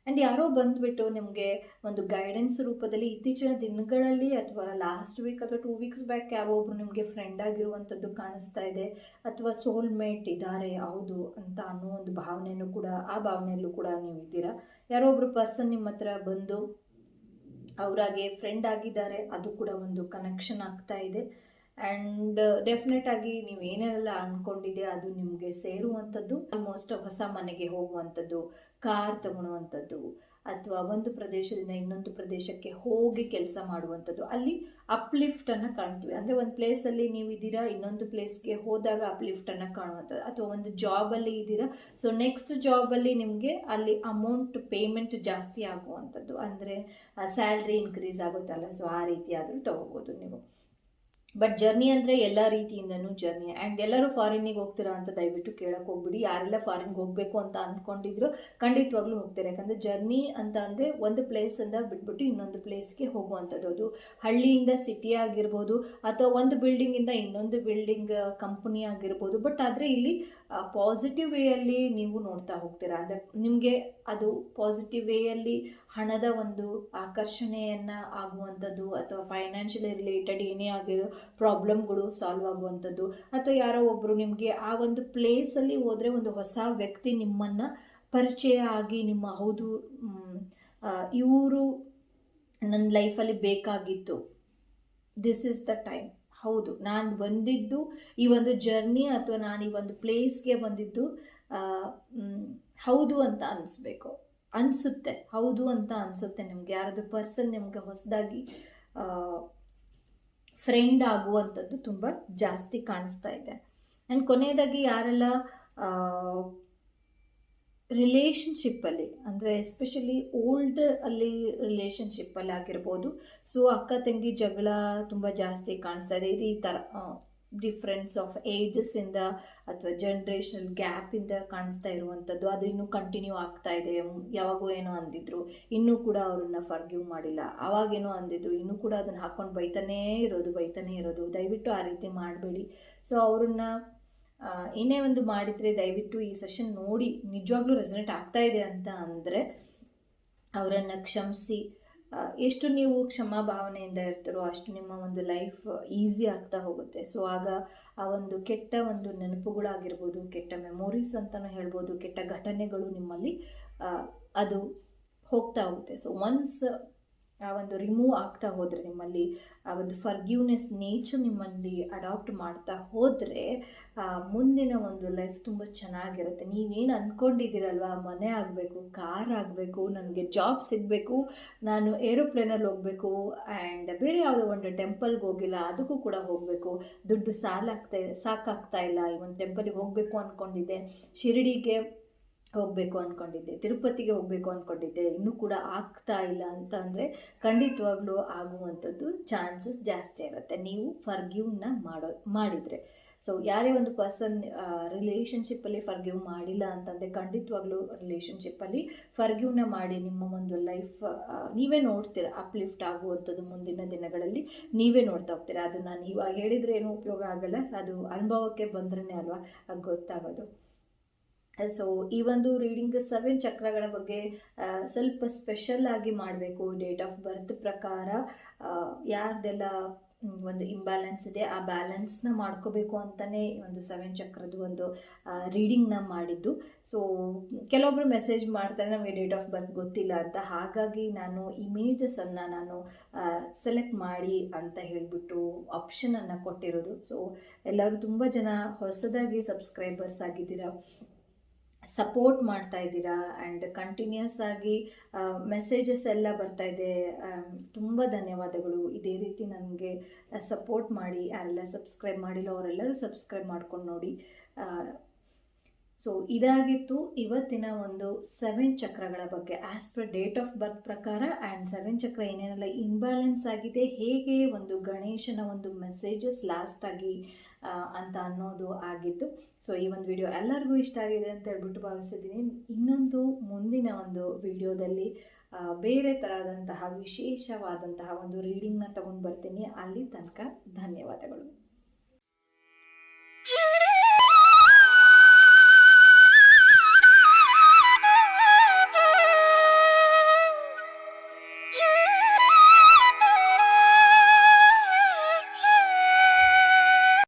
[SPEAKER 1] ಆ್ಯಂಡ್ ಯಾರೋ ಬಂದುಬಿಟ್ಟು ನಿಮಗೆ ಒಂದು ಗೈಡೆನ್ಸ್ ರೂಪದಲ್ಲಿ ಇತ್ತೀಚಿನ ದಿನಗಳಲ್ಲಿ ಅಥವಾ ಲಾಸ್ಟ್ ವೀಕ್ ಅಥವಾ 2 ವೀಕ್ಸ್ ಬ್ಯಾಕ್ ಯಾರೋ ಒಬ್ಬರು ನಿಮಗೆ ಫ್ರೆಂಡ್ ಆಗಿರುವಂಥದ್ದು ಕಾಣಿಸ್ತಾ ಇದೆ, ಅಥವಾ ಸೋಲ್ಮೇಟ್ ಇದ್ದಾರೆ ಹೌದು ಅಂತ ಅನ್ನೋ ಒಂದು ಭಾವನೆಯೂ ಕೂಡ, ಆ ಭಾವನೆಯಲ್ಲೂ ಕೂಡ ನೀವು ಇದ್ದೀರಾ. ಯಾರೋ ಒಬ್ಬರು ಪರ್ಸನ್ ನಿಮ್ಮ ಹತ್ರ ಬಂದು ಅವರಾಗೆ ಫ್ರೆಂಡ್ ಆಗಿದ್ದಾರೆ, ಅದು ಕೂಡ ಒಂದು ಕನೆಕ್ಷನ್ ಆಗ್ತಾ ಇದೆ. ಆ್ಯಂಡ್ ಡೆಫಿನೆಟ್ ಆಗಿ ನೀವು ಏನೇನೆಲ್ಲ ಅಂದ್ಕೊಂಡಿದೆ ಅದು ನಿಮಗೆ ಸೇರುವಂಥದ್ದು. ಆಲ್ಮೋಸ್ಟ್ ಹೊಸ ಮನೆಗೆ ಹೋಗುವಂಥದ್ದು, ಕಾರ್ ತಗೊಳ್ಳುವಂಥದ್ದು, ಅಥವಾ ಒಂದು ಪ್ರದೇಶದಿಂದ ಇನ್ನೊಂದು ಪ್ರದೇಶಕ್ಕೆ ಹೋಗಿ ಕೆಲಸ ಮಾಡುವಂಥದ್ದು, ಅಲ್ಲಿ ಅಪ್ಲಿಫ್ಟನ್ನು ಕಾಣ್ತೀವಿ. ಅಂದರೆ ಒಂದು ಪ್ಲೇಸಲ್ಲಿ ನೀವು ಇದ್ದೀರಾ, ಇನ್ನೊಂದು ಪ್ಲೇಸ್ಗೆ ಹೋದಾಗ ಅಪ್ಲಿಫ್ಟನ್ನು ಕಾಣುವಂಥದ್ದು. ಅಥವಾ ಒಂದು ಜಾಬಲ್ಲಿ ಇದ್ದೀರಾ, ಸೊ ನೆಕ್ಸ್ಟ್ ಜಾಬಲ್ಲಿ ನಿಮಗೆ ಅಲ್ಲಿ ಅಮೌಂಟ್ ಪೇಮೆಂಟ್ ಜಾಸ್ತಿ ಆಗುವಂಥದ್ದು, ಅಂದರೆ ಸ್ಯಾಲ್ರಿ ಇನ್ಕ್ರೀಸ್ ಆಗುತ್ತಲ್ಲ, ಸೊ ಆ ರೀತಿ ಆದರೂ ತೊಗೋಬೋದು ನೀವು. ಬಟ್ ಜರ್ನಿ ಅಂದರೆ ಎಲ್ಲ ರೀತಿಯಿಂದನೂ ಜರ್ನಿ. ಆ್ಯಂಡ್ ಎಲ್ಲರೂ ಫಾರಿನ್ನಿಗೆ ಹೋಗ್ತೀರಾ ಅಂತ ದಯವಿಟ್ಟು ಕೇಳಕ್ಕೆ ಹೋಗ್ಬಿಡಿ. ಯಾರೆಲ್ಲ ಫಾರಿನ್ಗೆ ಹೋಗಬೇಕು ಅಂತ ಅಂದ್ಕೊಂಡಿದ್ರು ಖಂಡಿತವಾಗ್ಲೂ ಹೋಗ್ತಾರೆ. ಯಾಕಂದರೆ ಜರ್ನಿ ಅಂತ ಅಂದರೆ ಒಂದು ಪ್ಲೇಸಿಂದ ಬಿಟ್ಬಿಟ್ಟು ಇನ್ನೊಂದು ಪ್ಲೇಸ್ಗೆ ಹೋಗುವಂಥದ್ದು. ಅದು ಹಳ್ಳಿಯಿಂದ ಸಿಟಿ ಆಗಿರ್ಬೋದು, ಅಥವಾ ಒಂದು ಬಿಲ್ಡಿಂಗಿಂದ ಇನ್ನೊಂದು ಬಿಲ್ಡಿಂಗ್, ಕಂಪ್ನಿ ಆಗಿರ್ಬೋದು. ಬಟ್ ಆದರೆ ಇಲ್ಲಿ ಪಾಸಿಟಿವ್ ವೇಯಲ್ಲಿ ನೀವು ನೋಡ್ತಾ ಹೋಗ್ತೀರಾ. ಅಂದರೆ ನಿಮಗೆ ಅದು ಪಾಸಿಟಿವ್ ವೇಯಲ್ಲಿ ಹಣದ ಒಂದು ಆಕರ್ಷಣೆಯನ್ನು ಆಗುವಂಥದ್ದು, ಅಥವಾ ಫೈನಾನ್ಷಿಯಲಿ ರಿಲೇಟೆಡ್ ಏನೇ ಆಗಿರೋ ಪ್ರಾಬ್ಲಮ್ಗಳು ಸಾಲ್ವ್ ಆಗುವಂಥದ್ದು, ಅಥವಾ ಯಾರೋ ಒಬ್ಬರು ನಿಮಗೆ ಆ ಒಂದು ಪ್ಲೇಸಲ್ಲಿ ಹೋದರೆ ಒಂದು ಹೊಸ ವ್ಯಕ್ತಿ ನಿಮ್ಮನ್ನು ಪರಿಚಯ ಆಗಿ ನಿಮ್ಮ ಹೌದು ಇವರು ನನ್ನ ಲೈಫಲ್ಲಿ ಬೇಕಾಗಿತ್ತು, ದಿಸ್ ಈಸ್ ದ ಟೈಮ್, ಹೌದು ನಾನು ಬಂದಿದ್ದು ಈ ಒಂದು ಜರ್ನಿ ಅಥವಾ ನಾನು ಈ ಒಂದು ಪ್ಲೇಸ್ಗೆ ಬಂದಿದ್ದು ಹೌದು ಅಂತ ಅನಿಸುತ್ತೆ, ಹೌದು ಅಂತ ಅನಿಸುತ್ತೆ ನಿಮಗೆ. ಯಾರಾದರೂ ಪರ್ಸನ್ ನಿಮಗೆ ಹೊಸದಾಗಿ ಫ್ರೆಂಡ್ ಆಗುವಂಥದ್ದು ತುಂಬ ಜಾಸ್ತಿ ಕಾಣಿಸ್ತಾ ಇದೆ. ಆ್ಯಂಡ್ ಕೊನೆಯದಾಗಿ ಯಾರೆಲ್ಲ ರಿಲೇಷನ್ಶಿಪ್ಪಲ್ಲಿ, ಅಂದರೆ ಎಸ್ಪೆಷಲಿ ಓಲ್ಡ್ ಅಲ್ಲಿ ರಿಲೇಷನ್ಶಿಪ್ಪಲ್ಲಿ ಆಗಿರ್ಬೋದು, ಸೊ ಅಕ್ಕ ತಂಗಿ ಜಗಳ ತುಂಬ ಜಾಸ್ತಿ ಕಾಣಿಸ್ತಾ ಇದೆ. ಇದು ಈ ಥರ ಡಿಫ್ರೆನ್ಸ್ ಆಫ್ ಏಜಸ್ಸಿಂದ ಅಥವಾ ಜನ್ರೇಷನಲ್ ಗ್ಯಾಪಿಂದ ಕಾಣಿಸ್ತಾ ಇರುವಂಥದ್ದು, ಅದು ಇನ್ನೂ ಕಂಟಿನ್ಯೂ ಆಗ್ತಾ ಇದೆ. ಯಾವಾಗೋ ಏನೋ ಅಂದಿದ್ರು, ಇನ್ನೂ ಕೂಡ ಅವ್ರನ್ನ ಫರ್ಗಿವ್ ಮಾಡಿಲ್ಲ, ಆವಾಗೇನೋ ಅಂದಿದ್ರು, ಇನ್ನೂ ಕೂಡ ಅದನ್ನು ಹಾಕ್ಕೊಂಡು ಬೈತಾನೇ ಇರೋದು. ದಯವಿಟ್ಟು ಆ ರೀತಿ ಮಾಡಬೇಡಿ. ಸೊ ಅವ್ರನ್ನ ಏನೇ ಒಂದು ಮಾಡಿದರೆ ದಯವಿಟ್ಟು ಈ ಸೆಷನ್ ನೋಡಿ ನಿಜವಾಗ್ಲೂ ರೆಸನೇಟ್ ಆಗ್ತಾ ಇದೆ ಅಂತ ಅಂದರೆ ಅವರನ್ನು ಕ್ಷಮಿಸಿ. ಎಷ್ಟು ನೀವು ಕ್ಷಮಾ ಭಾವನೆಯಿಂದ ಇರ್ತಾರೋ ಅಷ್ಟು ನಿಮ್ಮ ಒಂದು ಲೈಫ್ ಈಸಿ ಆಗ್ತಾ ಹೋಗುತ್ತೆ. ಸೊ ಆಗ ಆ ಒಂದು ಕೆಟ್ಟ ಒಂದು ನೆನಪುಗಳಾಗಿರ್ಬೋದು, ಕೆಟ್ಟ ಮೆಮೊರೀಸ್ ಅಂತಲೂ ಹೇಳ್ಬೋದು, ಕೆಟ್ಟ ಘಟನೆಗಳು ನಿಮ್ಮಲ್ಲಿ ಅದು ಹೋಗ್ತಾ ಹೋಗುತ್ತೆ. ಸೊ ಒನ್ಸ್ ಆ ಒಂದು ರಿಮೂವ್ ಆಗ್ತಾ ಹೋದರೆ, ನಿಮ್ಮಲ್ಲಿ ಆ ಒಂದು ಫರ್ಗಿವ್ನೆಸ್ ನೇಚರ್ ನಿಮ್ಮಲ್ಲಿ ಅಡಾಪ್ಟ್ ಮಾಡ್ತಾ ಹೋದರೆ ಮುಂದಿನ ಒಂದು ಲೈಫ್ ತುಂಬ ಚೆನ್ನಾಗಿರುತ್ತೆ. ನೀವೇನು ಅಂದ್ಕೊಂಡಿದ್ದೀರಲ್ವ, ಮನೆ ಆಗಬೇಕು, ಕಾರ್ ಆಗಬೇಕು, ನನಗೆ ಜಾಬ್ ಸಿಗಬೇಕು, ನಾನು ಏರೋಪ್ಲೇನಲ್ಲಿ ಹೋಗಬೇಕು, ಆ್ಯಂಡ್ ಬೇರೆ ಯಾವುದೋ ಒಂದು ಟೆಂಪಲ್ಗೆ ಹೋಗಿಲ್ಲ ಅದಕ್ಕೂ ಕೂಡ ಹೋಗಬೇಕು, ದುಡ್ಡು ಸಾಕಾಗ್ತಾ ಇಲ್ಲ, ಈ ಒಂದು ಟೆಂಪಲಿಗೆ ಹೋಗಬೇಕು ಅಂದ್ಕೊಂಡಿದ್ದೆ, ಶಿರಡಿಗೆ ಹೋಗಬೇಕು ಅಂದ್ಕೊಂಡಿದ್ದೆ, ತಿರುಪತಿಗೆ ಹೋಗಬೇಕು ಅಂದ್ಕೊಂಡಿದ್ದೆ, ಇನ್ನೂ ಕೂಡ ಆಗ್ತಾ ಇಲ್ಲ ಅಂತ ಅಂದರೆ ಖಂಡಿತವಾಗ್ಲೂ ಆಗುವಂಥದ್ದು ಚಾನ್ಸಸ್ ಜಾಸ್ತಿ ಇರುತ್ತೆ ನೀವು ಫರ್ಗ್ಯೂವ್ನ ಮಾಡಿದರೆ. ಸೊ ಯಾರೇ ಒಂದು ಪರ್ಸನ್ ರಿಲೇಷನ್ಶಿಪ್ಪಲ್ಲಿ ಫರ್ಗ್ಯೂವ್ ಮಾಡಿಲ್ಲ ಅಂತಂದರೆ ಖಂಡಿತವಾಗ್ಲೂ ರಿಲೇಷನ್ಶಿಪ್ಪಲ್ಲಿ ಫರ್ಗ್ಯೂವ್ನ ಮಾಡಿ ನಿಮ್ಮ ಒಂದು ಲೈಫ್ ನೀವೇ ನೋಡ್ತೀರ ಅಪ್ಲಿಫ್ಟ್ ಆಗುವಂಥದ್ದು ಮುಂದಿನ ದಿನಗಳಲ್ಲಿ ನೀವೇ ನೋಡ್ತಾ ಹೋಗ್ತೀರಾ. ಅದನ್ನು ನೀವು ಹೇಳಿದರೆ ಏನೂ ಉಪಯೋಗ ಆಗಲ್ಲ, ಅದು ಅನುಭವಕ್ಕೆ ಬಂದ್ರೇ ಅಲ್ವಾ ಅದು ಗೊತ್ತಾಗೋದು. ಸೊ ಈ ಒಂದು ರೀಡಿಂಗ್ 7 ಚಕ್ರಗಳ ಬಗ್ಗೆ ಸ್ವಲ್ಪ ಸ್ಪೆಷಲ್ ಆಗಿ ಮಾಡಬೇಕು. ಡೇಟ್ ಆಫ್ ಬರ್ತ್ ಪ್ರಕಾರ ಯಾರ್ದೆಲ್ಲ ಒಂದು ಇಂಬ್ಯಾಲೆನ್ಸ್ ಇದೆ ಆ ಬ್ಯಾಲೆನ್ಸ್ನ ಮಾಡ್ಕೋಬೇಕು ಅಂತಲೇ ಒಂದು 7 ಚಕ್ರದ್ದು ಒಂದು ರೀಡಿಂಗ್ನ ಮಾಡಿದ್ದು. ಸೊ ಕೆಲವೊಬ್ರು ಮೆಸೇಜ್ ಮಾಡ್ತಾರೆ ನಮಗೆ ಡೇಟ್ ಆಫ್ ಬರ್ತ್ ಗೊತ್ತಿಲ್ಲ ಅಂತ, ಹಾಗಾಗಿ ನಾನು ಇಮೇಜಸನ್ನು ನಾನು ಸೆಲೆಕ್ಟ್ ಮಾಡಿ ಅಂತ ಹೇಳಿಬಿಟ್ಟು ಆಪ್ಷನನ್ನು ಕೊಟ್ಟಿರೋದು. ಸೊ ಎಲ್ಲರೂ ತುಂಬ ಜನ ಹೊಸದಾಗಿ ಸಬ್ಸ್ಕ್ರೈಬರ್ಸ್ ಆಗಿದ್ದೀರಾ, ಸಪೋರ್ಟ್ ಮಾಡ್ತಾ ಇದ್ದೀರಾ ಆ್ಯಂಡ್ ಕಂಟಿನ್ಯೂಸ್ ಆಗಿ ಮೆಸೇಜಸ್ ಎಲ್ಲ ಬರ್ತಾ ಇದೆ. ತುಂಬ ಧನ್ಯವಾದಗಳು. ಇದೇ ರೀತಿ ನನಗೆ ಸಪೋರ್ಟ್ ಮಾಡಿ. ಯಾರೆಲ್ಲ ಸಬ್ಸ್ಕ್ರೈಬ್ ಮಾಡಿಲ್ಲ ಅವರೆಲ್ಲರೂ ಸಬ್ಸ್ಕ್ರೈಬ್ ಮಾಡ್ಕೊಂಡು ನೋಡಿ. ಸೊ ಇದಾಗಿತ್ತು ಇವತ್ತಿನ ಒಂದು 7 ಚಕ್ರಗಳ ಬಗ್ಗೆ ಆ್ಯಸ್ ಪರ್ ಡೇಟ್ ಆಫ್ ಬರ್ತ್ ಪ್ರಕಾರ ಆ್ಯಂಡ್ 7 ಚಕ್ರ ಏನೇನೆಲ್ಲ ಇಂಬ್ಯಾಲೆನ್ಸ್ ಆಗಿದೆ, ಹೇಗೆ ಒಂದು ಗಣೇಶನ ಒಂದು ಮೆಸೇಜಸ್ ಲಾಸ್ಟಾಗಿ ಅಂತ ಅನ್ನೋದು ಆಗಿತ್ತು. ಸೊ ಈ ಒಂದು ವಿಡಿಯೋ ಎಲ್ಲರಿಗೂ ಇಷ್ಟ ಆಗಿದೆ ಅಂತ ಹೇಳ್ಬಿಟ್ಟು ಭಾವಿಸಿದ್ದೀನಿ. ಇನ್ನೊಂದು ಮುಂದಿನ ಒಂದು ವಿಡಿಯೋದಲ್ಲಿ ಬೇರೆ ಥರದಂತಹ ವಿಶೇಷವಾದಂತಹ ಒಂದು ರೀಡಿಂಗ್ನ ತಗೊಂಡು ಬರ್ತೀನಿ. ಅಲ್ಲಿ ತನಕ ಧನ್ಯವಾದಗಳು.